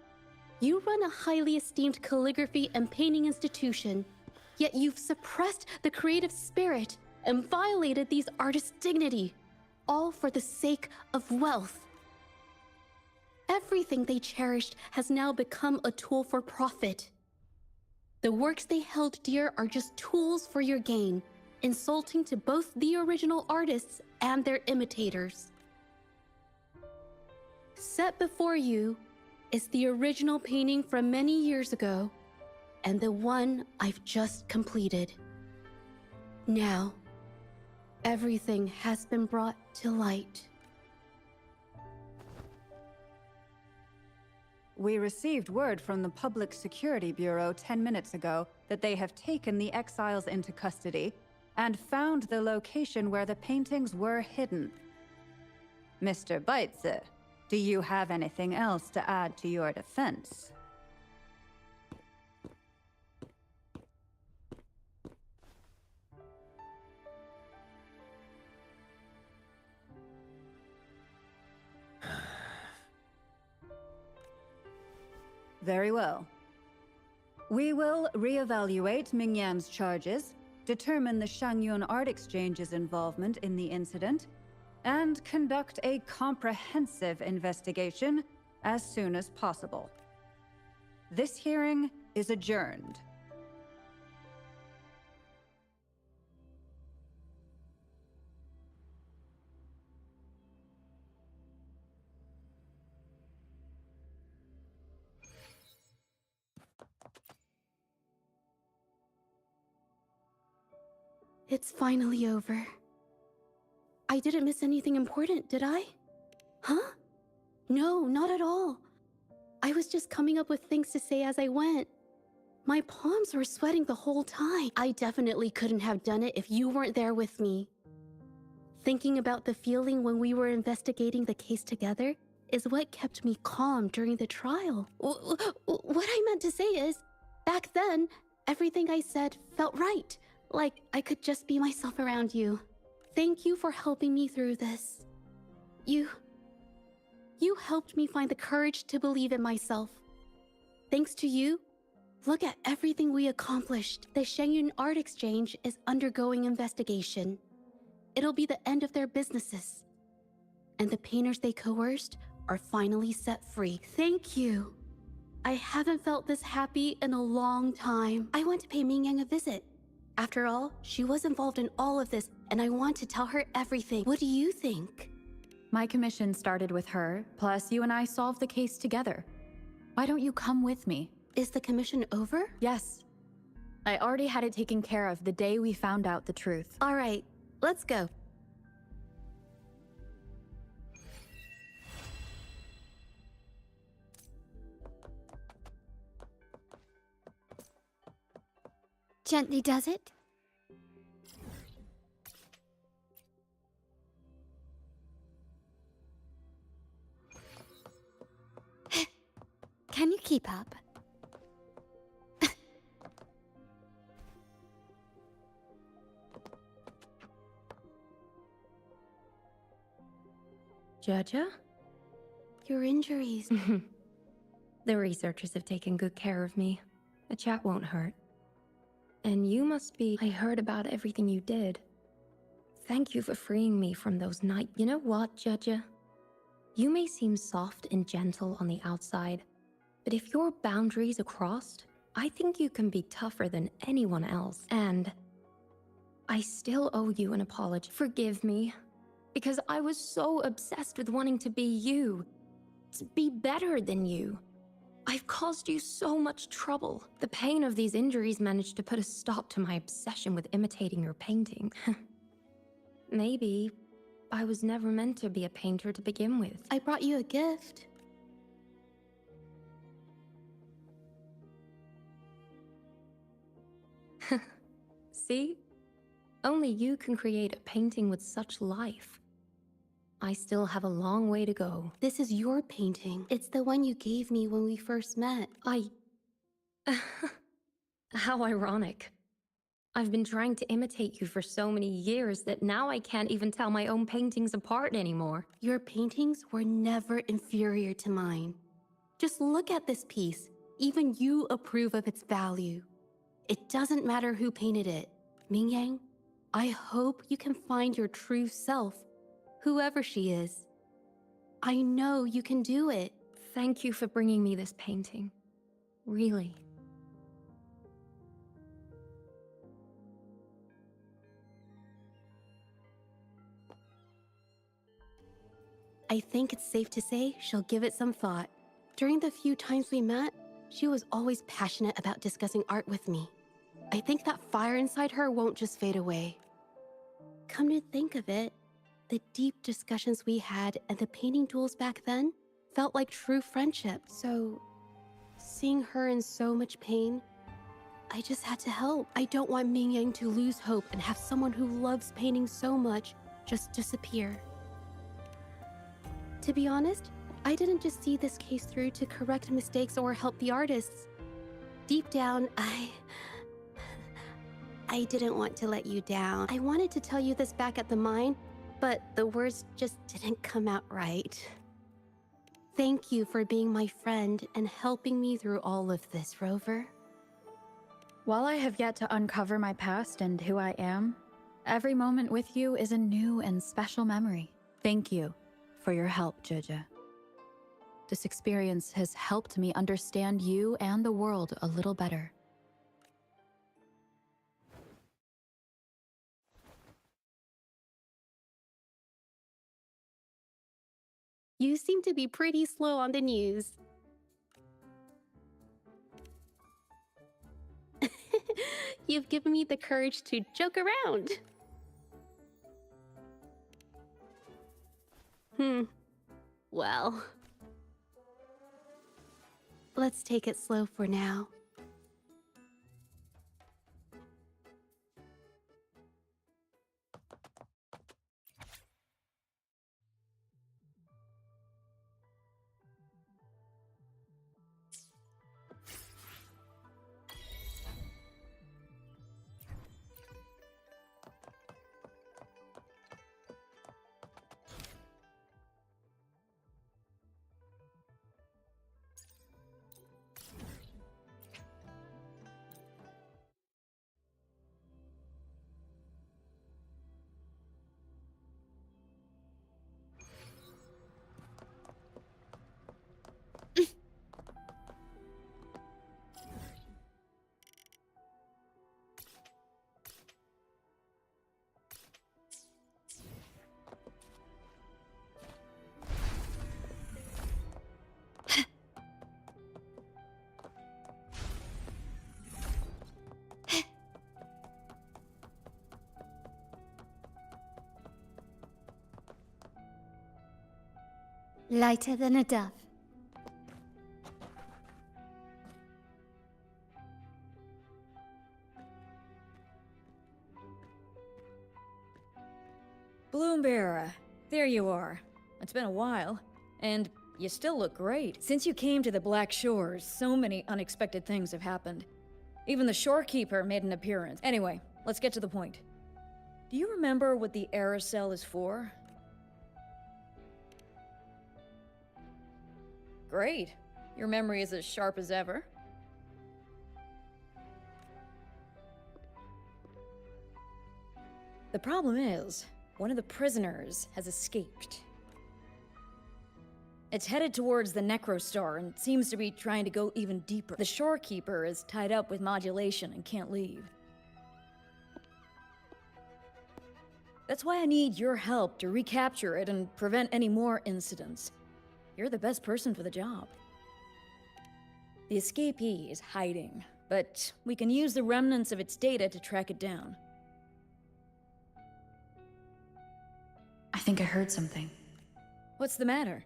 you run a highly esteemed calligraphy and painting institution, yet you've suppressed the creative spirit and violated these artists' dignity, all for the sake of wealth. Everything they cherished has now become a tool for profit. The works they held dear are just tools for your gain, insulting to both the original artists and their imitators. Set before you is the original painting from many years ago, and the one I've just completed. Now, everything has been brought to light. We received word from the Public Security Bureau 10 minutes ago that they have taken the exiles into custody and found the location where the paintings were hidden. Mr. Baitsu, do you have anything else to add to your defense? Very well. We will reevaluate Mingyan's charges, determine the Shangyun Art Exchange's involvement in the incident, and conduct a comprehensive investigation as soon as possible. This hearing is adjourned. It's finally over. I didn't miss anything important, did I? Huh? No, not at all. I was just coming up with things to say as I went. My palms were sweating the whole time. I definitely couldn't have done it if you weren't there with me. Thinking about the feeling when we were investigating the case together is what kept me calm during the trial. What I meant to say is, back then, everything I said felt right. Like I could just be myself around you. Thank you for helping me through this. You helped me find the courage to believe in myself. Thanks to you, look at everything we accomplished. The Shangyun Art Exchange is undergoing investigation. It'll be the end of their businesses. And the painters they coerced are finally set free. Thank you. I haven't felt this happy in a long time. I want to pay Mingyang a visit. After all, she was involved in all of this, and I want to tell her everything. What do you think? My commission started with her, plus you and I solved the case together. Why don't you come with me? Is the commission over? Yes. I already had it taken care of the day we found out the truth. All right, let's go. Gently does it? Can you keep up? Judge? Your injuries. The researchers have taken good care of me. A chat won't hurt. And you must be... I heard about everything you did. Thank you for freeing me from those night... You know what, Judge? You may seem soft and gentle on the outside, but if your boundaries are crossed, I think you can be tougher than anyone else. And I still owe you an apology. Forgive me, because I was so obsessed with wanting to be you, to be better than you. I've caused you so much trouble. The pain of these injuries managed to put a stop to my obsession with imitating your painting. Maybe I was never meant to be a painter to begin with. I brought you a gift. See? Only you can create a painting with such life. I still have a long way to go. This is your painting. It's the one you gave me when we first met. How ironic. I've been trying to imitate you for so many years that now I can't even tell my own paintings apart anymore. Your paintings were never inferior to mine. Just look at this piece. Even you approve of its value. It doesn't matter who painted it. Mingyang, I hope you can find your true self, whoever she is. I know you can do it. Thank you for bringing me this painting. Really. I think it's safe to say she'll give it some thought. During the few times we met, she was always passionate about discussing art with me. I think that fire inside her won't just fade away. Come to think of it, the deep discussions we had and the painting duels back then felt like true friendship. So, seeing her in so much pain, I just had to help. I don't want Mingyang to lose hope and have someone who loves painting so much just disappear. To be honest, I didn't just see this case through to correct mistakes or help the artists. Deep down, I didn't want to let you down. I wanted to tell you this back at the mine, but the words just didn't come out right. Thank you for being my friend and helping me through all of this, Rover. While I have yet to uncover my past and who I am, every moment with you is a new and special memory. Thank you for your help, Jojo. This experience has helped me understand you and the world a little better. You seem to be pretty slow on the news. You've given me the courage to joke around. Well, let's take it slow for now. Lighter than a dove. Bloombear, there you are. It's been a while, and you still look great. Since you came to the Black Shores, so many unexpected things have happened. Even the shorekeeper made an appearance. Anyway, let's get to the point. Do you remember what the aerosol is for? Great. Your memory is as sharp as ever. The problem is, one of the prisoners has escaped. It's headed towards the Necrostar and seems to be trying to go even deeper. The shorekeeper is tied up with modulation and can't leave. That's why I need your help to recapture it and prevent any more incidents. You're the best person for the job. The escapee is hiding, but we can use the remnants of its data to track it down. I think I heard something. What's the matter?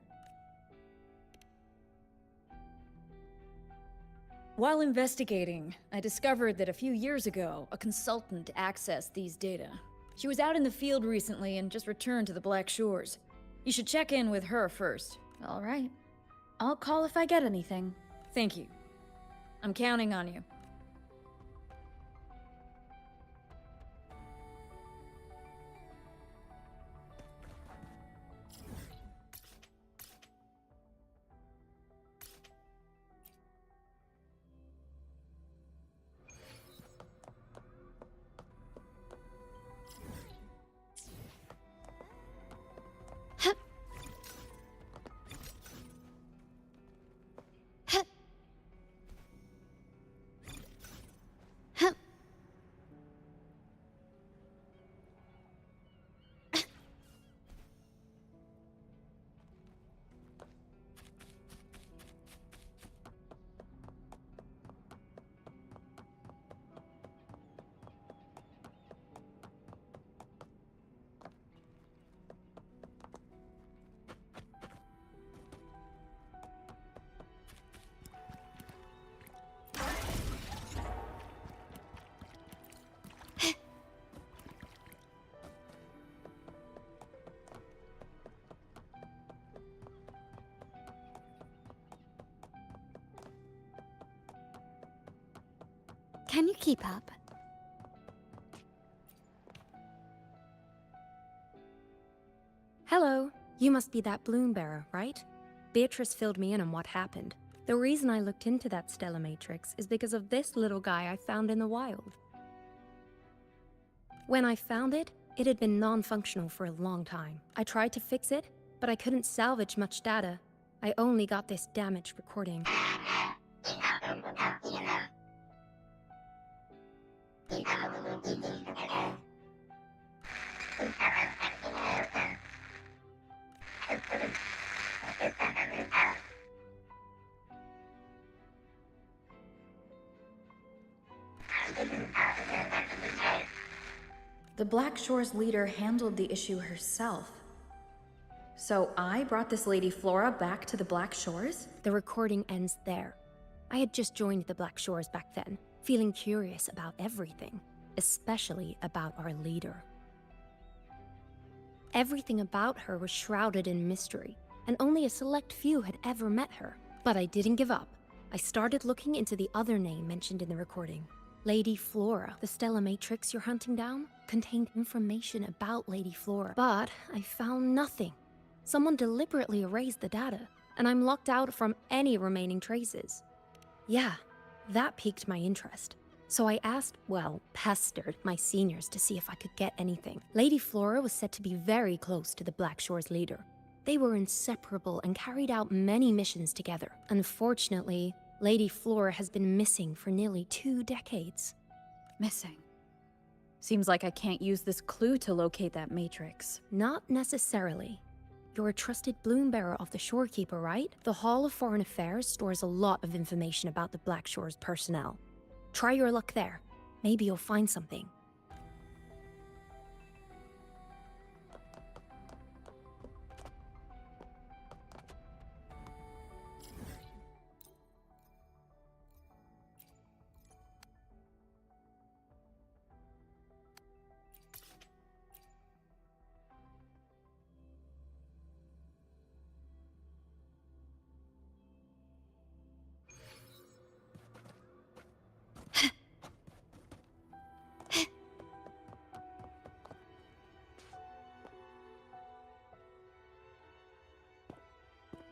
While investigating, I discovered that a few years ago, a consultant accessed these data. She was out in the field recently and just returned to the Black Shores. You should check in with her first. All right. I'll call if I get anything. Thank you. I'm counting on you. Can you keep up? Hello. You must be that bloom bearer, right? Beatrice filled me in on what happened. The reason I looked into that Stella Matrix is because of this little guy I found in the wild. When I found it, it had been non-functional for a long time. I tried to fix it, but I couldn't salvage much data. I only got this damaged recording. The Black Shores leader handled the issue herself. So I brought this Lady Flora back to the Black Shores? The recording ends there. I had just joined the Black Shores back then, feeling curious about everything, especially about our leader. Everything about her was shrouded in mystery, and only a select few had ever met her. But I didn't give up. I started looking into the other name mentioned in the recording. Lady Flora. The Stella Matrix you're hunting down contained information about Lady Flora, but I found nothing. Someone deliberately erased the data, and I'm locked out from any remaining traces. Yeah, that piqued my interest. So I asked, well, pestered my seniors to see if I could get anything. Lady Flora was said to be very close to the Black Shores leader. They were inseparable and carried out many missions together. Unfortunately, Lady Flora has been missing for nearly 2 decades. Missing. Seems like I can't use this clue to locate that matrix. Not necessarily. You're a trusted bloom bearer of the Shorekeeper, right? The Hall of Foreign Affairs stores a lot of information about the Black Shores personnel. Try your luck there. Maybe you'll find something.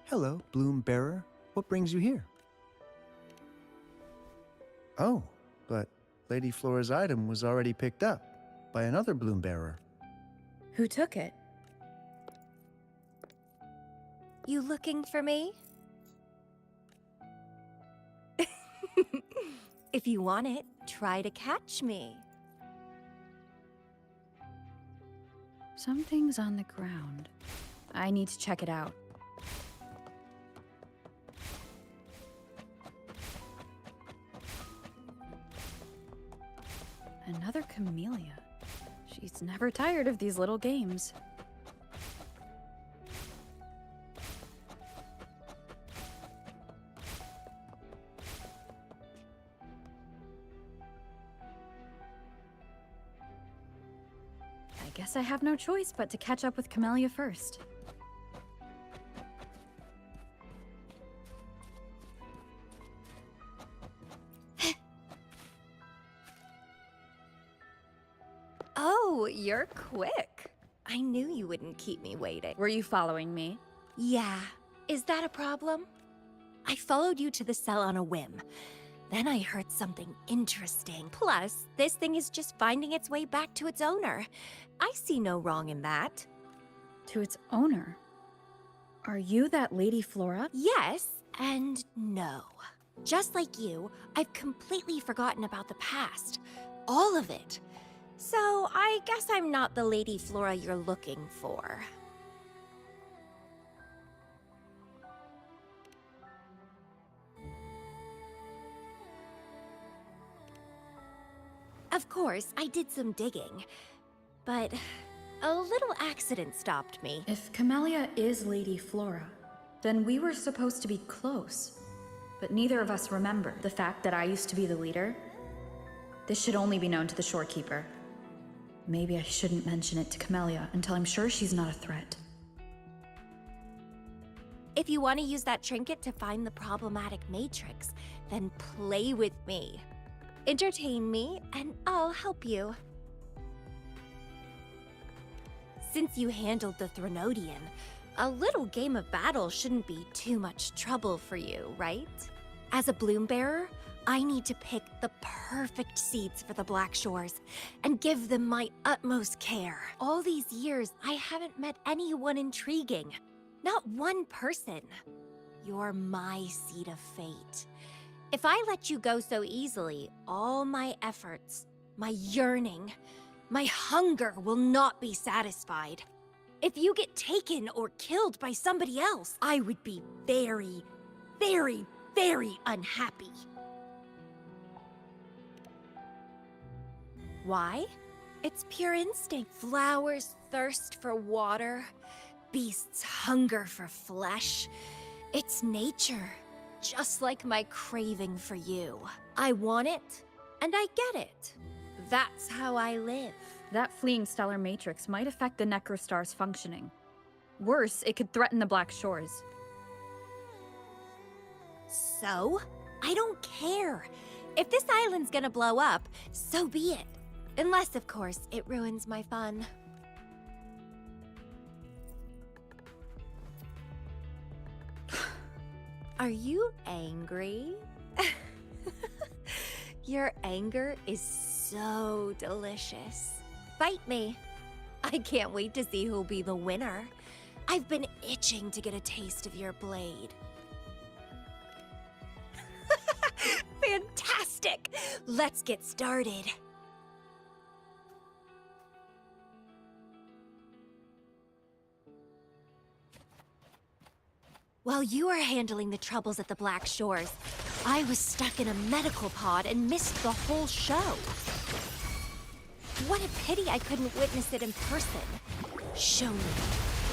Hello, Bloom Bearer. What brings you here? Oh, but Lady Flora's item was already picked up by another Bloom Bearer. Who took it? You looking for me? If you want it, try to catch me. Something's on the ground. I need to check it out. Another camellia. She's never tired of these little games. I guess I have no choice but to catch up with Camellia first. Oh, you're quick. I knew you wouldn't keep me waiting. Were you following me? Yeah. Is that a problem? I followed you to the cell on a whim. Then I heard something interesting. Plus, this thing is just finding its way back to its owner. I see no wrong in that. To its owner? Are you that Lady Flora? Yes and no. Just like you, I've completely forgotten about the past. All of it. So, I guess I'm not the Lady Flora you're looking for. Of course, I did some digging, but a little accident stopped me. If Camellia is Lady Flora, then we were supposed to be close. But neither of us remember the fact that I used to be the leader. This should only be known to the shorekeeper. Maybe I shouldn't mention it to Camellia until I'm sure she's not a threat. If you want to use that trinket to find the problematic matrix, then play with me. Entertain me, and I'll help you. Since you handled the Threnodian, a little game of battle shouldn't be too much trouble for you, right? As a bloom bearer, I need to pick the perfect seeds for the Black Shores and give them my utmost care. All these years, I haven't met anyone intriguing. Not one person. You're my seed of fate. If I let you go so easily, all my efforts, my yearning, my hunger will not be satisfied. If you get taken or killed by somebody else, I would be very, very, very unhappy. Why? It's pure instinct. Flowers thirst for water. Beasts hunger for flesh. It's nature, just like my craving for you. I want it, and I get it. That's how I live. That fleeing stellar matrix might affect the Necrostar's functioning. Worse, it could threaten the Black Shores. So? I don't care. If this island's gonna blow up, so be it. Unless, of course, it ruins my fun. Are you angry? Your anger is so delicious. Fight me. I can't wait to see who'll be the winner. I've been itching to get a taste of your blade. Fantastic! Let's get started. While you were handling the troubles at the Black Shores, I was stuck in a medical pod and missed the whole show. What a pity I couldn't witness it in person. Show me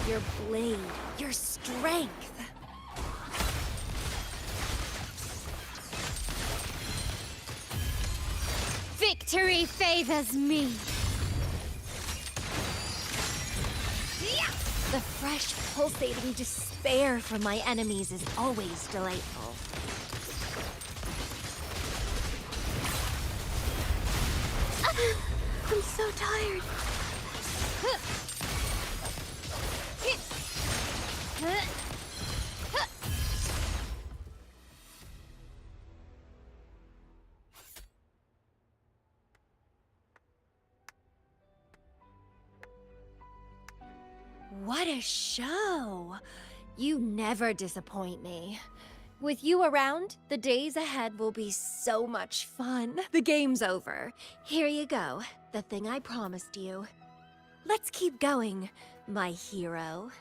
your blade, your strength. Victory favors me. The fresh, pulsating despair from my enemies is always delightful. I'm so tired. What a show! You never disappoint me. With you around, the days ahead will be so much fun. The game's over. Here you go, the thing I promised you. Let's keep going, my hero.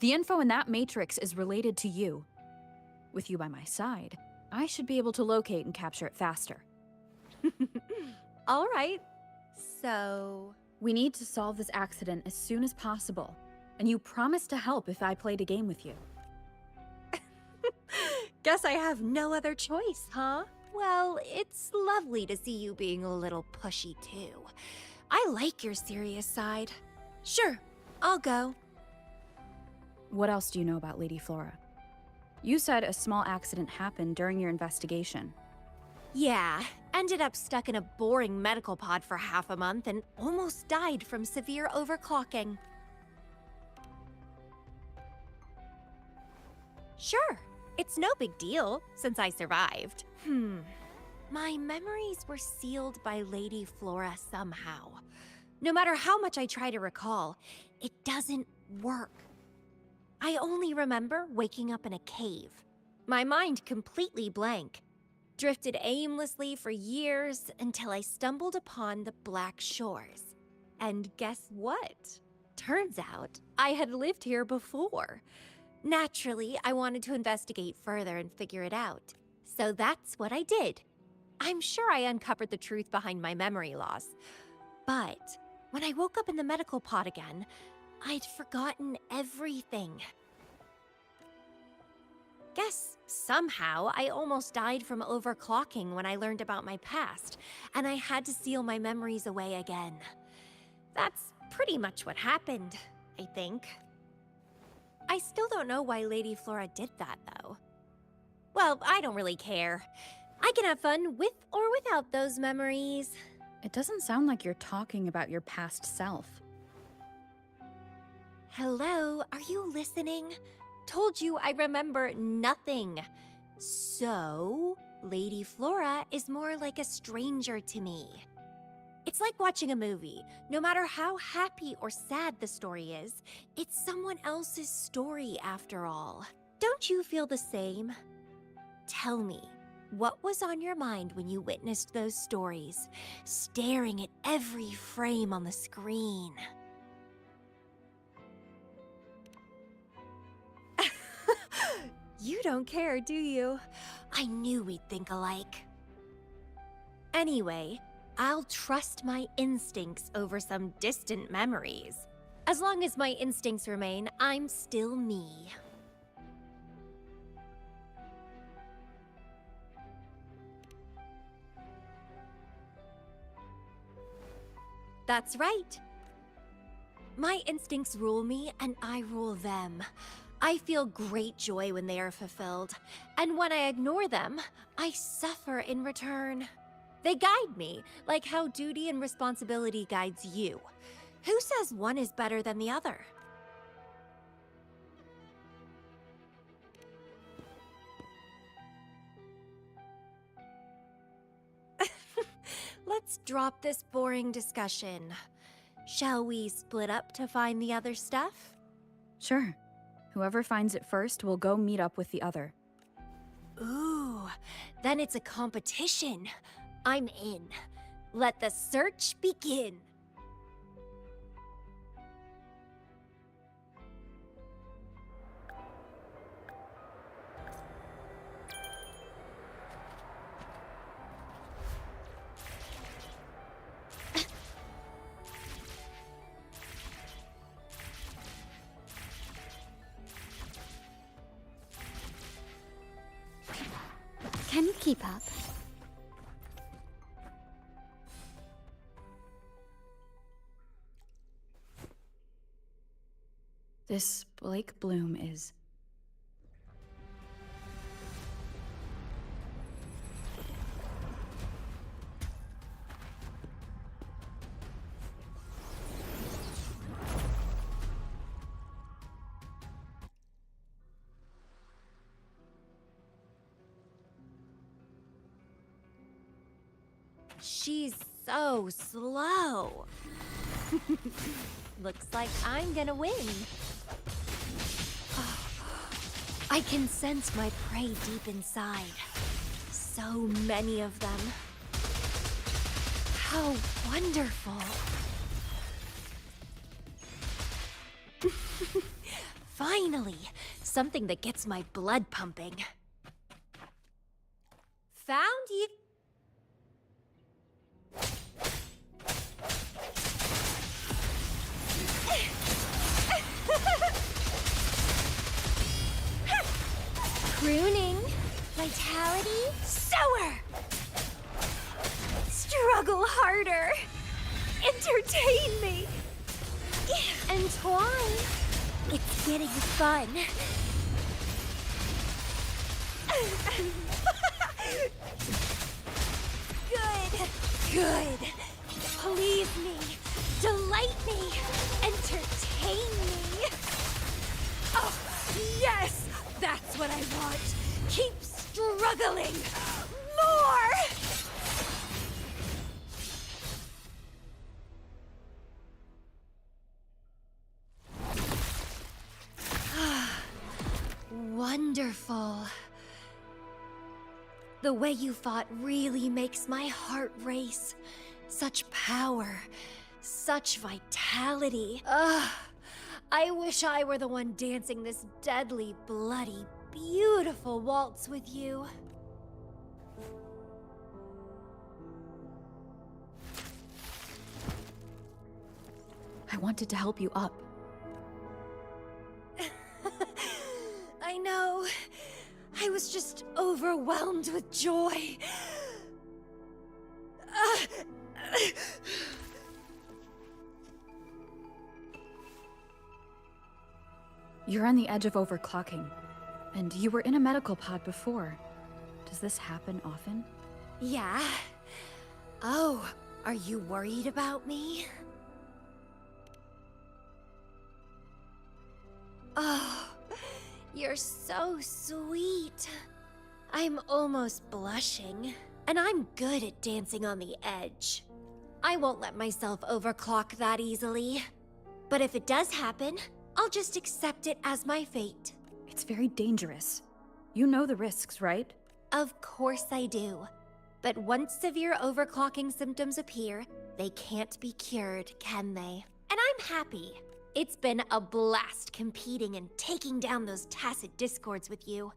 The info in that matrix is related to you. With you by my side, I should be able to locate and capture it faster. All right. So... We need to solve this accident as soon as possible. And you promised to help if I played a game with you. Guess I have no other choice, huh? Well, it's lovely to see you being a little pushy, too. I like your serious side. Sure, I'll go. What else do you know about Lady Flora? You said a small accident happened during your investigation. Yeah, ended up stuck in a boring medical pod for half a month and almost died from severe overclocking. Sure, it's no big deal since I survived. My memories were sealed by Lady Flora somehow. No matter how much I try to recall, it doesn't work. I only remember waking up in a cave. My mind completely blank. Drifted aimlessly for years until I stumbled upon the Black Shores. And guess what? Turns out I had lived here before. Naturally, I wanted to investigate further and figure it out. So that's what I did. I'm sure I uncovered the truth behind my memory loss. But when I woke up in the medical pod again, I'd forgotten everything. Guess somehow I almost died from overclocking when I learned about my past, and I had to seal my memories away again. That's pretty much what happened, I think. I still don't know why Lady Flora did that, though. Well, I don't really care. I can have fun with or without those memories. It doesn't sound like you're talking about your past self. Hello, are you listening? Told you I remember nothing. So, Lady Flora is more like a stranger to me. It's like watching a movie. No matter how happy or sad the story is, it's someone else's story after all. Don't you feel the same? Tell me, what was on your mind when you witnessed those stories, staring at every frame on the screen? You don't care, do you? I knew we'd think alike. Anyway, I'll trust my instincts over some distant memories. As long as my instincts remain, I'm still me. That's right. My instincts rule me, and I rule them. I feel great joy when they are fulfilled, and when I ignore them, I suffer in return. They guide me, like how duty and responsibility guides you. Who says one is better than the other? Let's drop this boring discussion. Shall we split up to find the other stuff? Sure. Whoever finds it first will go meet up with the other. Ooh, then it's a competition. I'm in. Let the search begin. Can you keep up? This Blake Bloom is... She's so slow. Looks like I'm gonna win. I can sense my prey deep inside. So many of them. How wonderful. Finally, something that gets my blood pumping. Found you. Pruning, vitality, sower. Struggle harder. Entertain me. Entwine. It's getting fun. Good. Please me. Delight me. Entertain me. Oh, yes! That's what I want. Keep struggling. More! Wonderful. The way you fought really makes my heart race. Such power. Such vitality. I wish I were the one dancing this deadly, bloody, beautiful waltz with you. I wanted to help you up. I know. I was just overwhelmed with joy. You're on the edge of overclocking, and you were in a medical pod before. Does this happen often? Yeah. Oh, are you worried about me? Oh, you're so sweet. I'm almost blushing, and I'm good at dancing on the edge. I won't let myself overclock that easily. But if it does happen, I'll just accept it as my fate. It's very dangerous. You know the risks, right? Of course I do. But once severe overclocking symptoms appear, they can't be cured, can they? And I'm happy. It's been a blast competing and taking down those tacit discords with you.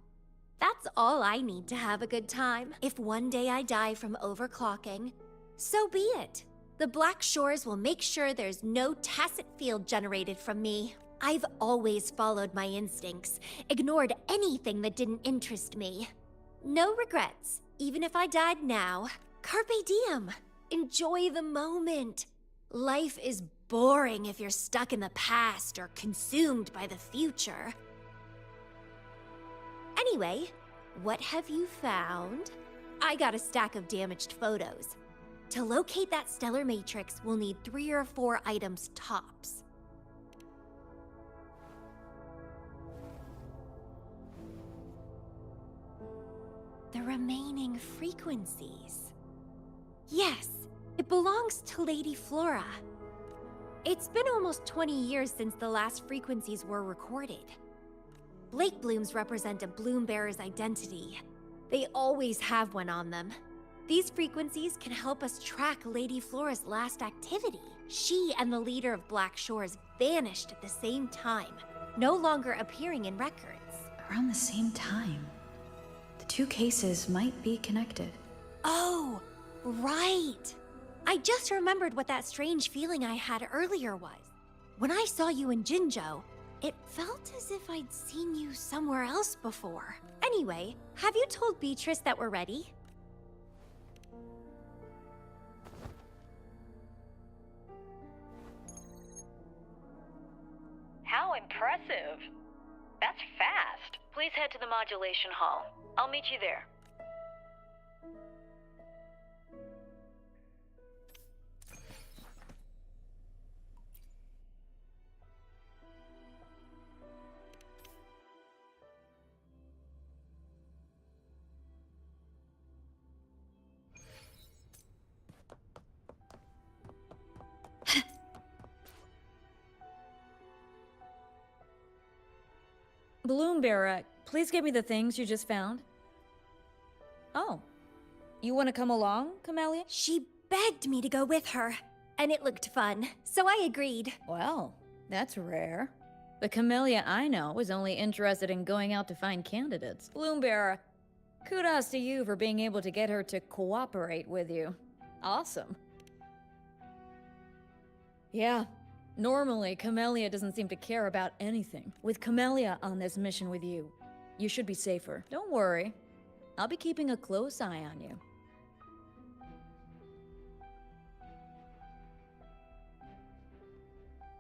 That's all I need to have a good time. If one day I die from overclocking, so be it. The Black Shores will make sure there's no tacit field generated from me. I've always followed my instincts, ignored anything that didn't interest me. No regrets, even if I died now. Carpe diem. Enjoy the moment. Life is boring if you're stuck in the past or consumed by the future. Anyway, what have you found? I got a stack of damaged photos. To locate that stellar matrix, we'll need 3 or 4 items tops. The remaining frequencies. Yes, it belongs to Lady Flora. It's been almost 20 years since the last frequencies were recorded. Blake blooms represent a bloom bearer's identity. They always have one on them. These frequencies can help us track Lady Flora's last activity. She and the leader of Black Shores vanished at the same time, no longer appearing in records. Around the same time. The 2 cases might be connected. Oh, right. I just remembered what that strange feeling I had earlier was. When I saw you in Jinzhou, it felt as if I'd seen you somewhere else before. Anyway, have you told Beatrice that we're ready? How impressive. That's fast. Please head to the modulation hall. I'll meet you there. Bloom Bearer, please give me the things you just found. Oh. You want to come along, Camellia? She begged me to go with her, and it looked fun, so I agreed. Well, that's rare. The Camellia I know is only interested in going out to find candidates. Bloombearer, kudos to you for being able to get her to cooperate with you. Awesome. Yeah, normally Camellia doesn't seem to care about anything. With Camellia on this mission with you, you should be safer. Don't worry, I'll be keeping a close eye on you.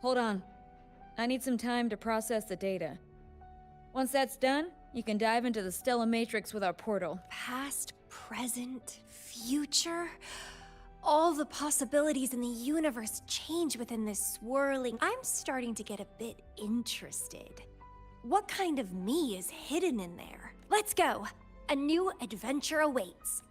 Hold on. I need some time to process the data. Once that's done, you can dive into the Stellar Matrix with our portal. Past, present, future? All the possibilities in the universe change within this swirling. I'm starting to get a bit interested. What kind of me is hidden in there? Let's go! A new adventure awaits.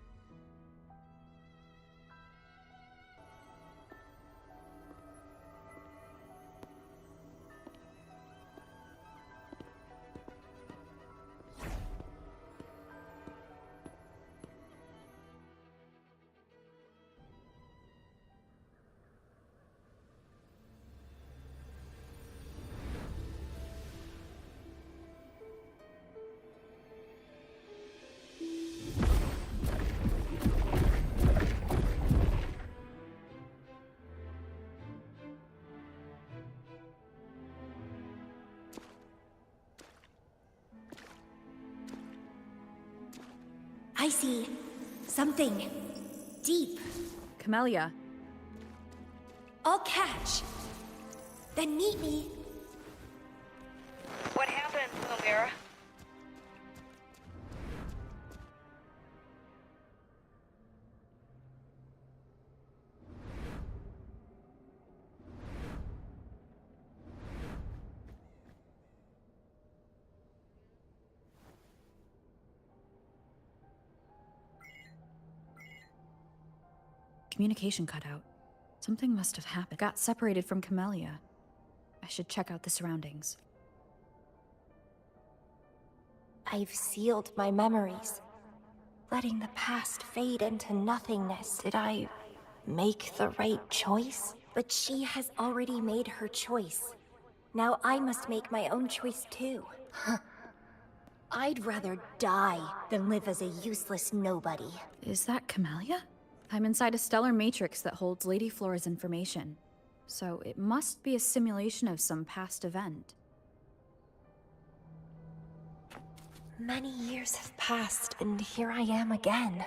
I see something deep. Camellia. I'll catch. Then meet me. What happened, Lumira? Communication cut out. Something must have happened. Got separated from Camellia. I should check out the surroundings. I've sealed my memories, letting the past fade into nothingness. Did I make the right choice? But she has already made her choice. Now I must make my own choice too. I'd rather die than live as a useless nobody. Is that Camellia? I'm inside a stellar matrix that holds Lady Flora's information. So it must be a simulation of some past event. Many years have passed, and here I am again.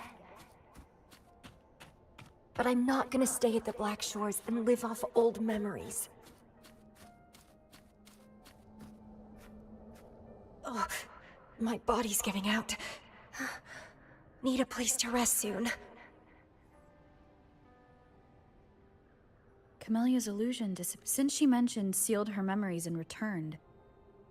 But I'm not gonna stay at the Black Shores and live off old memories. Oh, my body's giving out. Need a place to rest soon. Camellia's illusion since she mentioned sealed her memories and returned.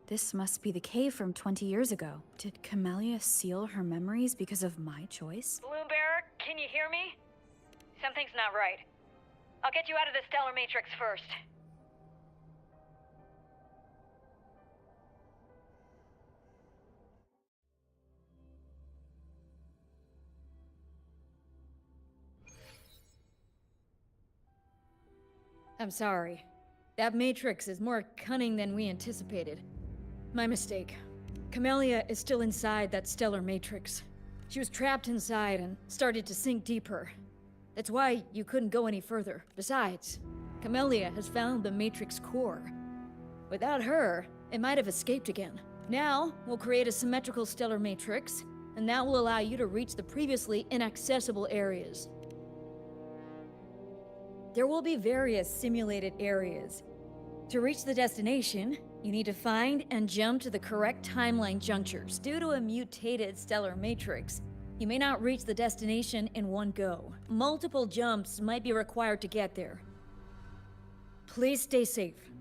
This must be the cave from 20 years ago. Did Camellia seal her memories because of my choice? Bloombearer, can you hear me? Something's not right. I'll get you out of the Stellar Matrix first. I'm sorry. That Matrix is more cunning than we anticipated. My mistake. Camellia is still inside that stellar Matrix. She was trapped inside and started to sink deeper. That's why you couldn't go any further. Besides, Camellia has found the Matrix core. Without her, it might have escaped again. Now, we'll create a symmetrical stellar matrix, and that will allow you to reach the previously inaccessible areas. There will be various simulated areas. To reach the destination, you need to find and jump to the correct timeline junctures. Due to a mutated stellar matrix, you may not reach the destination in one go. Multiple jumps might be required to get there. Please stay safe.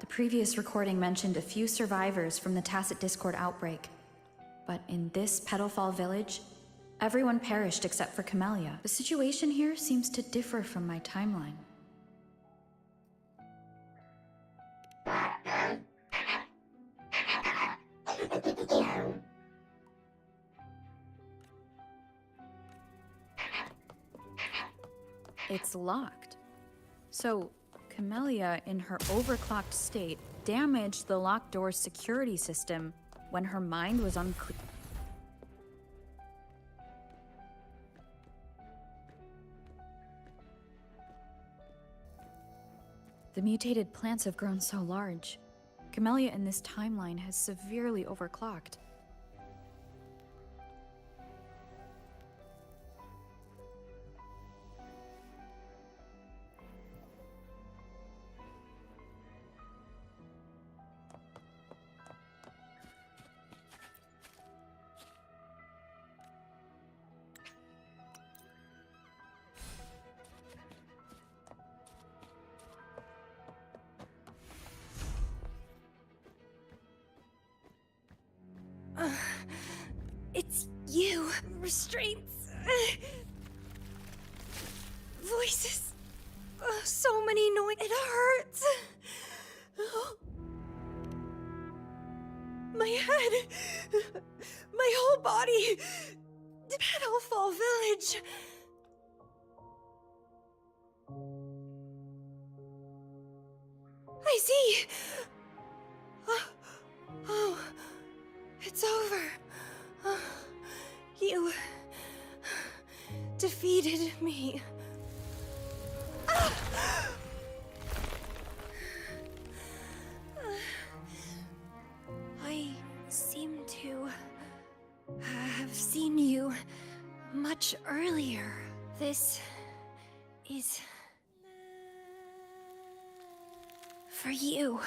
The previous recording mentioned a few survivors from the Tacit Discord outbreak, but in this Petalfall village, Everyone perished except for Camellia. The situation here seems to differ from my timeline. It's locked. So, Camellia, in her overclocked state, damaged the locked door's security system when her mind was unclear. The mutated plants have grown so large. Camellia in this timeline has severely overclocked. It's you. Restraints. Voices. So many noise. It hurts. My head. My whole body. Petalfall Village. I see. Oh, it's over. You defeated me. I seem to have seen you much earlier. This is for you.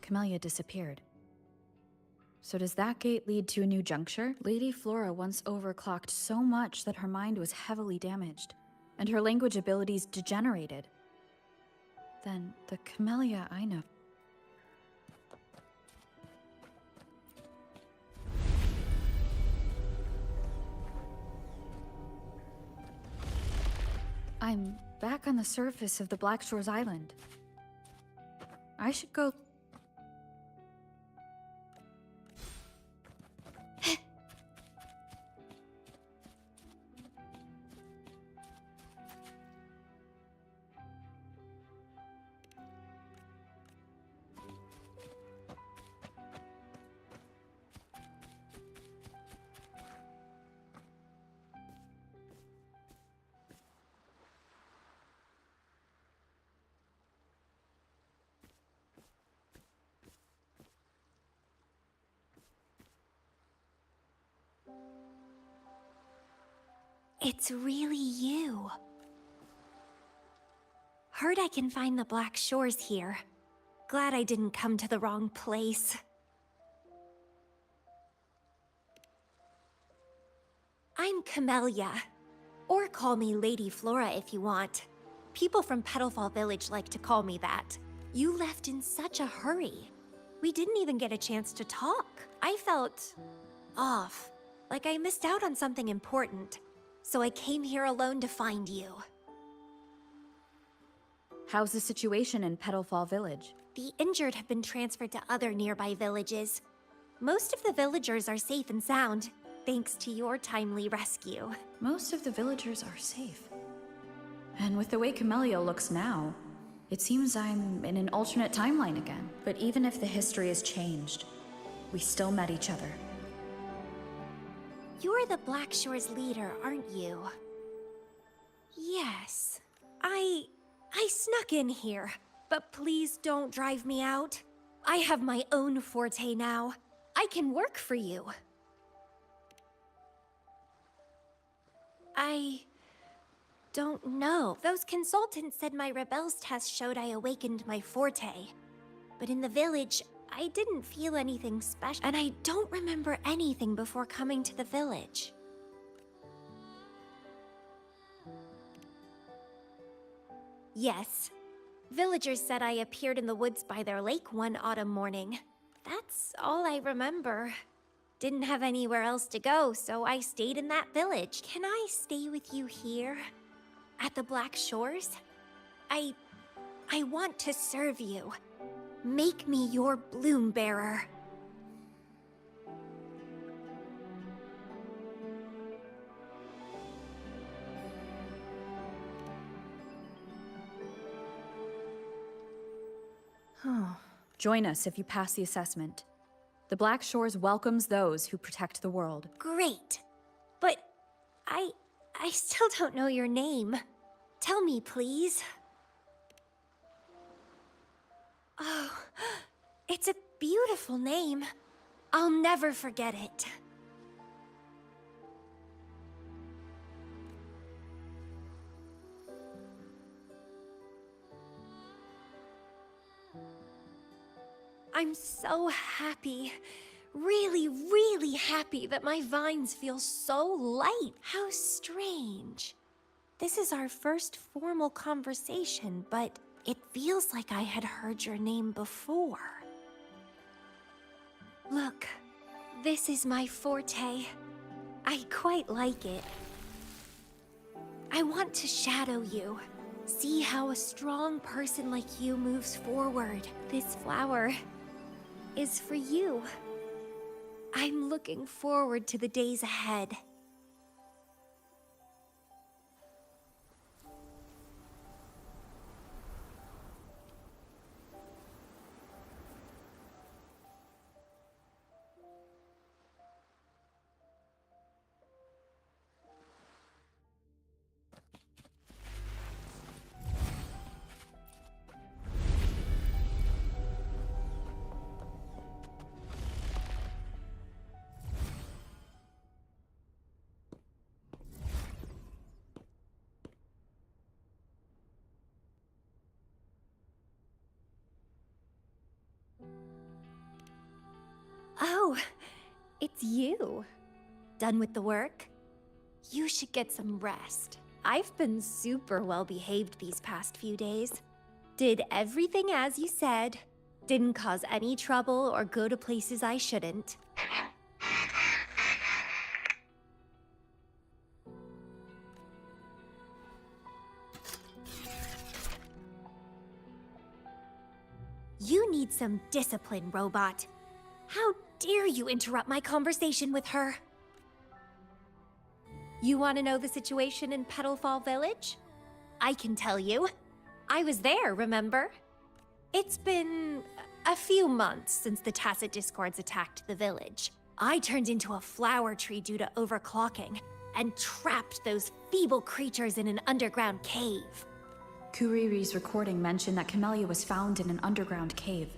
Camellia disappeared. So does that gate lead to a new juncture? Lady Flora once overclocked so much that her mind was heavily damaged, and her language abilities degenerated. Then the Camellia I know... I'm back on the surface of the Black Shores Island. I should go... It's really you. Heard I can find the Black Shores here. Glad I didn't come to the wrong place. I'm Camellia. Or call me Lady Flora if you want. People from Petalfall Village like to call me that. You left in such a hurry. We didn't even get a chance to talk. I felt... off. Like I missed out on something important. So I came here alone to find you. How's the situation in Petalfall Village? The injured have been transferred to other nearby villages. Most of the villagers are safe and sound, thanks to your timely rescue. Most of the villagers are safe. And with the way Camellia looks now, it seems I'm in an alternate timeline again. But even if the history has changed, we still met each other. You're the Black Shores leader, aren't you? Yes. I snuck in here, but please don't drive me out. I have my own forte now. I can work for you. I don't know. Those consultants said my rebels test showed I awakened my forte. But in the village, I didn't feel anything special, and I don't remember anything before coming to the village. Yes. Villagers said I appeared in the woods by their lake one autumn morning. That's all I remember. Didn't have anywhere else to go, so I stayed in that village. Can I stay with you here? At the Black Shores? I want to serve you. Make me your bloom bearer. Join us if you pass the assessment. The Black Shores welcomes those who protect the world. Great. But I still don't know your name. Tell me, please. Oh, it's a beautiful name. I'll never forget it. I'm so happy. Really, really happy that my vines feel so light. How strange. This is our first formal conversation, but it feels like I had heard your name before. Look, this is my forte. I quite like it. I want to shadow you. See how a strong person like you moves forward. This flower is for you. I'm looking forward to the days ahead. Oh, it's you. Done with the work? You should get some rest. I've been super well behaved these past few days. Did everything as you said. Didn't cause any trouble or go to places I shouldn't. You need some discipline, robot. How dare you interrupt my conversation with her? You want to know the situation in Petalfall Village? I can tell you. I was there, remember? It's been a few months since the Tacit Discords attacked the village. I turned into a flower tree due to overclocking, and trapped those feeble creatures in an underground cave. Kuriri's recording mentioned that Camellia was found in an underground cave.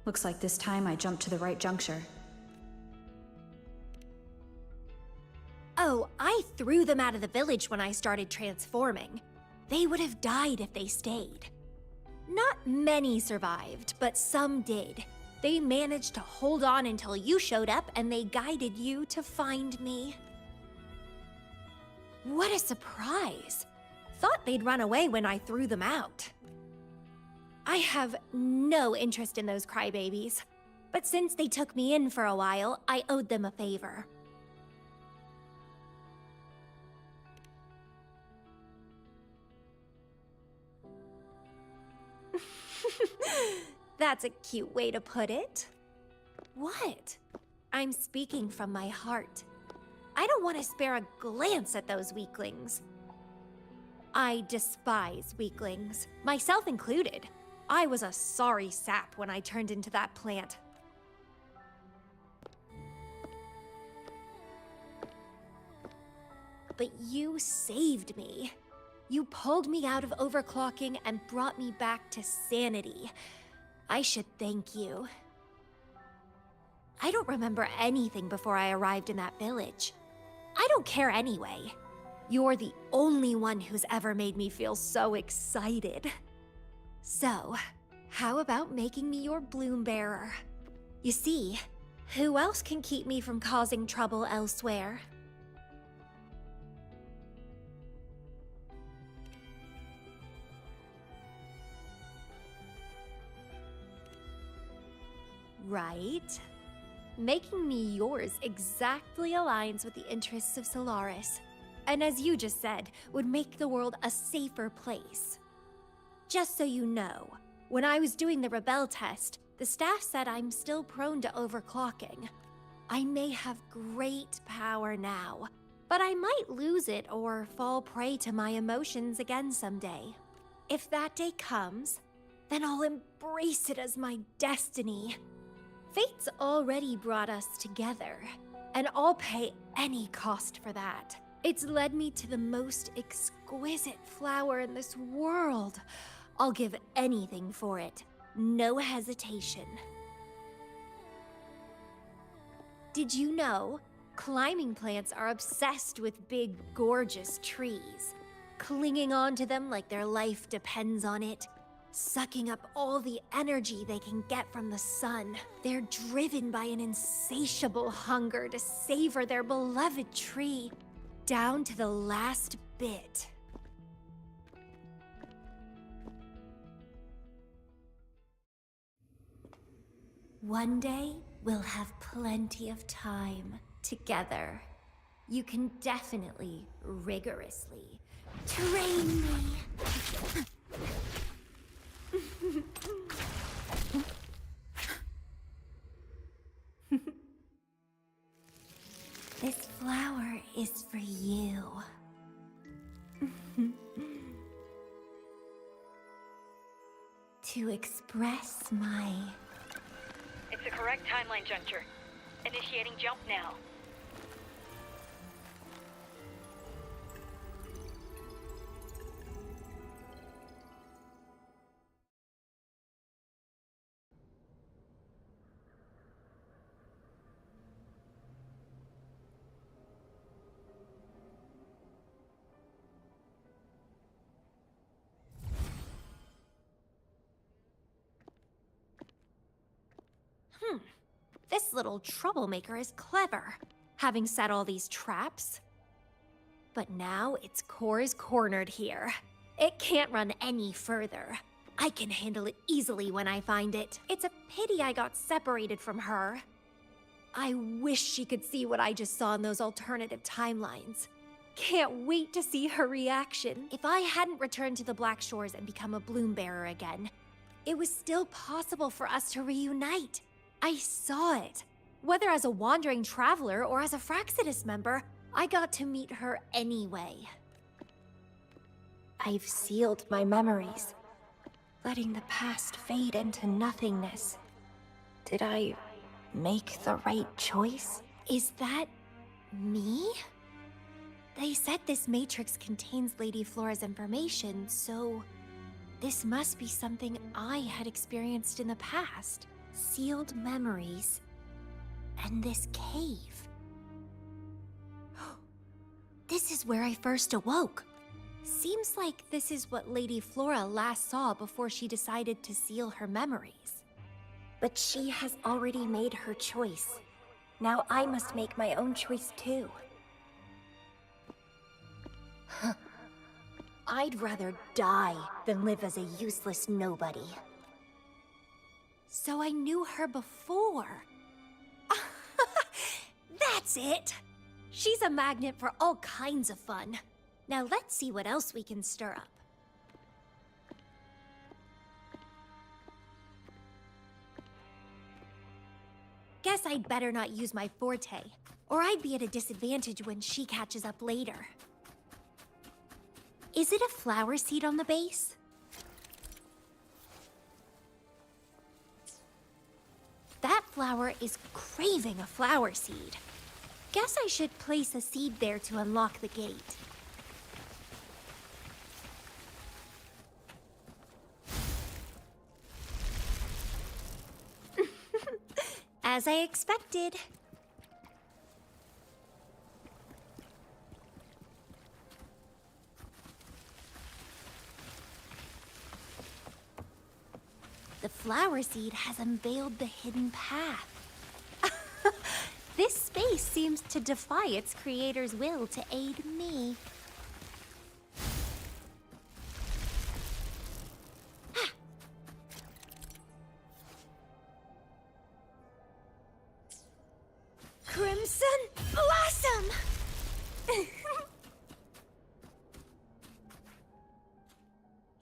Looks like this time I jumped to the right juncture. Oh, I threw them out of the village when I started transforming. They would have died if they stayed. Not many survived, but some did. They managed to hold on until you showed up and they guided you to find me. What a surprise! Thought they'd run away when I threw them out. I have no interest in those crybabies, but since they took me in for a while, I owed them a favor. That's a cute way to put it. What? I'm speaking from my heart. I don't want to spare a glance at those weaklings. I despise weaklings, myself included. I was a sorry sap when I turned into that plant. But you saved me. You pulled me out of overclocking and brought me back to sanity. I should thank you. I don't remember anything before I arrived in that village. I don't care anyway. You're the only one who's ever made me feel so excited. So, How about making me your bloom bearer? You see, who else can keep me from causing trouble elsewhere? Right? Making me yours exactly aligns with the interests of Solaris. And as you just said, would make the world a safer place. Just so you know, when I was doing the Rebel test, the staff said I'm still prone to overclocking. I may have great power now, but I might lose it or fall prey to my emotions again someday. If that day comes, then I'll embrace it as my destiny. Fate's already brought us together, and I'll pay any cost for that. It's led me to the most exquisite flower in this world. I'll give anything for it, no hesitation. Did you know? Climbing plants are obsessed with big, gorgeous trees, clinging onto them like their life depends on it, sucking up all the energy they can get from the sun. They're driven by an insatiable hunger to savor their beloved tree, down to the last bit. One day, we'll have plenty of time together. You can definitely, rigorously train me. This flower is for you. To express my... It's the correct timeline juncture. Initiating jump now. This little troublemaker is clever, having set all these traps. But now its core is cornered here. It can't run any further. I can handle it easily when I find it. It's a pity I got separated from her. I wish she could see what I just saw in those alternative timelines. Can't wait to see her reaction. If I hadn't returned to the Black Shores and become a bloom bearer again, it was still possible for us to reunite. I saw it. Whether as a wandering traveler or as a Fraxidus member, I got to meet her anyway. I've sealed my memories, letting the past fade into nothingness. Did I make the right choice? Is that me? They said this matrix contains Lady Flora's information, so this must be something I had experienced in the past. Sealed memories, and this cave. This is where I first awoke. Seems like this is what Lady Flora last saw before she decided to seal her memories. But she has already made her choice. Now I must make my own choice too. I'd rather die than live as a useless nobody. So I knew her before. That's it! She's a magnet for all kinds of fun. Now let's see what else we can stir up. Guess I'd better not use my forte, or I'd be at a disadvantage when she catches up later. Is it a flower seed on the base? That flower is craving a flower seed. Guess I should place a seed there to unlock the gate. As I expected. The flower seed has unveiled the hidden path. This space seems to defy its creator's will to aid me. Crimson Blossom!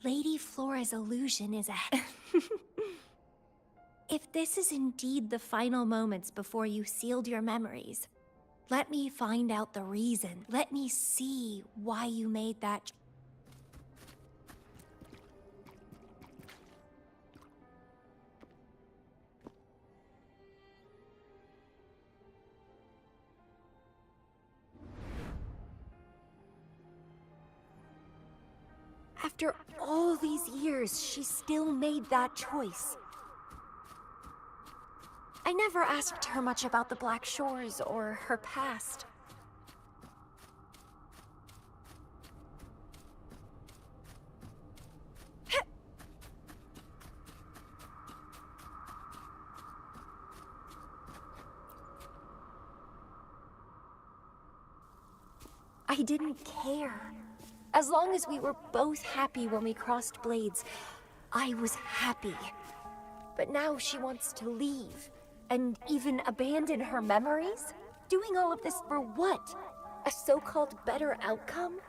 Lady Flora's illusion is a... If this is indeed the final moments before you sealed your memories, let me find out the reason. Let me see why you made that... After all these years, she still made that choice. I never asked her much about the Black Shores or her past. I didn't care. As long as we were both happy when we crossed blades, I was happy. But now she wants to leave, and even abandon her memories? Doing all of this for what? A so-called better outcome?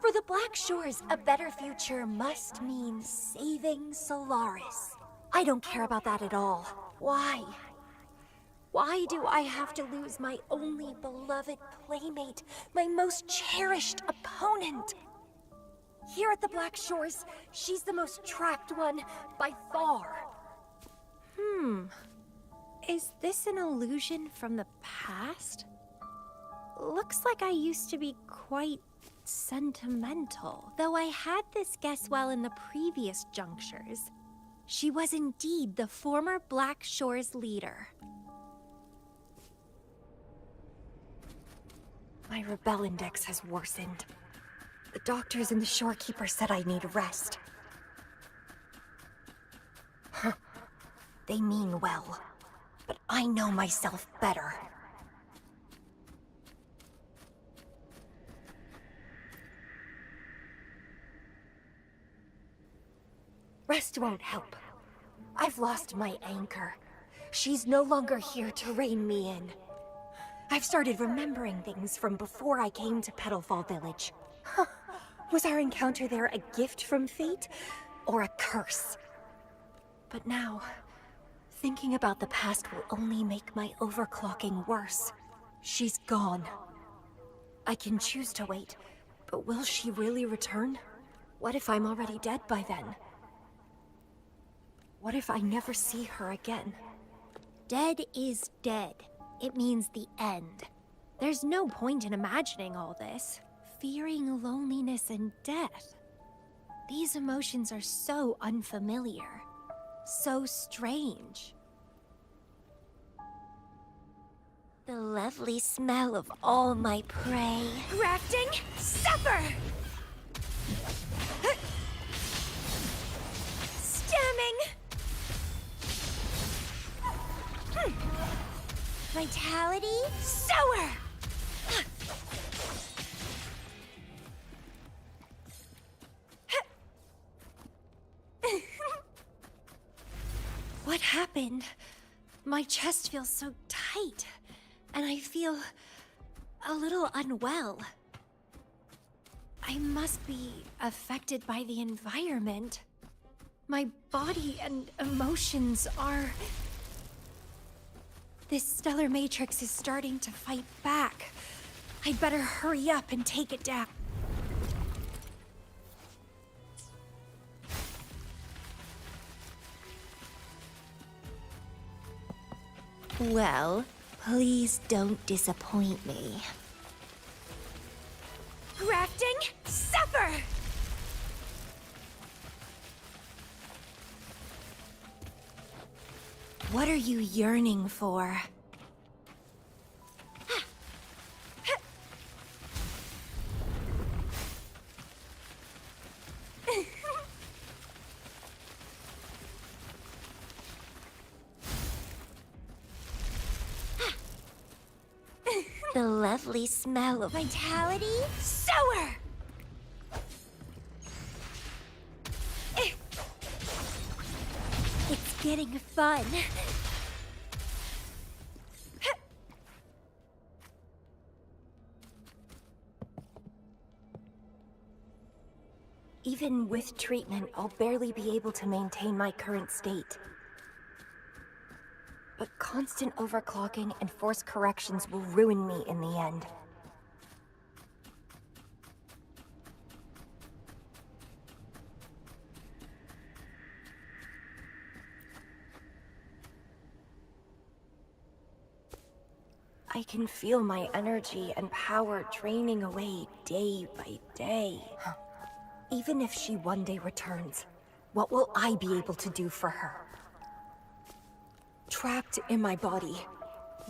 For the Black Shores, a better future must mean saving Solaris. I don't care about that at all. Why? Why do I have to lose my only beloved playmate, my most cherished opponent? Here at the Black Shores, she's the most trapped one by far. Is this an illusion from the past? Looks like I used to be quite sentimental, though I had this guess well in the previous junctures. She was indeed the former Black Shores leader. My rebel index has worsened. The doctors and the shorekeeper said I need rest. Huh. They mean well, but I know myself better. Rest won't help. I've lost my anchor. She's no longer here to rein me in. I've started remembering things from before I came to Petalfall Village. Huh. Was our encounter there a gift from fate, or a curse? But now, thinking about the past will only make my overclocking worse. She's gone. I can choose to wait, but will she really return? What if I'm already dead by then? What if I never see her again? Dead is dead. It means the end. There's no point in imagining all this. Fearing loneliness and death. These emotions are so unfamiliar. So strange. The lovely smell of all my prey. Grafting supper! Stemming! Vitality sower! What happened? My chest feels so tight, and I feel a little unwell. I must be affected by the environment. My body and emotions are... This stellar matrix is starting to fight back. I'd better hurry up and take it down. Well, please don't disappoint me. Grafting supper! What are you yearning for? The lovely smell of vitality? Sour! It's getting fun. Even with treatment, I'll barely be able to maintain my current state. But constant overclocking and forced corrections will ruin me in the end. I can feel my energy and power draining away day by day. Even if she one day returns, what will I be able to do for her? Trapped in my body,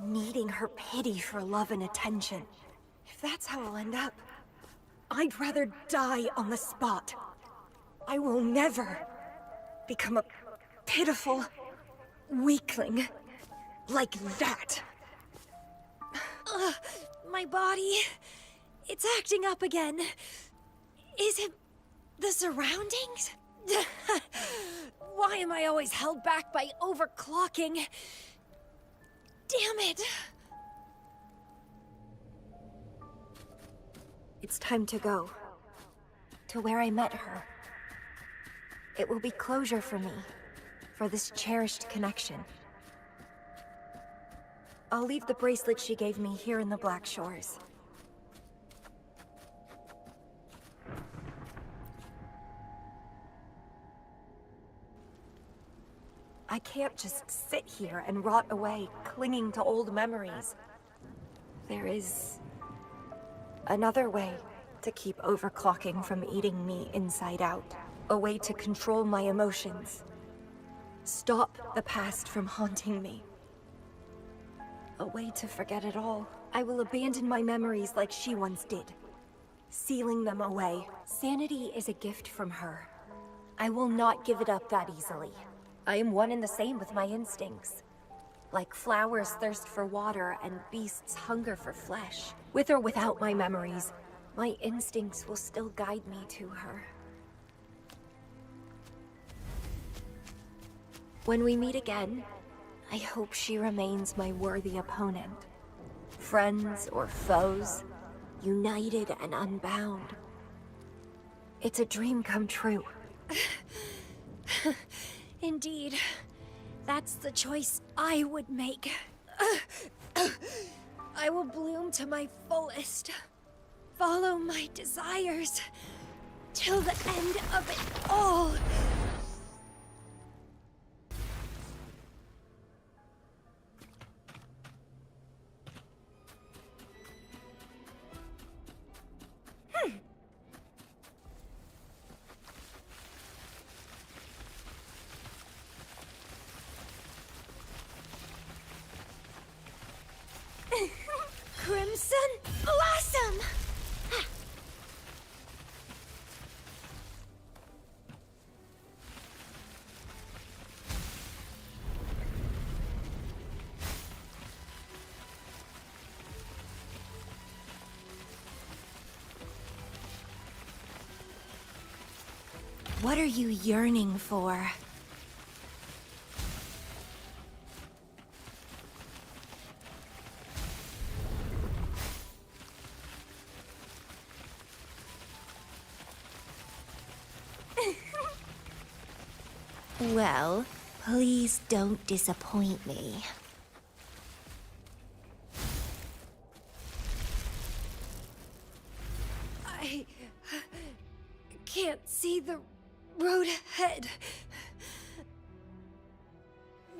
needing her pity for love and attention. If that's how I'll end up, I'd rather die on the spot. I will never become a pitiful weakling like that. Ugh, my body, it's acting up again. Is it the surroundings? Why am I always held back by overclocking? Damn it! It's time to go. To where I met her. It will be closure for me. For this cherished connection. I'll leave the bracelet she gave me here in the Black Shores. I can't just sit here and rot away, clinging to old memories. There is another way to keep overclocking from eating me inside out. A way to control my emotions. Stop the past from haunting me. A way to forget it all. I will abandon my memories like she once did, sealing them away. Sanity is a gift from her. I will not give it up that easily. I am one and the same with my instincts. Like flowers thirst for water and beasts hunger for flesh. With or without my memories, my instincts will still guide me to her. When we meet again, I hope she remains my worthy opponent. Friends or foes, united and unbound. It's a dream come true. Indeed, that's the choice I would make. I will bloom to my fullest. Follow my desires till the end of it all. Crimson Blossom! What are you yearning for? Well, please don't disappoint me. I can't see the road ahead.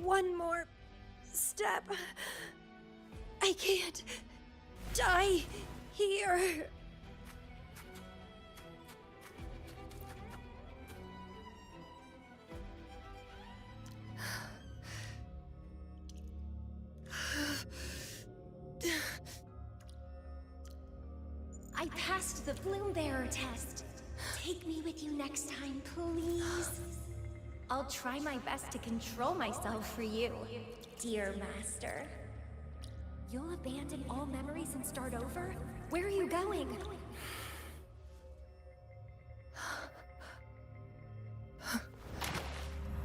One more step. I can't die here. I passed the Bloom Bearer test. Take me with you next time, please. I'll try my best to control myself for you, dear master. You'll abandon all memories and start over? Where are you going?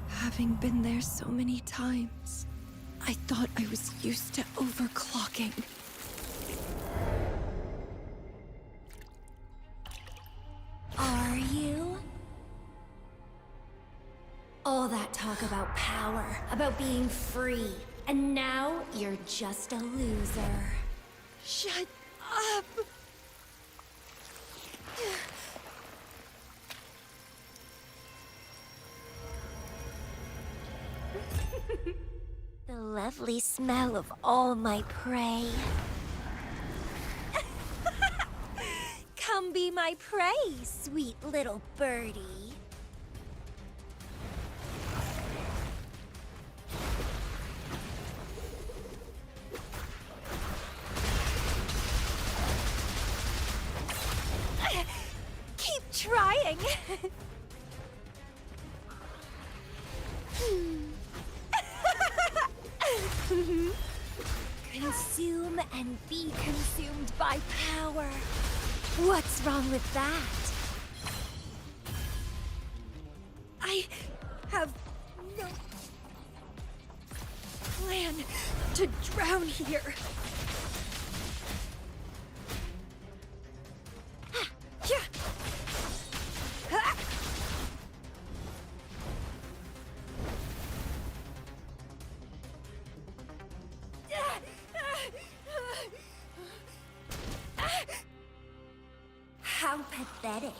Having been there so many times, I thought I was used to overclocking. Are you? All that talk about power, about being free, and now you're just a loser. Shut up! The lovely smell of all my prey. Come be my prey, sweet little birdie. Keep trying. Consume and be consumed by power. What's wrong with that? I have no plan to drown here. How pathetic.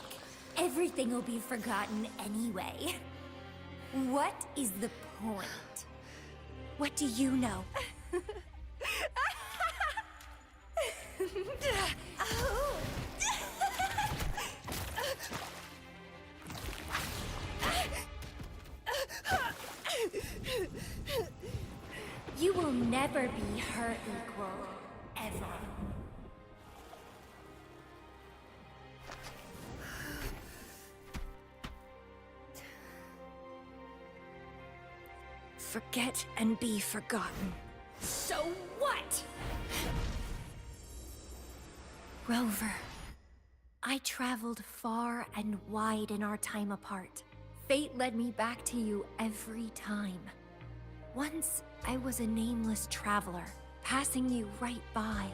Everything will be forgotten anyway. What is the point? What do you know? You will never be her equal, ever. Forget and be forgotten. So what? Rover, I traveled far and wide in our time apart. Fate led me back to you every time. Once, I was a nameless traveler, passing you right by.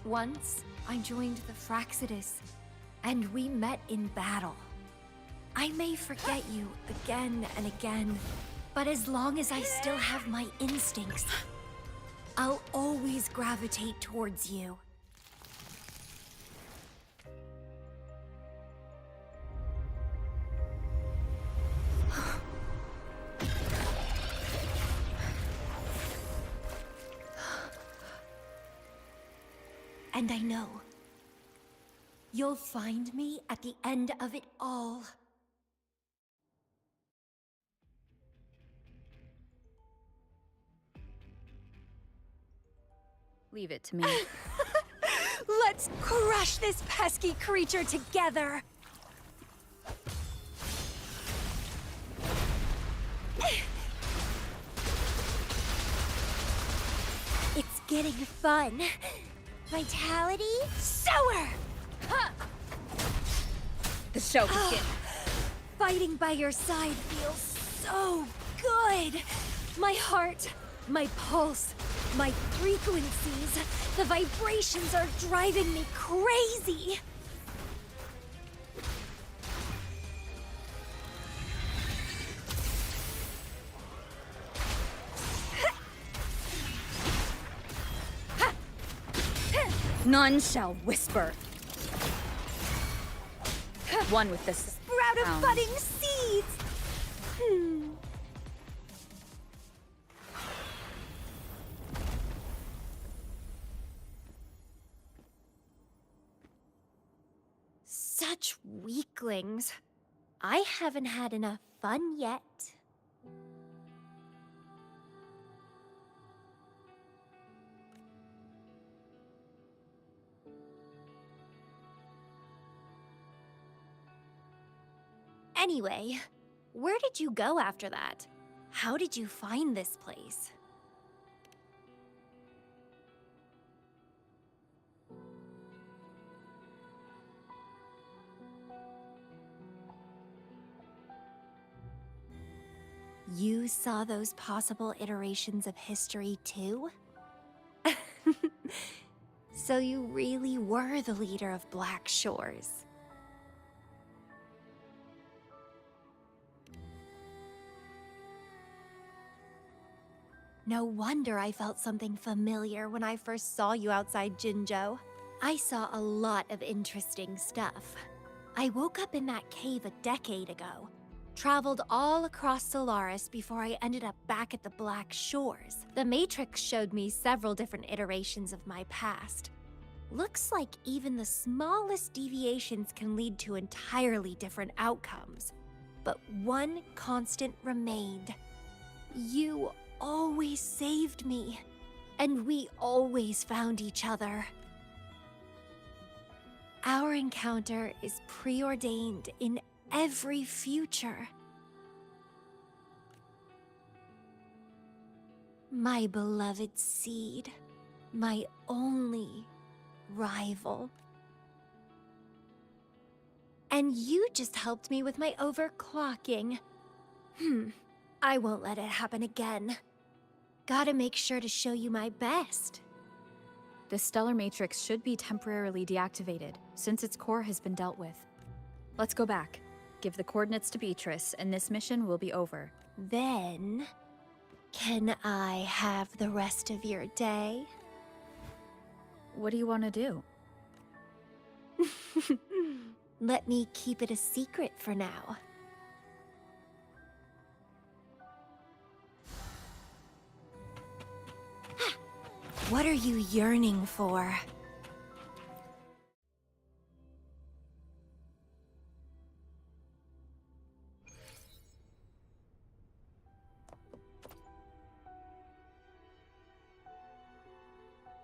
Once, I joined the Fraxidus, and we met in battle. I may forget you again and again, but as long as I still have my instincts, I'll always gravitate towards you. And I know you'll find me at the end of it all. Leave it to me. Let's crush this pesky creature together! It's getting fun. Vitality? Sour! Huh. The show begins. Fighting by your side feels so good! My heart, my pulse, my frequencies, the vibrations are driving me crazy! None shall whisper. One with the Sprout of budding seeds! Such weaklings. I haven't had enough fun yet. Anyway, where did you go after that? How did you find this place? You saw those possible iterations of history too? So you really were the leader of Black Shores. No wonder I felt something familiar when I first saw you outside Jinzhou. I saw a lot of interesting stuff. I woke up in that cave a decade ago, traveled all across Solaris before I ended up back at the Black Shores. The Matrix showed me several different iterations of my past. Looks like even the smallest deviations can lead to entirely different outcomes. But one constant remained. You always saved me, and we always found each other. Our encounter is preordained in every future. My beloved seed, my only rival. And you just helped me with my overclocking. I won't let it happen again. Gotta make sure to show you my best. The stellar matrix should be temporarily deactivated, since its core has been dealt with. Let's go back. Give the coordinates to Beatrice, and this mission will be over. Then, can I have the rest of your day? What do you want to do? Let me keep it a secret for now. What are you yearning for?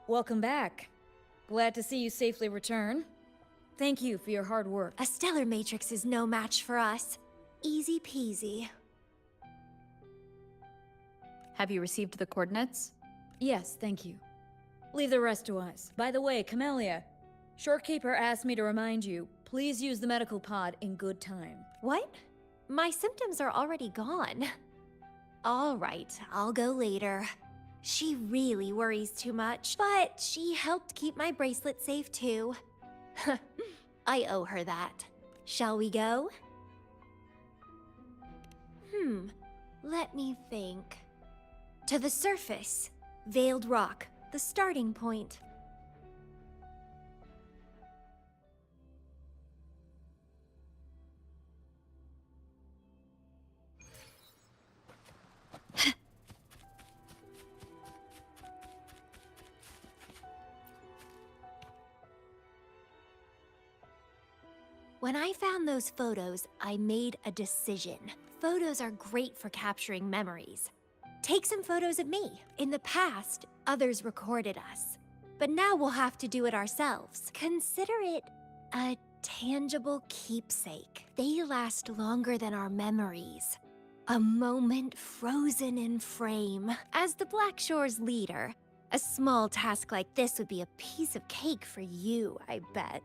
Welcome back. Glad to see you safely return. Thank you for your hard work. A stellar matrix is no match for us. Easy peasy. Have you received the coordinates? Yes, thank you. Leave the rest to us. By the way, Camellia, Shorekeeper asked me to remind you, please use the medical pod in good time. What? My symptoms are already gone. All right, I'll go later. She really worries too much, but she helped keep my bracelet safe too. I owe her that. Shall we go? Let me think. To the surface. Veiled Rock, the starting point. When I found those photos, I made a decision. Photos are great for capturing memories. Take some photos of me. In the past, others recorded us. But now we'll have to do it ourselves. Consider it a tangible keepsake. They last longer than our memories. A moment frozen in frame. As the Black Shores leader, a small task like this would be a piece of cake for you, I bet.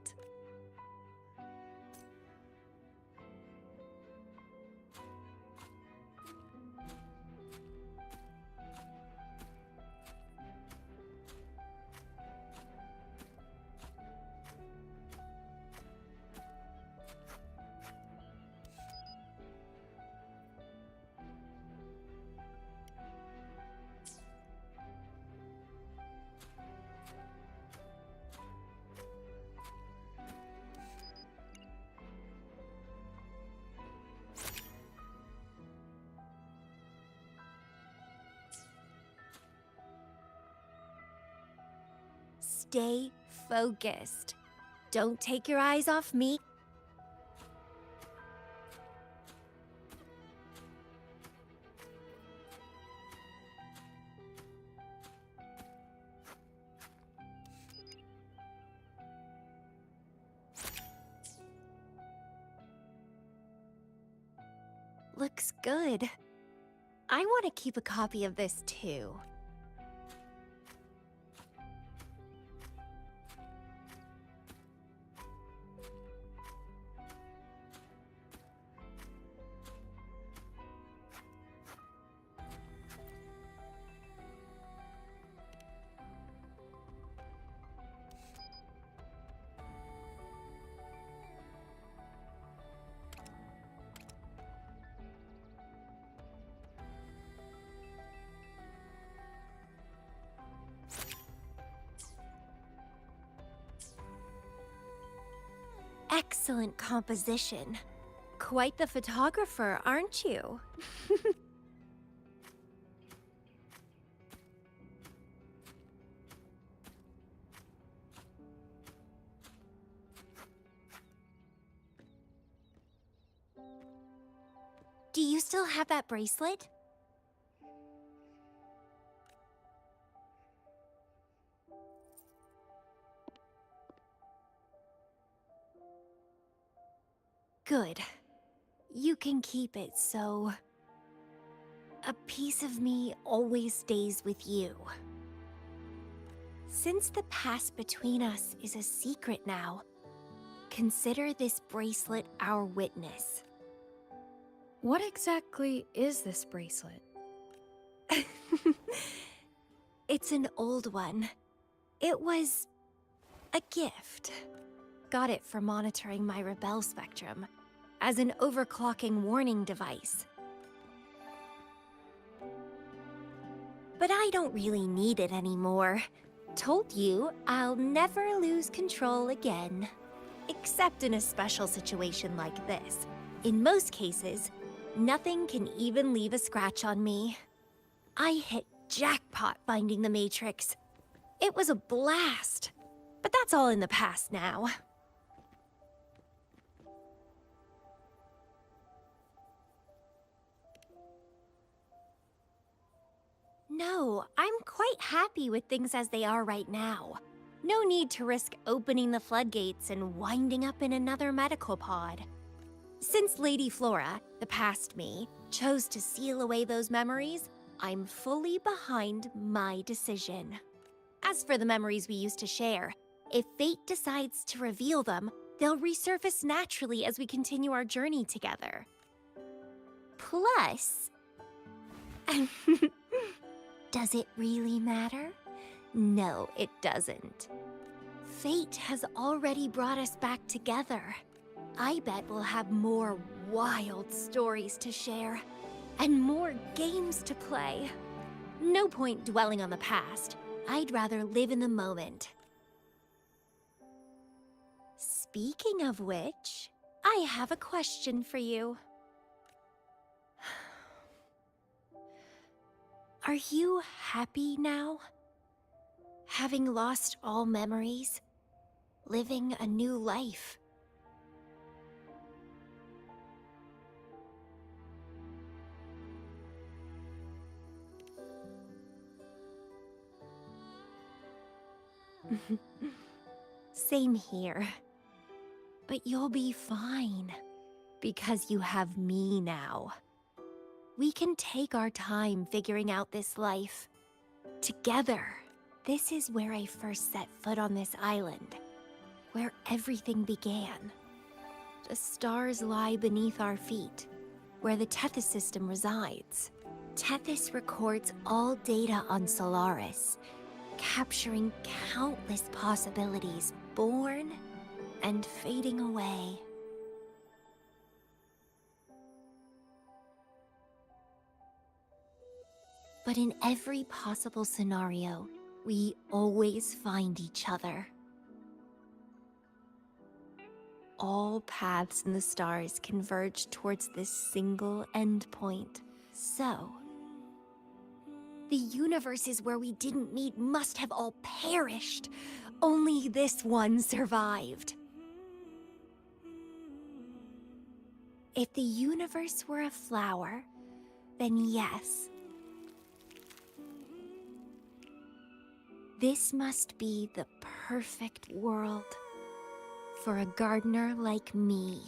Stay focused. Don't take your eyes off me. Looks good. I want to keep a copy of this too. excellent composition. Quite the photographer, aren't you? Do you still have that bracelet? Good. You can keep it, so... a piece of me always stays with you. Since the past between us is a secret now, consider this bracelet our witness. What exactly is this bracelet? It's an old one. It was a gift. Got it for monitoring my rebel spectrum as an overclocking warning device. But I don't really need it anymore. Told you I'll never lose control again. Except in a special situation like this. In most cases, nothing can even leave a scratch on me. I hit jackpot finding the Matrix. It was a blast. But that's all in the past now. No, I'm quite happy with things as they are right now. No need to risk opening the floodgates and winding up in another medical pod. Since Lady Flora, the past me, chose to seal away those memories, I'm fully behind my decision. As for the memories we used to share, if fate decides to reveal them, they'll resurface naturally as we continue our journey together. Plus... does it really matter? No, it doesn't. Fate has already brought us back together. I bet we'll have more wild stories to share, and more games to play. No point dwelling on the past. I'd rather live in the moment. Speaking of which, I have a question for you. Are you happy now? Having lost all memories, living a new life. Same here. But you'll be fine, because you have me now. We can take our time figuring out this life. Together. This is where I first set foot on this island. Where everything began. The stars lie beneath our feet. Where the Tethys system resides. Tethys records all data on Solaris. Capturing countless possibilities born and fading away. But in every possible scenario, we always find each other. All paths in the stars converge towards this single endpoint. So, the universes where we didn't meet must have all perished. Only this one survived. If the universe were a flower, then yes. This must be the perfect world for a gardener like me.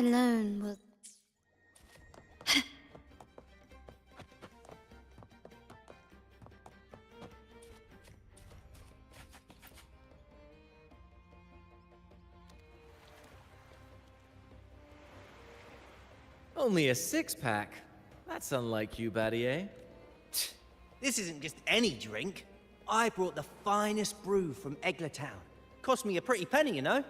alone will... Only a six-pack? That's unlike you, Battier. This isn't just any drink. I brought the finest brew from Eglertown. Cost me a pretty penny, you know?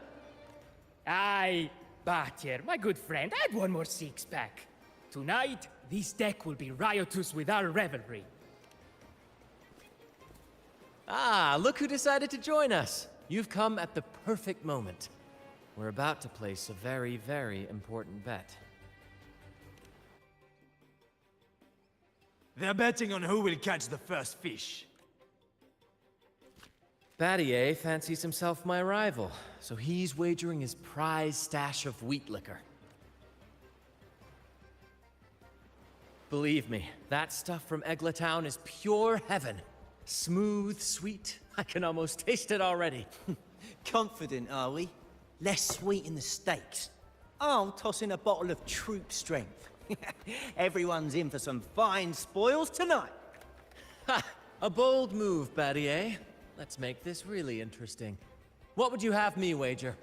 Aye, Battier, my good friend, add one more six-pack. Tonight, this deck will be riotous with our revelry. Ah, look who decided to join us. You've come at the perfect moment. We're about to place a very, very important bet. They're betting on who will catch the first fish. Battier fancies himself my rival, so he's wagering his prize stash of wheat liquor. Believe me, that stuff from Eglertown is pure heaven. Smooth, sweet. I can almost taste it already. Confident, are we? Less sweet in the steaks. I'll toss in a bottle of troop strength. Everyone's in for some fine spoils tonight. Ha! A bold move, Battier. Let's make this really interesting. What would you have me wager?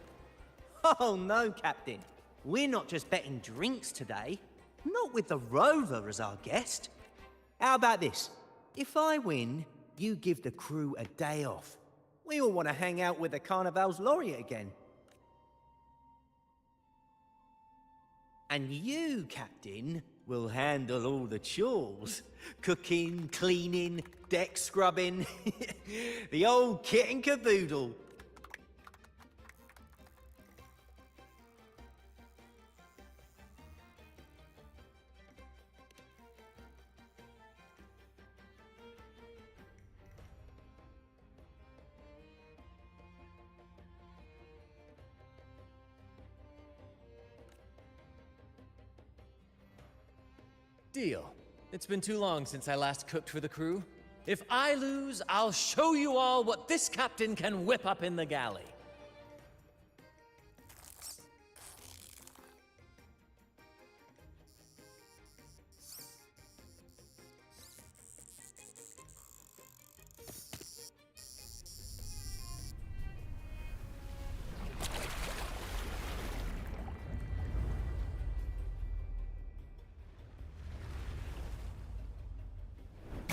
Oh, no, Captain. We're not just betting drinks today. Not with the Rover as our guest. How about this? If I win, you give the crew a day off. We all want to hang out with the Carnival's laureate again. And you, Captain, will handle all the chores. Cooking, cleaning, deck scrubbing. The old kit and caboodle. Deal. It's been too long since I last cooked for the crew. If I lose, I'll show you all what this captain can whip up in the galley.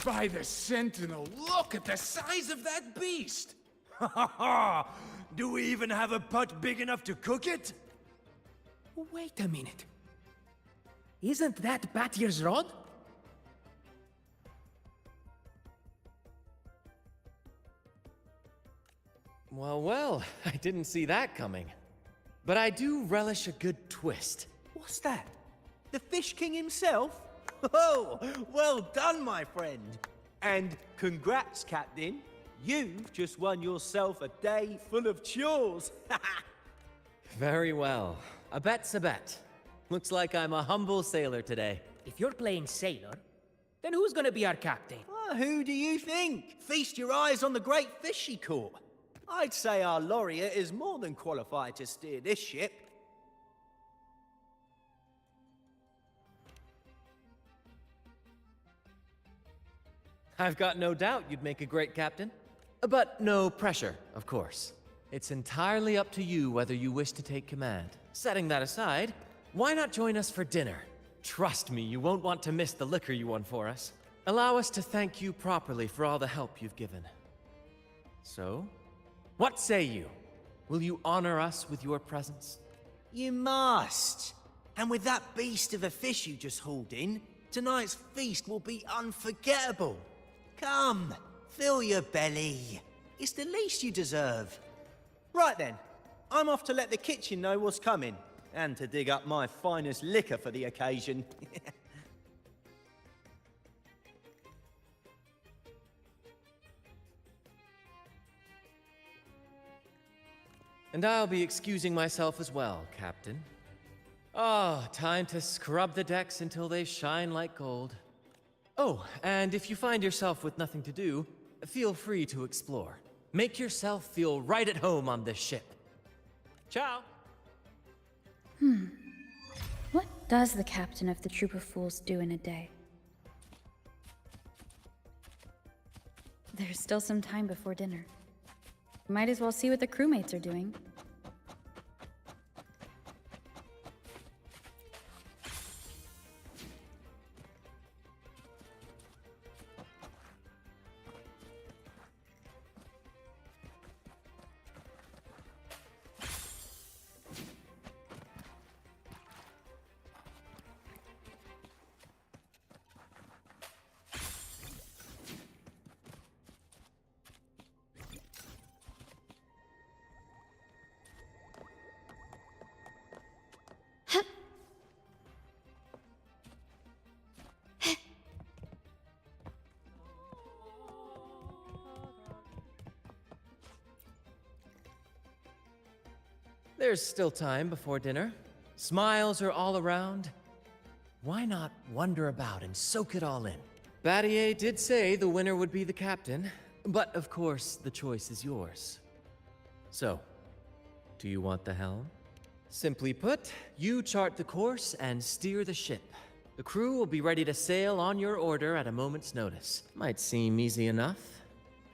By the Sentinel, look at the size of that beast! Ha ha ha! Do we even have a pot big enough to cook it? Wait a minute. Isn't that Battier's rod? Well, well, I didn't see that coming. But I do relish a good twist. What's that? The Fish King himself? Oh, well done, my friend. And congrats, Captain. You've just won yourself a day full of chores. Very well. A bet's a bet. Looks like I'm a humble sailor today. If you're playing sailor, then who's gonna be our captain? Who do you think? Feast your eyes on the great fish she caught. I'd say our laureate is more than qualified to steer this ship. I've got no doubt you'd make a great captain. But no pressure, of course. It's entirely up to you whether you wish to take command. Setting that aside, why not join us for dinner? Trust me, you won't want to miss the liquor you won for us. Allow us to thank you properly for all the help you've given. So, what say you? Will you honor us with your presence? You must. And with that beast of a fish you just hauled in, tonight's feast will be unforgettable. Come, fill your belly. It's the least you deserve. Right then, I'm off to let the kitchen know what's coming, and to dig up my finest liquor for the occasion. And I'll be excusing myself as well, Captain. Oh, time to scrub the decks until they shine like gold. Oh, and if you find yourself with nothing to do, feel free to explore. Make yourself feel right at home on this ship. Ciao! does the captain of the troop of fools do in a day? There's still some time before dinner. Might as well see what the crewmates are doing. There's still time before dinner. Smiles are all around. Why not wander about and soak it all in? Battier did say the winner would be the captain, but of course the choice is yours. So, do you want the helm? Simply put, you chart the course and steer the ship. The crew will be ready to sail on your order at a moment's notice. Might seem easy enough,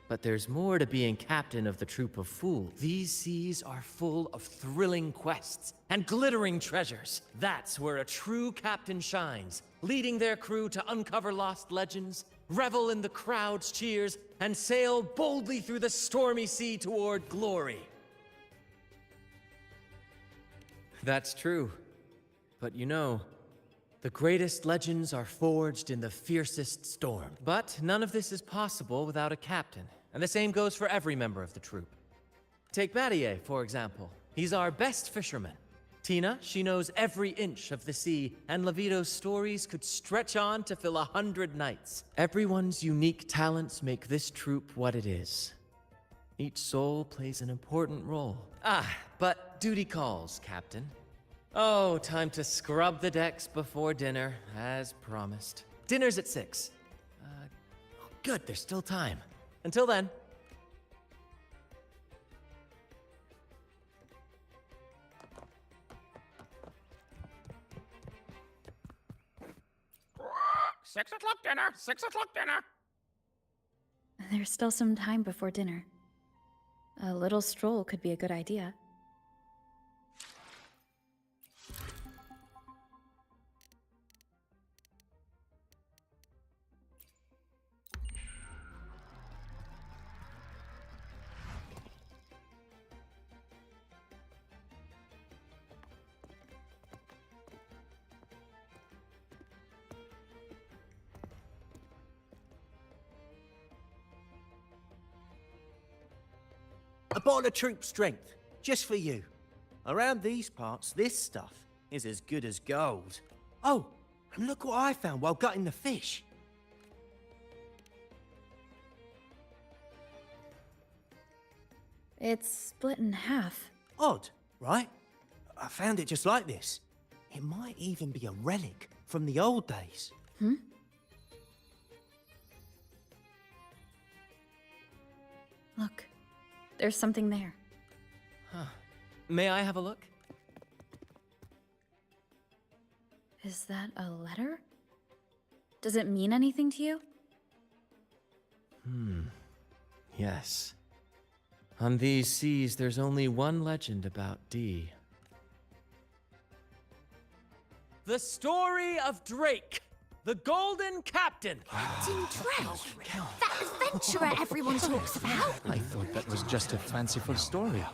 but there's more to being captain of the troop of fools. These seas are full of thrilling quests and glittering treasures. That's where a true captain shines, leading their crew to uncover lost legends, revel in the crowd's cheers, and sail boldly through the stormy sea toward glory. That's true. But you know, the greatest legends are forged in the fiercest storm. But none of this is possible without a captain. And the same goes for every member of the troop. Take Battier, for example. He's our best fisherman. Tina, she knows every inch of the sea, and Levito's stories could stretch on to fill 100 nights. Everyone's unique talents make this troop what it is. Each soul plays an important role. But duty calls, Captain. Oh, time to scrub the decks before dinner, as promised. Dinner's at 6. Good, there's still time. Until then. Six o'clock dinner! 6 o'clock dinner! There's still some time before dinner. A little stroll could be a good idea. A bottle of troop strength, just for you. Around these parts, this stuff is as good as gold. Oh, and look what I found while gutting the fish. It's split in half. Odd, right? I found it just like this. It might even be a relic from the old days. Look, there's something there. May I have a look? Is that a letter? Does it mean anything to you? Yes. On these seas, there's only one legend about Dee. The story of Drake, the Golden Captain. Captain Drake? That adventurer everyone talks about? I thought that was just a fanciful story.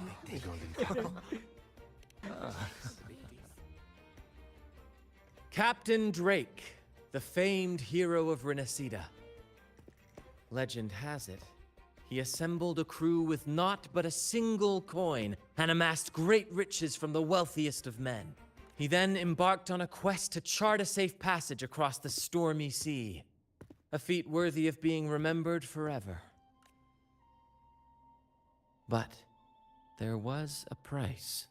Captain Drake, the famed hero of Renacida. Legend has it, he assembled a crew with naught but a single coin and amassed great riches from the wealthiest of men. He then embarked on a quest to chart a safe passage across the stormy sea, a feat worthy of being remembered forever. But there was a price.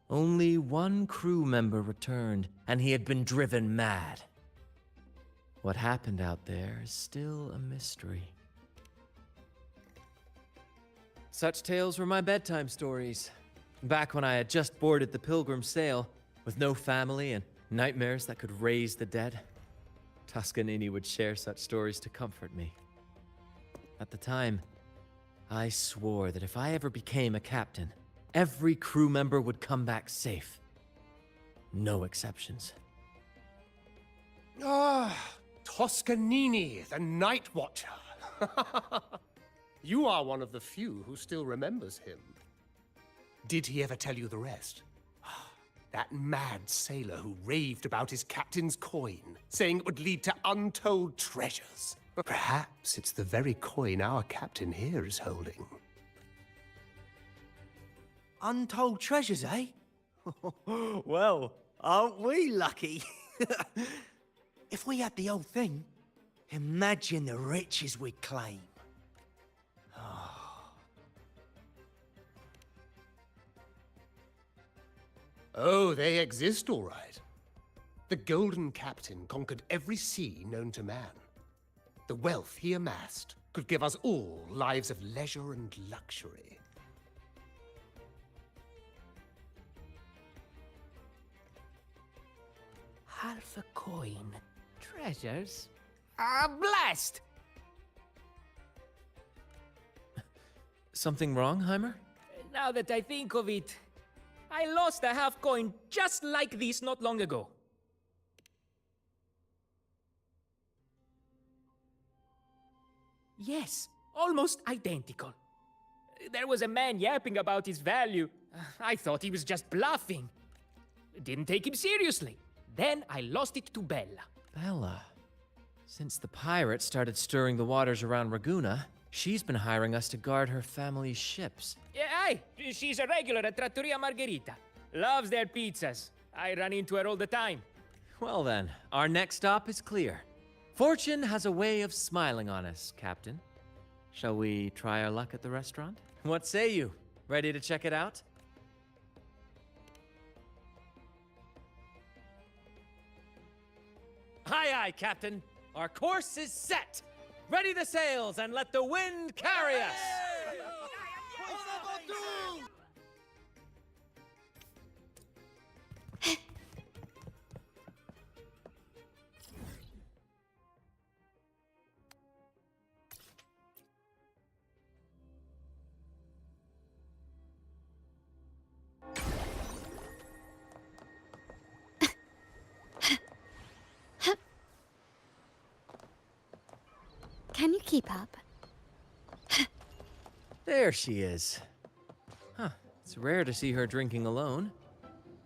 Only one crew member returned, and he had been driven mad. What happened out there is still a mystery. Such tales were my bedtime stories. Back when I had just boarded the Pilgrim sail, with no family and Nightmares that could raise the dead. Toscanini would share such stories to comfort me. At the time, I swore that if I ever became a captain, every crew member would come back safe. No exceptions. Ah, Toscanini, the Night Watcher. You are one of the few who still remembers him. Did he ever tell you the rest? That mad sailor who raved about his captain's coin, saying it would lead to untold treasures. Perhaps it's the very coin our captain here is holding. Untold treasures, eh? Well, aren't we lucky? If we had the whole thing, imagine the riches we'd claim. Oh, they exist all right. The Golden Captain conquered every sea known to man. The wealth he amassed could give us all lives of leisure and luxury. Half a coin. Treasures? Ah, blast! Something wrong, Heimer? Now that I think of it, I lost a half coin just like this not long ago. Yes, almost identical. There was a man yapping about his value. I thought he was just bluffing. Didn't take him seriously. Then I lost it to Bella. Bella? Since the pirates started stirring the waters around Raguna, she's been hiring us to guard her family's ships. Yeah, aye, she's a regular at Trattoria Margherita. Loves their pizzas. I run into her all the time. Well then, our next stop is clear. Fortune has a way of smiling on us, Captain. Shall we try our luck at the restaurant? What say you? Ready to check it out? Aye, aye, Captain. Our course is set. Ready the sails and let the wind carry us. Can you keep up? There she is. Huh, it's rare to see her drinking alone.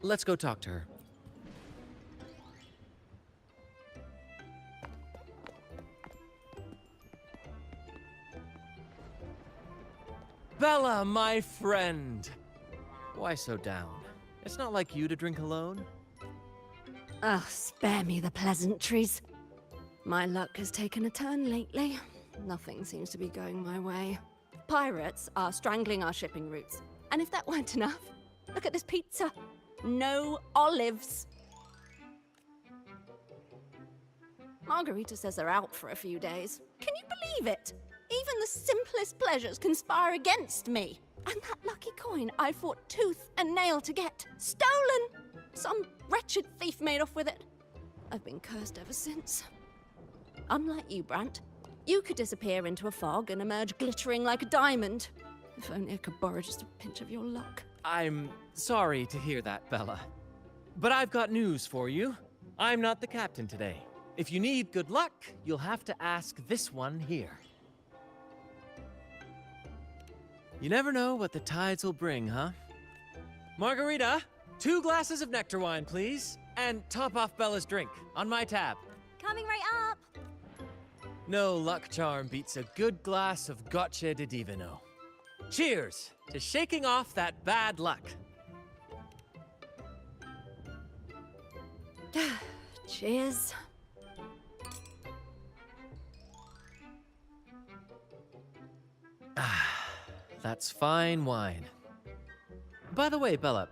Let's go talk to her. Bella, my friend! Why so down? It's not like you to drink alone. Oh, spare me the pleasantries. My luck has taken a turn lately. Nothing seems to be going my way. Pirates are strangling our shipping routes. And if that weren't enough, look at this pizza. No olives. Margarita says they're out for a few days. Can you believe it? Even the simplest pleasures conspire against me. And that lucky coin I fought tooth and nail to get. Stolen! Some wretched thief made off with it. I've been cursed ever since. Unlike you, Brant, you could disappear into a fog and emerge glittering like a diamond. If only I could borrow just a pinch of your luck. I'm sorry to hear that, Bella. But I've got news for you. I'm not the captain today. If you need good luck, you'll have to ask this one here. You never know what the tides will bring, huh? Margarita, 2 glasses of nectar wine, please. And top off Bella's drink, on my tab. Coming right up. No luck charm beats a good glass of gocce di divino. Cheers to shaking off that bad luck. Cheers. That's fine wine. By the way, Bella,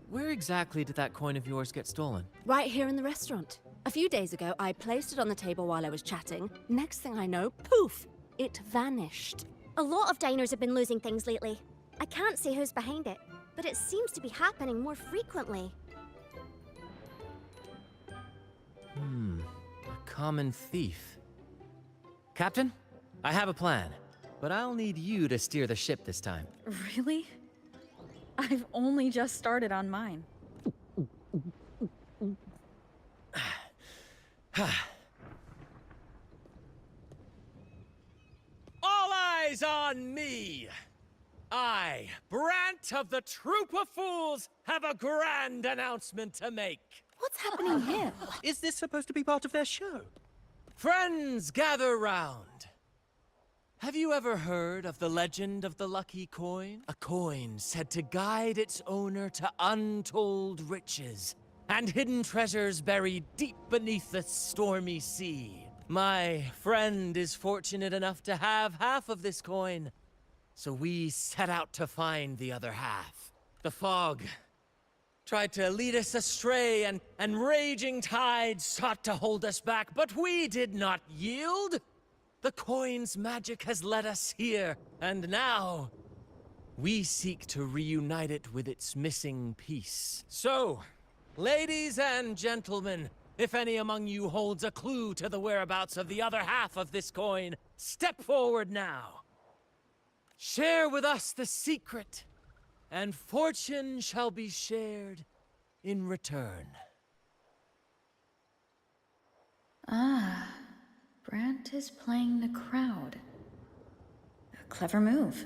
where exactly did that coin of yours get stolen? Right here in the restaurant. A few days ago, I placed it on the table while I was chatting. Next thing I know, poof, it vanished. A lot of diners have been losing things lately. I can't say who's behind it, but it seems to be happening more frequently. A common thief. Captain, I have a plan, but I'll need you to steer the ship this time. Really? I've only just started on mine. All eyes on me! I, Brant of the Troop of Fools, have a grand announcement to make. What's happening here? Is this supposed to be part of their show? Friends, gather round. Have you ever heard of the legend of the lucky coin? A coin said to guide its owner to untold riches and hidden treasures buried deep beneath the stormy sea. My friend is fortunate enough to have half of this coin, so we set out to find the other half. The fog tried to lead us astray, and raging tides sought to hold us back, but we did not yield. The coin's magic has led us here, and now we seek to reunite it with its missing piece. So, ladies and gentlemen, if any among you holds a clue to the whereabouts of the other half of this coin, step forward now. Share with us the secret, and fortune shall be shared in return. Ah, Brant is playing the crowd. A clever move.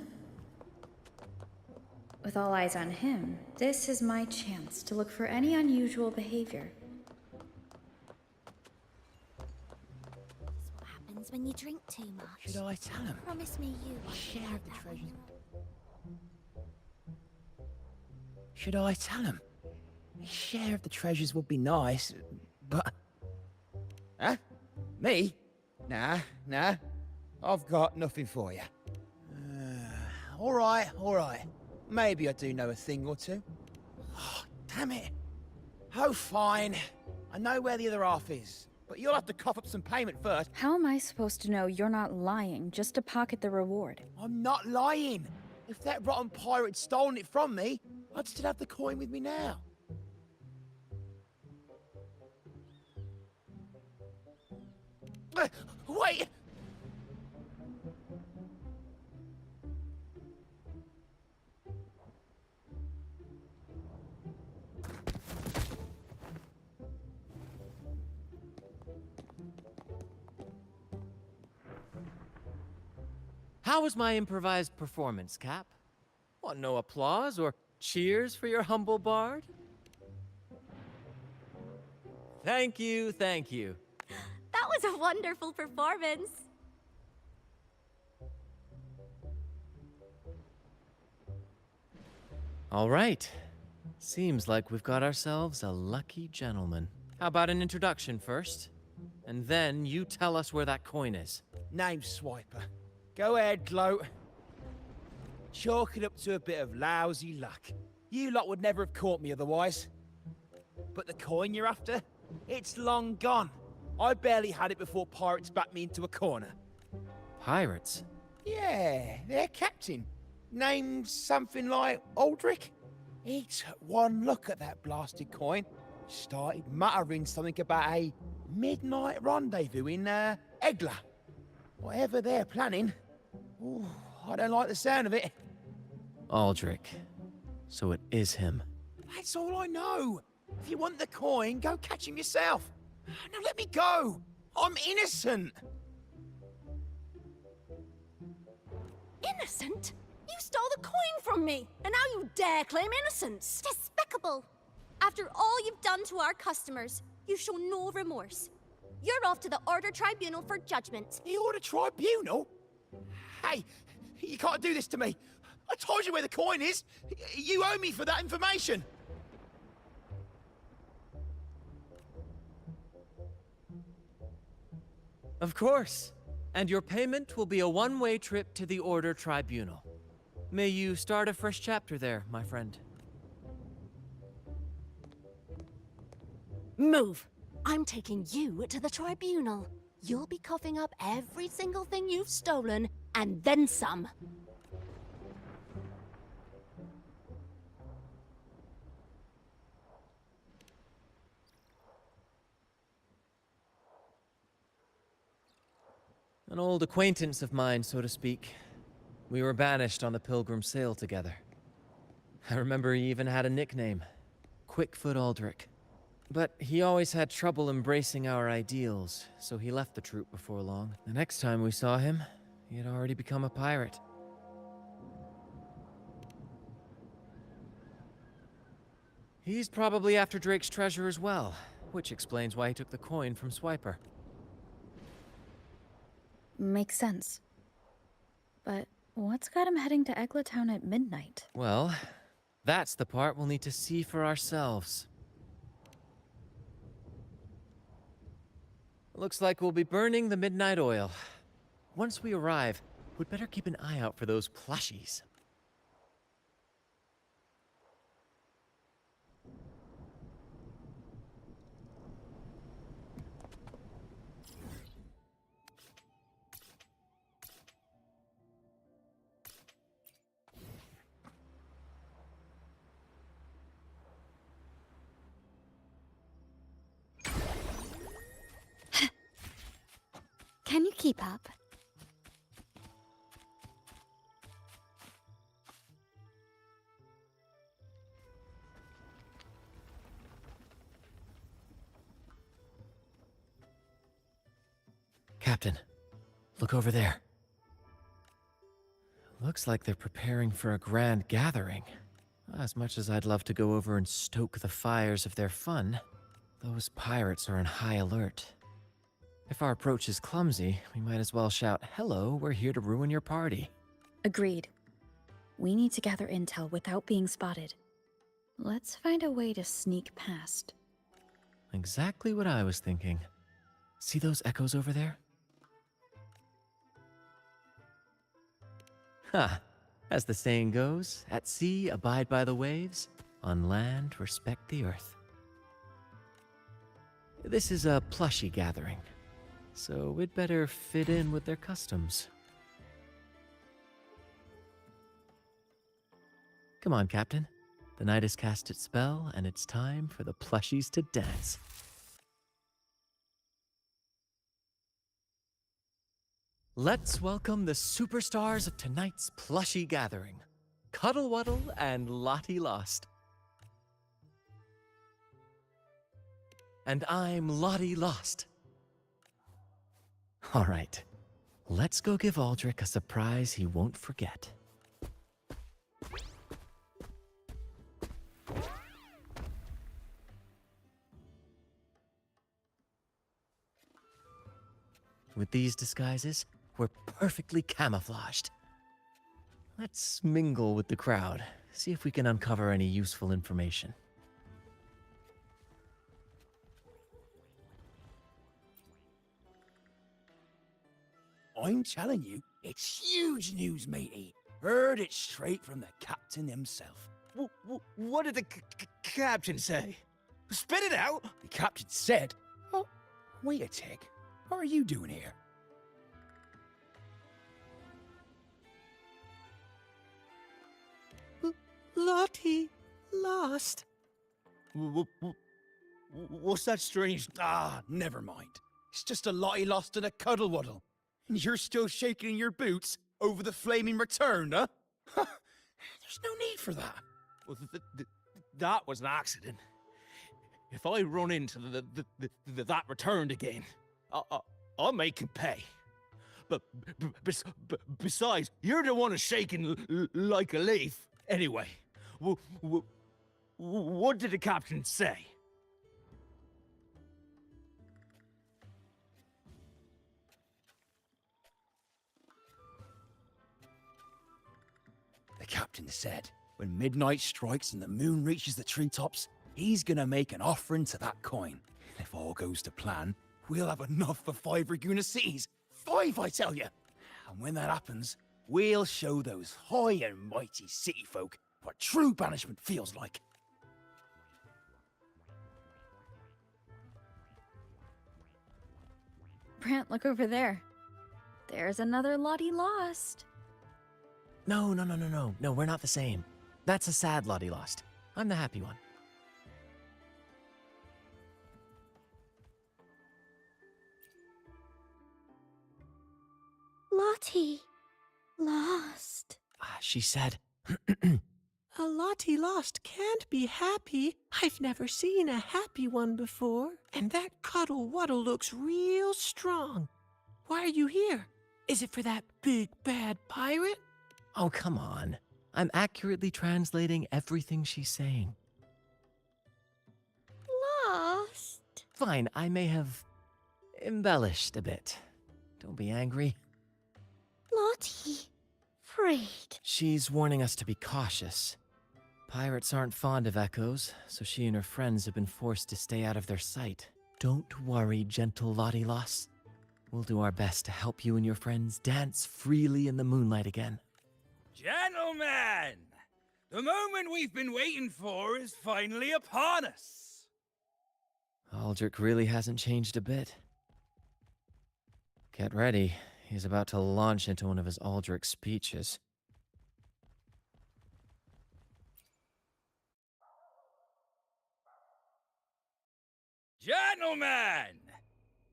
With all eyes on him, this is my chance to look for any unusual behavior. That's what happens when you drink too much. Should I tell him? Promise me you won't Share behave the that way. treasures. Should I tell him? A share of the treasures would be nice, but... Huh? Me? Nah. I've got nothing for you. All right. Maybe I do know a thing or two. Oh, damn it. Oh, fine. I know where the other half is, but you'll have to cough up some payment first. How am I supposed to know you're not lying just to pocket the reward? I'm not lying. If that rotten pirate had stolen it from me, I'd still have the coin with me now. Wait! How was my improvised performance, Cap? Want no applause or cheers for your humble bard? Thank you. That was a wonderful performance. All right. Seems like we've got ourselves a lucky gentleman. How about an introduction first? And then you tell us where that coin is. Name's Swiper. Go ahead, gloat. Chalk it up to a bit of lousy luck. You lot would never have caught me otherwise. But the coin you're after? It's long gone. I barely had it before pirates backed me into a corner. Pirates? Yeah, their captain. Named something like Aldrich. He took one look at that blasted coin, started muttering something about a midnight rendezvous in Egla. Whatever they're planning. Ooh, I don't like the sound of it. Aldrich. So it is him. That's all I know. If you want the coin, go catch him yourself. Now let me go. I'm innocent. Innocent? You stole the coin from me, and now you dare claim innocence! Despicable! After all you've done to our customers, you show no remorse. You're off to the Order Tribunal for judgment. The Order Tribunal? Hey, you can't do this to me. I told you where the coin is. You owe me for that information. Of course. And your payment will be a one-way trip to the Order Tribunal. May you start a fresh chapter there, my friend. Move! I'm taking you to the tribunal. You'll be coughing up every single thing you've stolen, and then some. An old acquaintance of mine, so to speak. We were banished on the Pilgrim sail together. I remember he even had a nickname, Quickfoot Aldrich. But he always had trouble embracing our ideals, so he left the troop before long. The next time we saw him, he had already become a pirate. He's probably after Drake's treasure as well, which explains why he took the coin from Swiper. Makes sense. But what's got him heading to Eglatown at midnight? Well, that's the part we'll need to see for ourselves. Looks like we'll be burning the midnight oil. Once we arrive, we'd better keep an eye out for those plushies. Can you keep up? Captain, look over there. Looks like they're preparing for a grand gathering. As much as I'd love to go over and stoke the fires of their fun, those pirates are on high alert. If our approach is clumsy, we might as well shout, "Hello, we're here to ruin your party." Agreed. We need to gather intel without being spotted. Let's find a way to sneak past. Exactly what I was thinking. See those echoes over there? Ha! As the saying goes, at sea, abide by the waves. On land, respect the earth. This is a plushie gathering, so we'd better fit in with their customs. Come on, Captain. The night has cast its spell, and it's time for the plushies to dance. Let's welcome the superstars of tonight's plushie gathering, Cuddle Wuddle and Lottie Lost. And I'm Lottie Lost. All right, let's go give Aldrich a surprise he won't forget. With these disguises, we're perfectly camouflaged. Let's mingle with the crowd, see if we can uncover any useful information. I'm telling you, it's huge news, matey. Heard it straight from the captain himself. What did the captain say? Spit it out! The captain said... Oh, wait a tick. What are you doing here? Lottie Lost. What's that strange... Ah, never mind. It's just a Lottie Lost and a Cuddle Wuddle. And you're still shaking in your boots over the flaming return, huh? There's no need for that. Well, that was an accident. If I run into that returned again, I'll make him pay. But besides, you're the one who's shaking like a leaf. Anyway, what did the captain say? The captain said, when midnight strikes and the moon reaches the treetops, he's gonna make an offering to that coin. If all goes to plan, we'll have enough for 5 Raguna cities. 5, I tell you! And when that happens, we'll show those high and mighty city folk what true banishment feels like. Brant, look over there. There's another Lottie Lost. No, we're not the same. That's a sad Lottie Lost. I'm the happy one. Lottie. Lost. She said, A Lottie lost can't be happy. I've never seen a happy one before. And that cuddle waddle looks real strong. Why are you here? Is it for that big bad pirate? oh, come on. I'm accurately translating everything she's saying. Lost. Fine, I may have embellished a bit. Don't be angry. Lottie. Afraid. She's warning us to be cautious. Pirates aren't fond of echoes, so she and her friends have been forced to stay out of their sight. Don't worry, gentle Lottie Loss. We'll do our best to help you and your friends dance freely in the moonlight again. Gentlemen! The moment we've been waiting for is finally upon us. Aldrich really hasn't changed a bit. Get ready. He's about to launch into one of his Aldrich speeches. Gentlemen!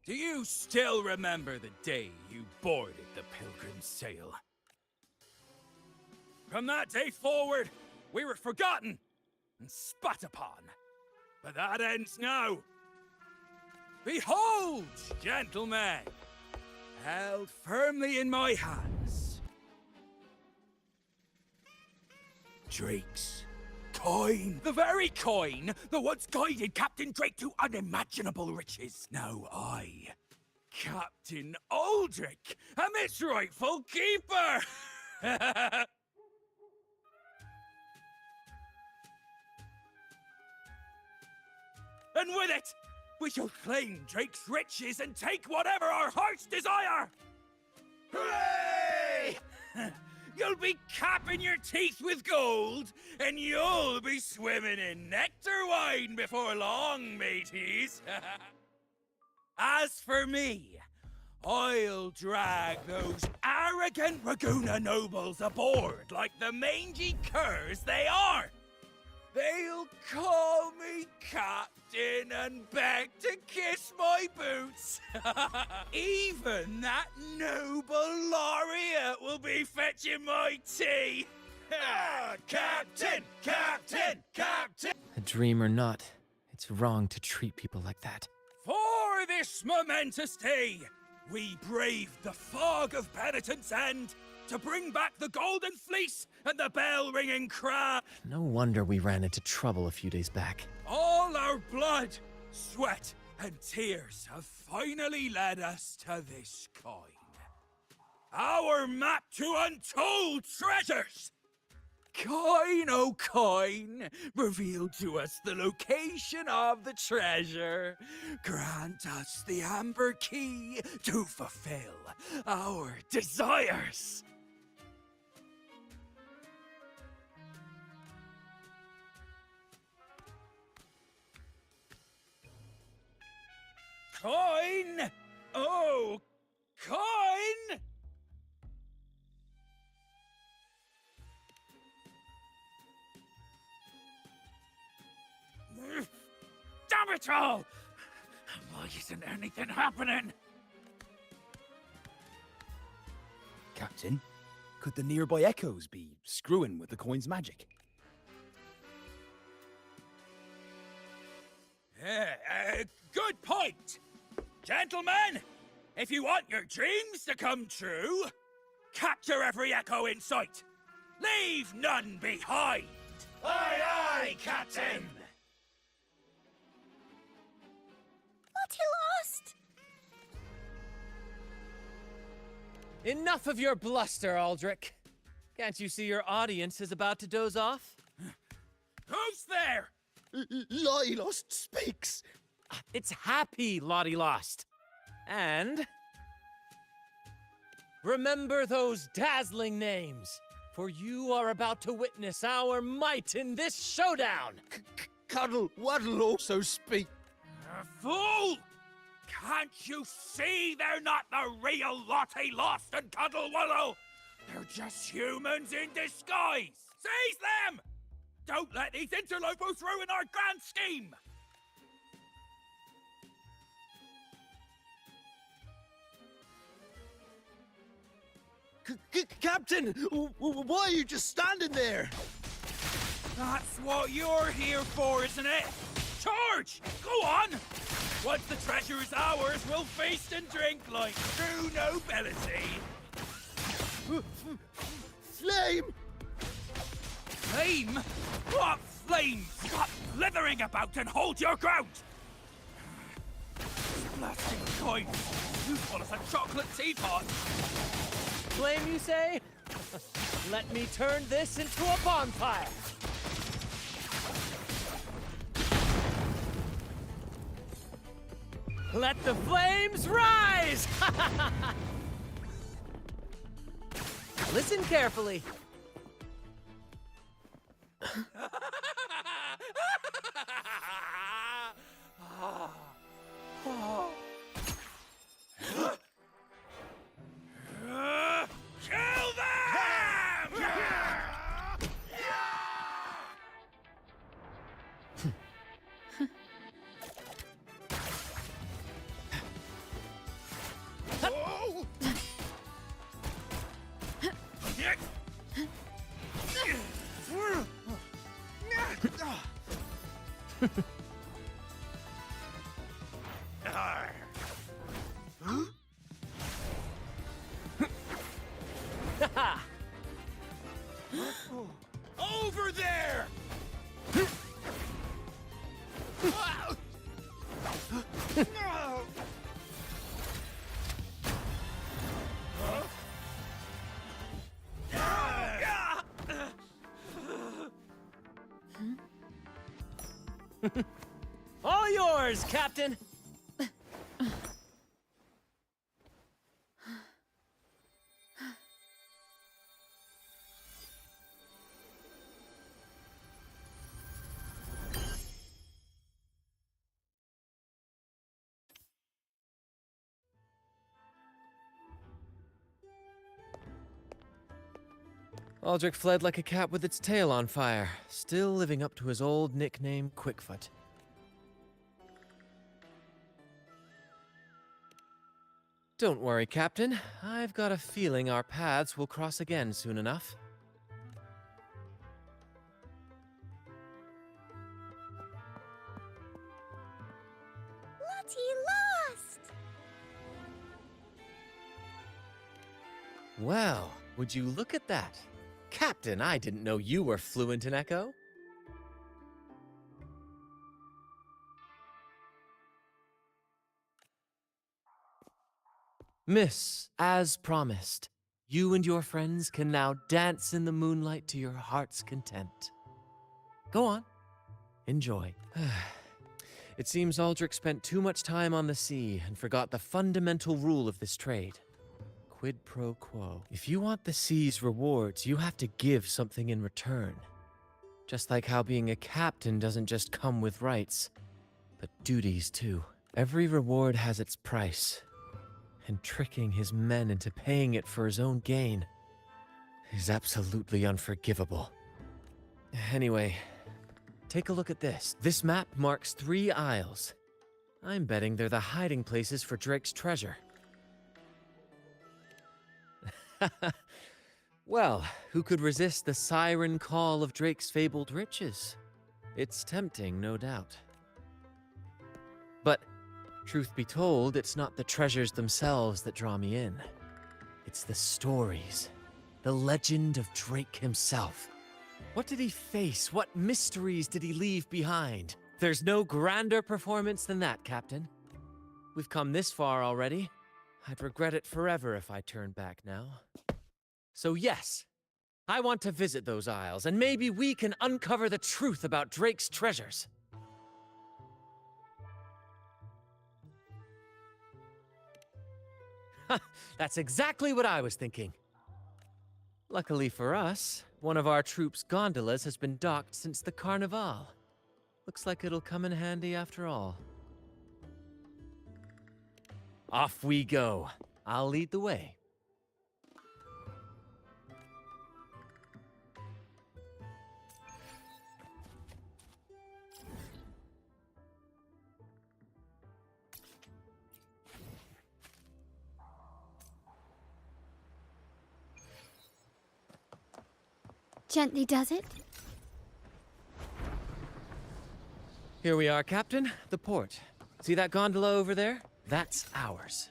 Do you still remember the day you boarded the Pilgrim's Sail? From that day forward, we were forgotten and spat upon. But that ends now. Behold, gentlemen, held firmly in my hands, Drake's coin. The very coin that once guided Captain Drake to unimaginable riches. Now I, Captain Aldrich, am its rightful keeper. And with it, we shall claim Drake's riches and take whatever our hearts desire! Hooray! You'll be capping your teeth with gold, and you'll be swimming in nectar wine before long, mateys! As for me, I'll drag those arrogant Raguna nobles aboard like the mangy curs they are! They'll call me captain and beg to kiss my boots. Even that noble laureate will be fetching my tea. Captain! Captain! Captain! A dream or not, it's wrong to treat people like that. For this momentous day, we braved the fog of penitence and to bring back the golden fleece and the bell-ringing cry. No wonder we ran into trouble a few days back. All our blood, sweat, and tears have finally led us to this coin. Our map to untold treasures! Coin, oh coin, reveal to us the location of the treasure. Grant us the amber key to fulfill our desires. Coin! Oh, coin! Damn it all! Why isn't anything happening? Captain, could the nearby echoes be screwing with the coin's magic? Good point! Gentlemen, if you want your dreams to come true, capture every echo in sight. Leave none behind! Aye, aye, Captain! Lottie lost! Enough of your bluster, Aldrich. Can't you see your audience is about to doze off? Who's there? Lottie Lost speaks. It's happy, Lottie Lost. And remember those dazzling names, for you are about to witness our might in this showdown. Cuddle Waddle also speak. Fool! Can't you see they're not the real Lottie Lost and Cuddle Wallow? They're just humans in disguise! Seize them! Don't let these interlopers ruin our grand scheme! Captain, why are you just standing there? That's what you're here for, isn't it? Charge! Go on! Once the treasure is ours, we'll feast and drink like true nobility. Flame! Flame? What flame? Stop slithering about and hold your ground! Blasting coins! Useful as a chocolate teapot! Flame, you say? Let me turn this into a bonfire! Let the flames rise! Listen carefully. Kill them! Over there! All yours, Captain! Aldrich fled like a cat with its tail on fire, still living up to his old nickname, Quickfoot. Don't worry, Captain. I've got a feeling our paths will cross again soon enough. Lottie lost! Well, would you look at that? Captain, I didn't know you were fluent in Echo. Miss, as promised, you and your friends can now dance in the moonlight to your heart's content. Go on, enjoy. It seems Aldrich spent too much time on the sea and forgot the fundamental rule of this trade. Quid pro quo. If you want the sea's rewards, you have to give something in return. Just like how being a captain doesn't just come with rights, but duties too. Every reward has its price, and tricking his men into paying it for his own gain is absolutely unforgivable. Anyway, take a look at this. This map marks 3 isles. I'm betting they're the hiding places for Drake's treasure. Well, who could resist the siren call of Drake's fabled riches? It's tempting, no doubt. But, truth be told, it's not the treasures themselves that draw me in. It's the stories. The legend of Drake himself. What did he face? What mysteries did he leave behind? There's no grander performance than that, Captain. We've come this far already. I'd regret it forever if I turned back now. So yes, I want to visit those isles, and maybe we can uncover the truth about Drake's treasures. That's exactly what I was thinking. Luckily for us, one of our troops' gondolas has been docked since the Carnival. Looks like it'll come in handy after all. Off we go. I'll lead the way. Gently does it? Here we are, Captain. The port. See that gondola over there? That's ours.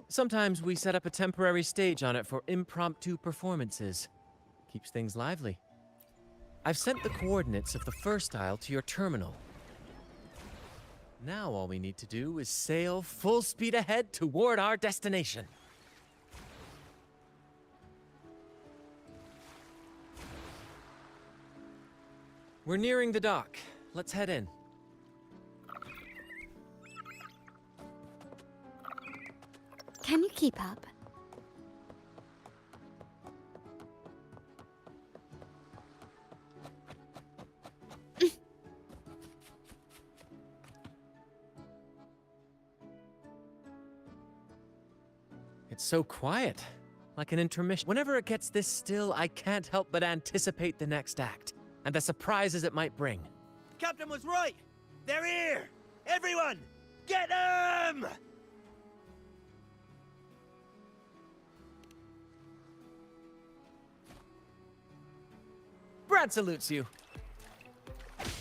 Sometimes we set up a temporary stage on it for impromptu performances. Keeps things lively. I've sent the coordinates of the first isle to your terminal. Now all we need to do is sail full speed ahead toward our destination. We're nearing the dock. Let's head in. Can you keep up? It's so quiet, like an intermission. Whenever it gets this still, I can't help but anticipate the next act, and the surprises it might bring. Captain was right! They're here! Everyone! Get them! Brad salutes you.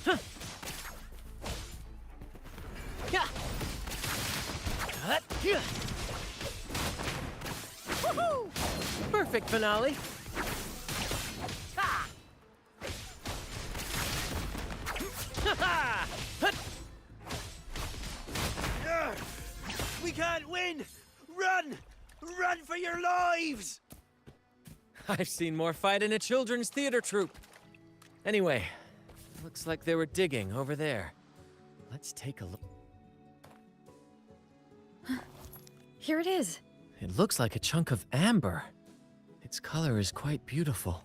Huh. Yeah. Yeah. Woohoo! Perfect finale. Ha! Ha! We can't win! Run! Run for your lives! I've seen more fight in a children's theater troupe. Anyway, looks like they were digging over there. Let's take a look. Here it is. It looks like a chunk of amber. Its color is quite beautiful.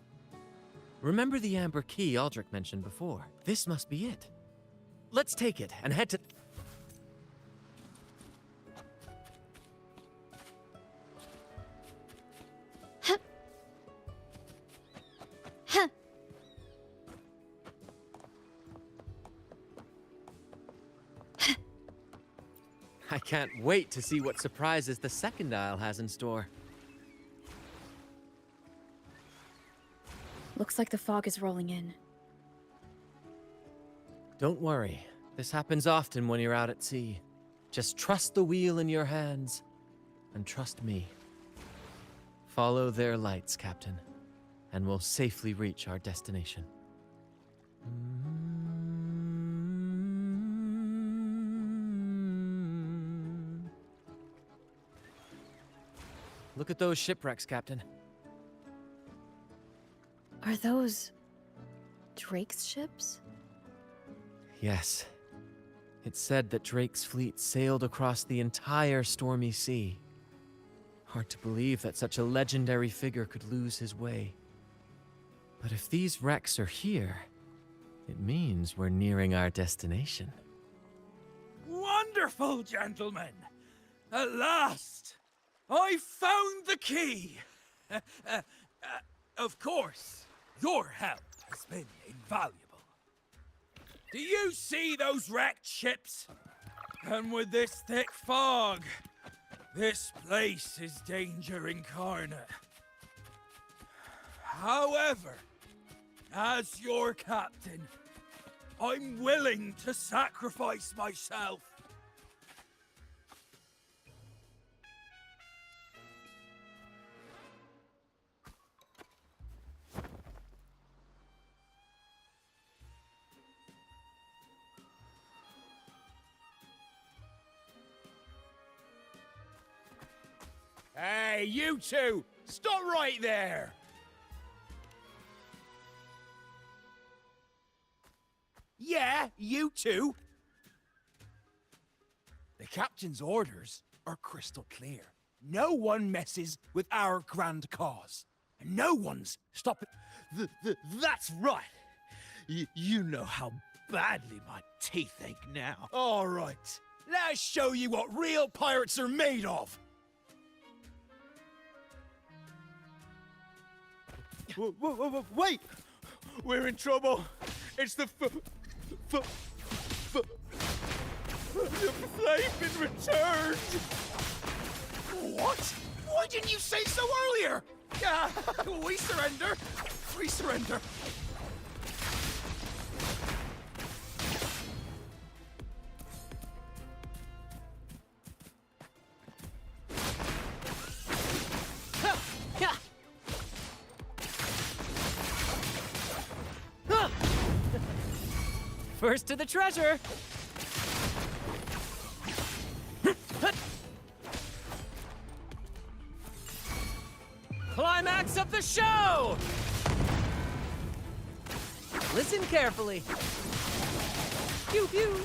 Remember the amber key Aldrich mentioned before? This must be it. Let's take it and head to... I can't wait to see what surprises the second isle has in store. Looks like the fog is rolling in. Don't worry. This happens often when you're out at sea. Just trust the wheel in your hands, and trust me. Follow their lights, Captain, and we'll safely reach our destination. Look at those shipwrecks, Captain. Are those Drake's ships? Yes. It's said that Drake's fleet sailed across the entire stormy sea. Hard to believe that such a legendary figure could lose his way. But if these wrecks are here, it means we're nearing our destination. Wonderful, gentlemen! At last! I found the key! Of course, your help has been invaluable. Do you see those wrecked ships? And with this thick fog, this place is danger incarnate. However, as your captain, I'm willing to sacrifice myself. Hey, you two! Stop right there! Yeah, you two! The captain's orders are crystal clear. No one messes with our grand cause. And no one's stopping... That's right! You know how badly my teeth ache now. All right, let's show you what real pirates are made of! Wait! We're in trouble! It's the the flame been returned! What? Why didn't you say so earlier? We surrender! We surrender! First to the treasure! Climax of the show! Listen carefully. Pew pew!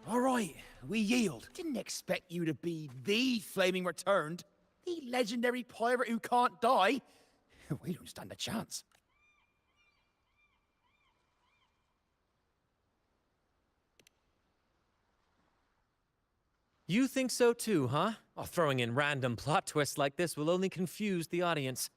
All right, we yield. Didn't expect you to be the Flaming Returned, the legendary pirate who can't die. We don't stand a chance. You think so too, huh? Oh, throwing in random plot twists like this will only confuse the audience.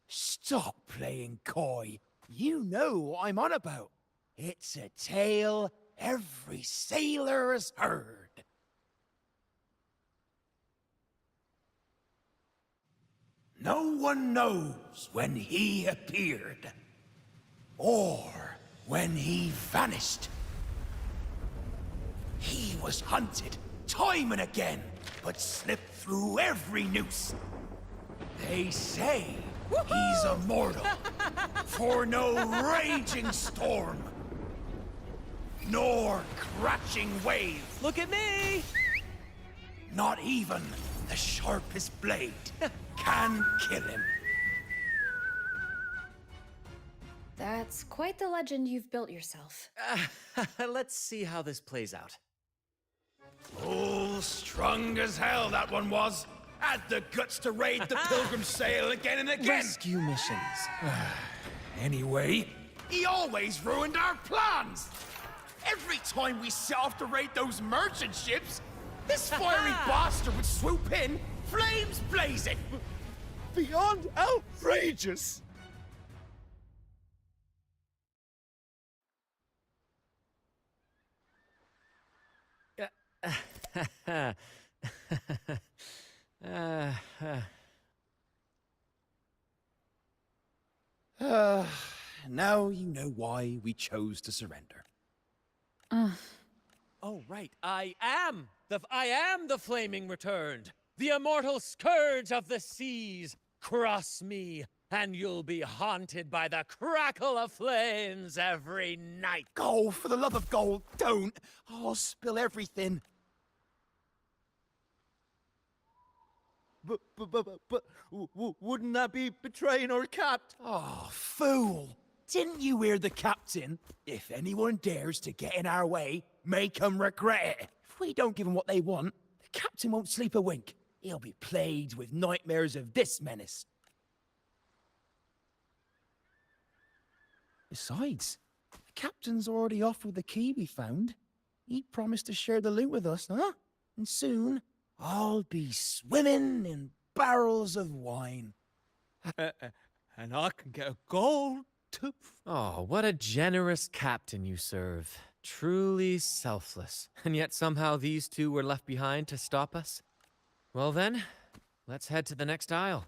Stop playing coy. You know what I'm on about. It's a tale every sailor has heard. No one knows when he appeared, or when he vanished. He was hunted time and again, but slipped through every noose. They say he's immortal, for no raging storm, nor crashing wave. Look at me! Not even the sharpest blade can kill him. That's quite the legend you've built yourself. Let's see how this plays out. Oh, strong as hell that one was. Had the guts to raid the Pilgrim Sail again and again. Rescue missions. Anyway, he always ruined our plans. Every time we set off to raid those merchant ships, this fiery bastard would swoop in, flames blazing. Beyond outrageous. Now you know why we chose to surrender. Oh, right. I am the Flaming Returned, the immortal scourge of the seas. Cross me, and you'll be haunted by the crackle of flames every night. Gold, for the love of gold, don't. I'll spill everything. But wouldn't that be betraying our captain? Oh, fool. Didn't you hear the captain? If anyone dares to get in our way, make them regret it. If we don't give them what they want, the captain won't sleep a wink. He'll be plagued with nightmares of this menace. Besides, the captain's already offered the key we found. He promised to share the loot with us, huh? And soon, I'll be swimming in barrels of wine. And I can get a gold tooth. Oh, what a generous captain you serve. Truly selfless. And yet somehow these two were left behind to stop us? Well then, let's head to the next aisle.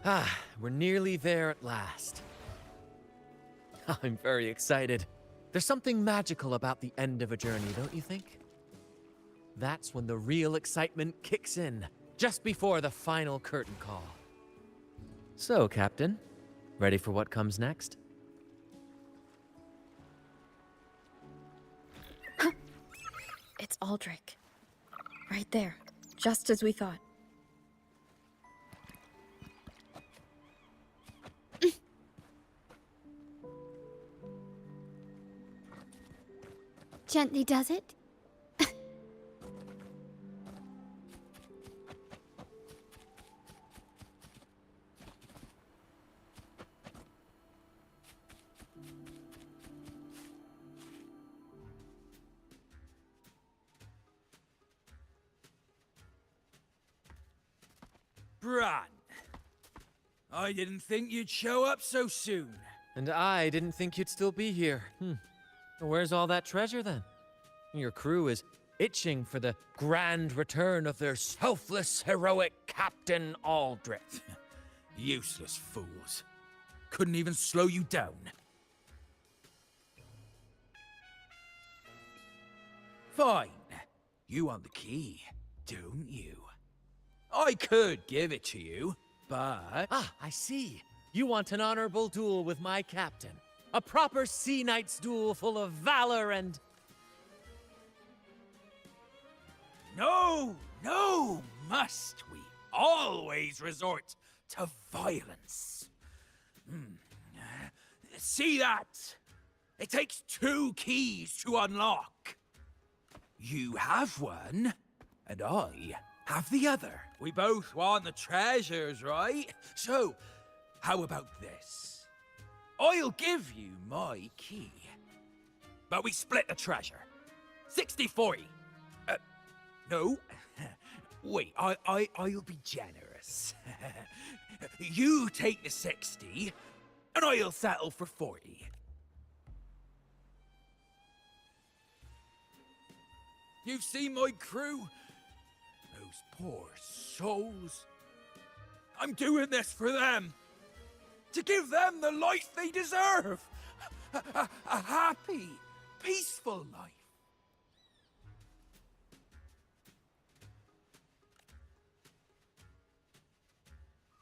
Ah, we're nearly there at last. I'm very excited. There's something magical about the end of a journey, don't you think? That's when the real excitement kicks in, just before the final curtain call. So, Captain, ready for what comes next? It's Aldrich. Right there, just as we thought. gently does it. Bran, I didn't think you'd show up so soon. And I didn't think you'd still be here. Where's all that treasure then? Your crew is itching for the grand return of their selfless, heroic Captain Aldrich. Useless fools. Couldn't even slow you down. Fine. You want the key, don't you? I could give it to you, but... Ah, I see. You want an honorable duel with my captain. A proper Sea Knight's duel full of valor and... No, must we always resort to violence? See that? It takes 2 keys to unlock. You have one, and I have the other. We both want the treasures, right? So, how about this? I'll give you my key, but we split the treasure. 60-40. No. Wait, I'll be generous. You take the 60, and I'll settle for 40. You've seen my crew? Those poor souls. I'm doing this for them. To give them the life they deserve. A happy, peaceful life.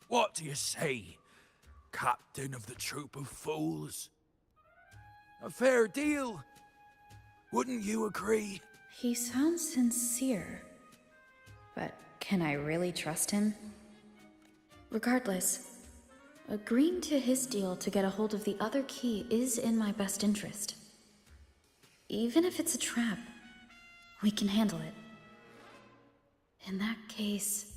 What do you say, Captain of the Troop of Fools? A fair deal, wouldn't you agree? He sounds sincere. But can I really trust him? Regardless, agreeing to his deal to get a hold of the other key is in my best interest. Even if it's a trap, we can handle it. In that case...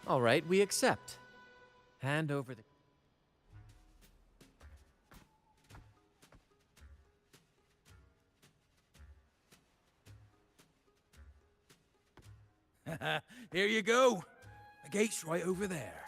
All right, we accept. Hand over the... Here you go. The gate's right over there.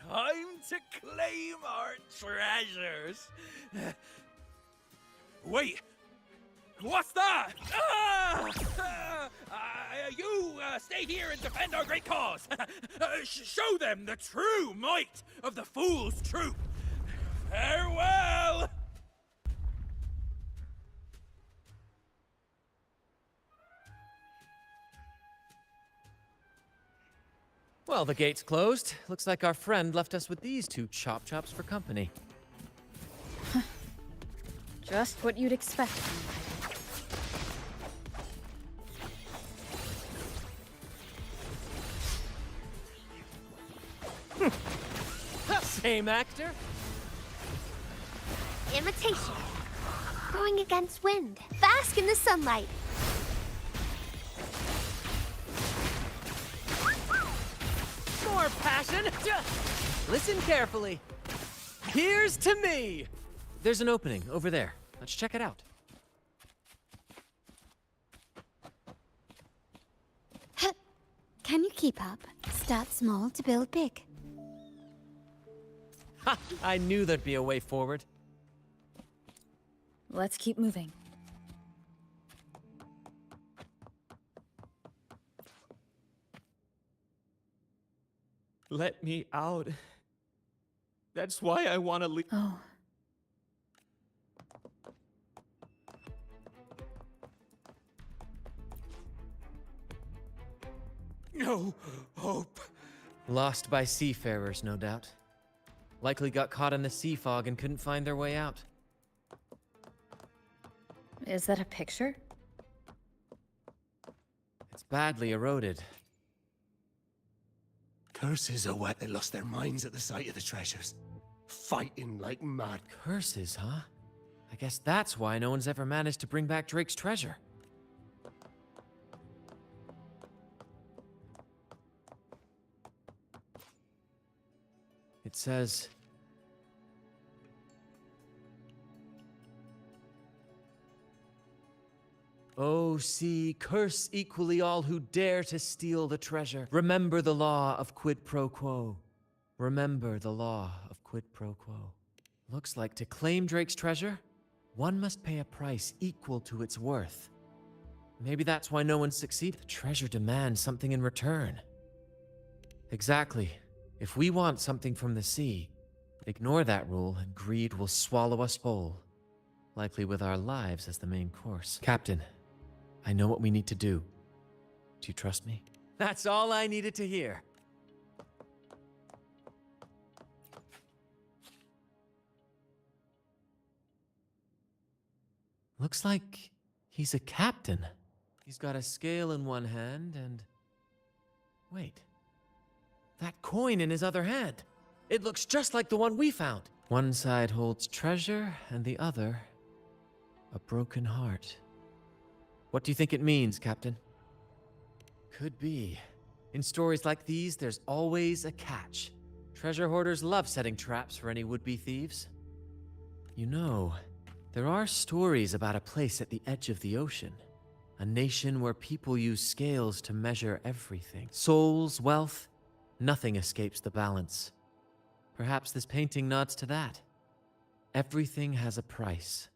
Time to claim our treasures. Wait, what's that? You stay here and defend our great cause. Show them the true might of the Fool's Troop. Farewell. Well, the gate's closed. Looks like our friend left us with these 2 chop-chops for company. Just what you'd expect. Same actor? Imitation. Going against wind. Bask in the sunlight. More passion. Listen carefully. Here's to me. There's an opening over there. Let's check it out. Can you keep up? Start small to build big. Ha! I knew there'd be a way forward. Let's keep moving. Let me out. That's why I want to leave. Oh. No hope. Lost by seafarers, no doubt. Likely got caught in the sea fog and couldn't find their way out. Is that a picture? It's badly eroded. Curses are why they lost their minds at the sight of the treasures. Fighting like mad. Curses, huh? I guess that's why no one's ever managed to bring back Drake's treasure. It says, "O sea, curse equally all who dare to steal the treasure. Remember the law of quid pro quo. Remember the law of quid pro quo." Looks like to claim Drake's treasure, one must pay a price equal to its worth. Maybe that's why no one succeeded. The treasure demands something in return. Exactly. If we want something from the sea, ignore that rule and greed will swallow us whole. Likely with our lives as the main course. Captain, I know what we need to do. Do you trust me? That's all I needed to hear. Looks like he's a captain. He's got a scale in one hand and... Wait. That coin in his other hand. It looks just like the one we found. One side holds treasure and the other... a broken heart. What do you think it means, Captain? Could be. In stories like these, there's always a catch. Treasure hoarders love setting traps for any would-be thieves. You know, there are stories about a place at the edge of the ocean. A nation where people use scales to measure everything. Souls, wealth, nothing escapes the balance. Perhaps this painting nods to that. Everything has a price.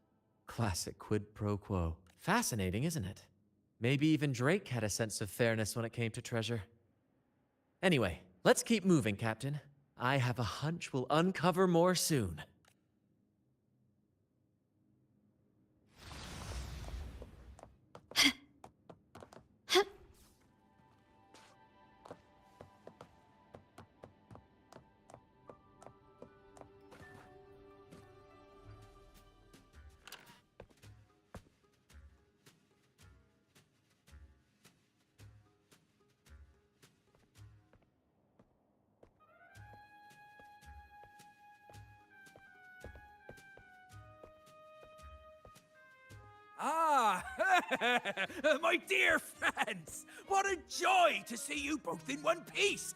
Classic quid pro quo. Fascinating, isn't it? Maybe even Drake had a sense of fairness when it came to treasure. Anyway, let's keep moving, Captain. I have a hunch we'll uncover more soon. Ah, my dear friends! What a joy to see you both in one piece!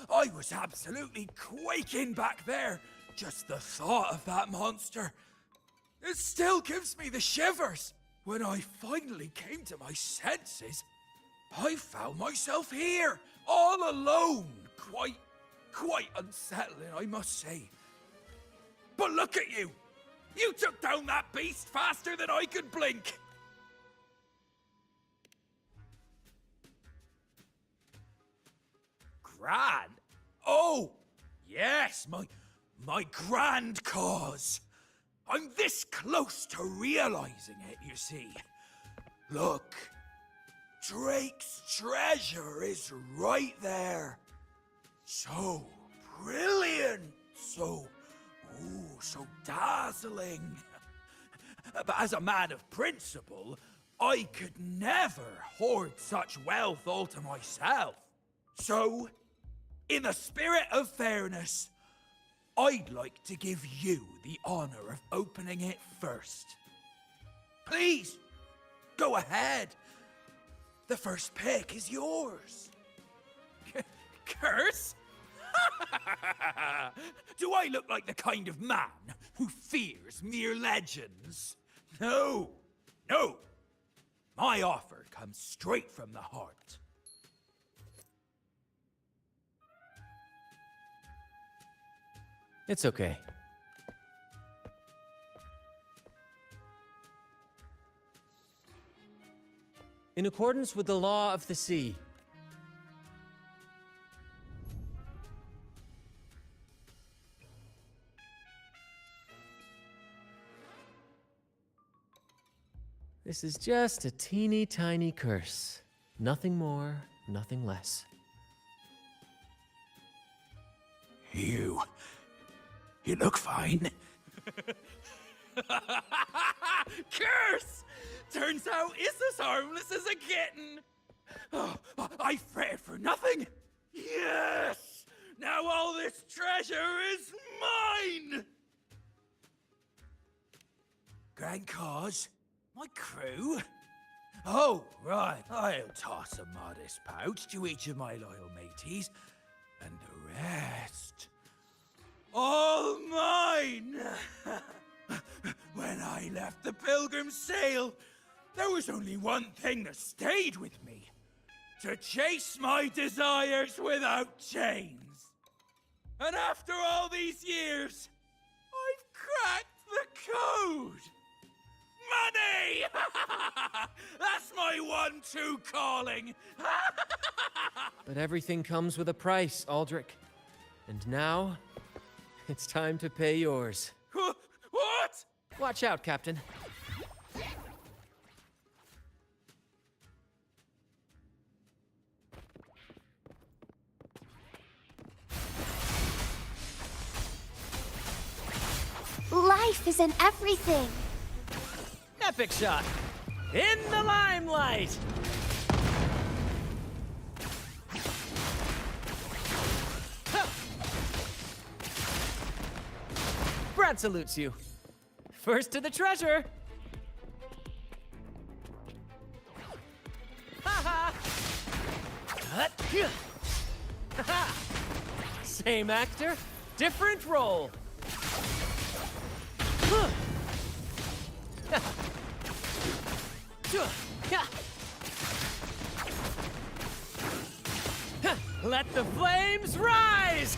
I was absolutely quaking back there. Just the thought of that monster. It still gives me the shivers. When I finally came to my senses, I found myself here, all alone. Quite unsettling, I must say. But look at you! You took down that beast faster than I could blink! Grand? Oh! Yes, my grand cause. I'm this close to realizing it, you see. Look, Drake's treasure is right there. So brilliant, so dazzling. But as a man of principle, I could never hoard such wealth all to myself. So, in the spirit of fairness, I'd like to give you the honor of opening it first. Please, go ahead. The first pick is yours. Curse? Do I look like the kind of man who fears mere legends? No. My offer comes straight from the heart. It's okay. In accordance with the law of the sea, This is just a teeny tiny curse. Nothing more, nothing less. You look fine. Curse! Turns out it's as harmless as a kitten. Oh, I fretted for nothing. Yes! Now all this treasure is mine! Grand cause? My crew? Oh, right. I'll toss a modest pouch to each of my loyal mateys, and the rest, all mine! When I left the Pilgrim's Sail, there was only one thing that stayed with me. To chase my desires without chains. And after all these years, I've cracked the code! Money! That's my one-two calling! But everything comes with a price, Aldrich. And now, it's time to pay yours. What? Watch out, Captain. Life is in everything. Epic shot! In the limelight! Brad salutes you. First to the treasure! Ha ha! Same actor, different role. Let the flames rise!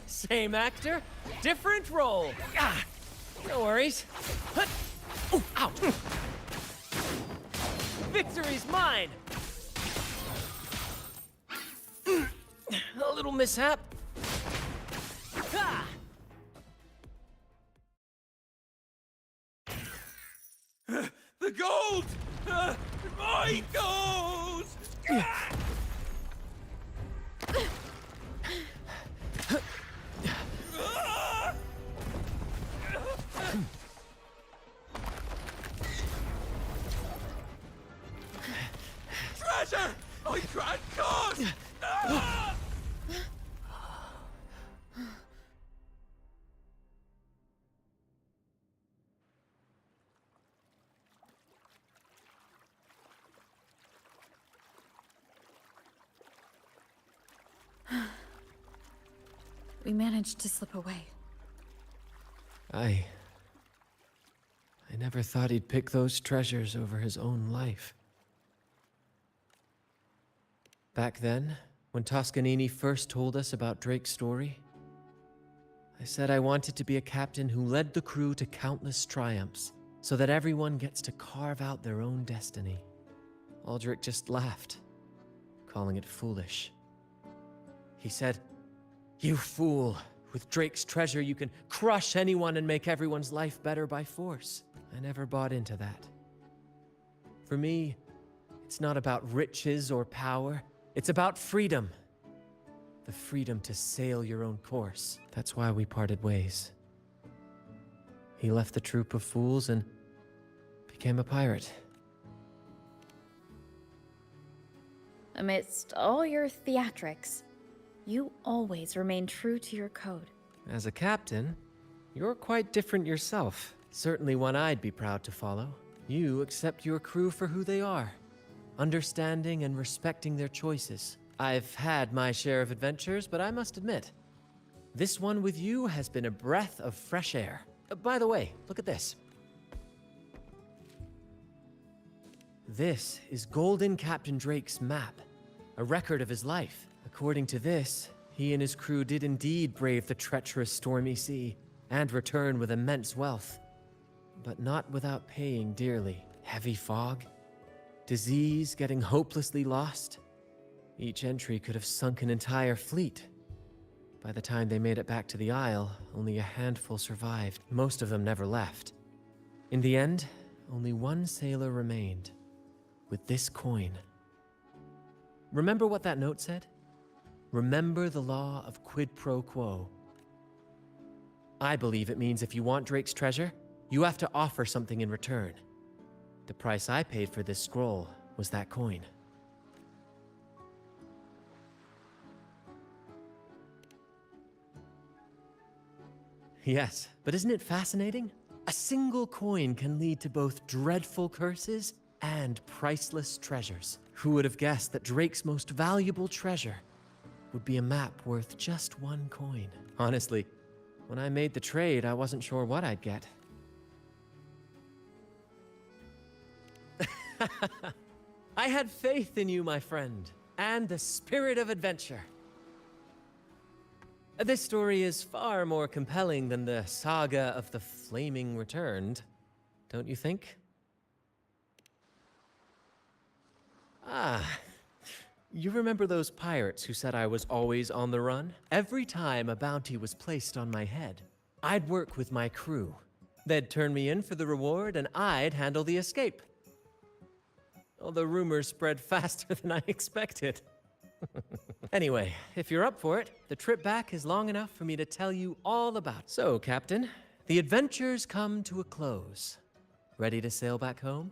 Same actor, different role. No worries. Ooh, ouch. Victory's mine. A little mishap. Ha! The gold! My gold! Treasure! My grand cause! We managed to slip away. I never thought he'd pick those treasures over his own life. Back then, when Toscanini first told us about Drake's story, I said I wanted to be a captain who led the crew to countless triumphs, so that everyone gets to carve out their own destiny. Aldrich just laughed, calling it foolish. He said, "You fool! With Drake's treasure, you can crush anyone and make everyone's life better by force." I never bought into that. For me, it's not about riches or power. It's about freedom. The freedom to sail your own course. That's why we parted ways. He left the troop of fools and became a pirate. Amidst all your theatrics, you always remain true to your code. As a captain, you're quite different yourself. Certainly one I'd be proud to follow. You accept your crew for who they are, understanding and respecting their choices. I've had my share of adventures, but I must admit, this one with you has been a breath of fresh air. By the way, look at this. This is Golden Captain Drake's map, a record of his life. According to this, he and his crew did indeed brave the treacherous stormy sea and return with immense wealth, but not without paying dearly. Heavy fog, disease getting hopelessly lost. Each entry could have sunk an entire fleet. By the time they made it back to the Isle, only a handful survived. Most of them never left. In the end, only one sailor remained, with this coin. Remember what that note said? Remember the law of quid pro quo. I believe it means if you want Drake's treasure, you have to offer something in return. The price I paid for this scroll was that coin. Yes, but isn't it fascinating? A single coin can lead to both dreadful curses and priceless treasures. Who would have guessed that Drake's most valuable treasure would be a map worth just one coin? Honestly, when I made the trade, I wasn't sure what I'd get. I had faith in you, my friend, and the spirit of adventure. This story is far more compelling than the saga of the Flaming Returned, don't you think? Ah, you remember those pirates who said I was always on the run? Every time a bounty was placed on my head, I'd work with my crew. They'd turn me in for the reward, and I'd handle the escape. Well, the rumors spread faster than I expected. Anyway, if you're up for it, the trip back is long enough for me to tell you all about it. So, Captain, the adventures come to a close. Ready to sail back home?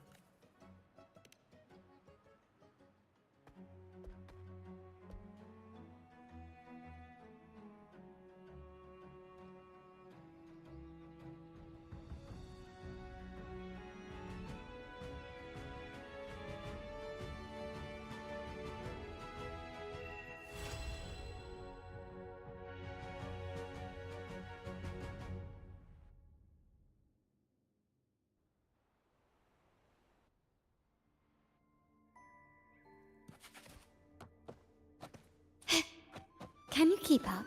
Can you keep up?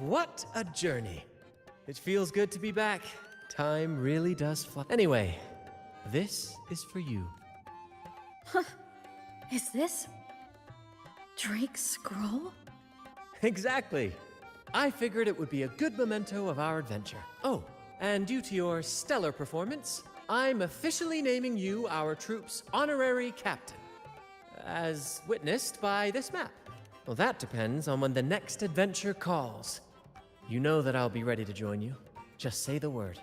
What a journey. It feels good to be back. Time really does fly. Anyway, this is for you. Huh. Is this Drake's scroll? Exactly. I figured it would be a good memento of our adventure. Oh, and due to your stellar performance, I'm officially naming you our troop's honorary captain, as witnessed by this map. Well, that depends on when the next adventure calls. You know that I'll be ready to join you. Just say the word.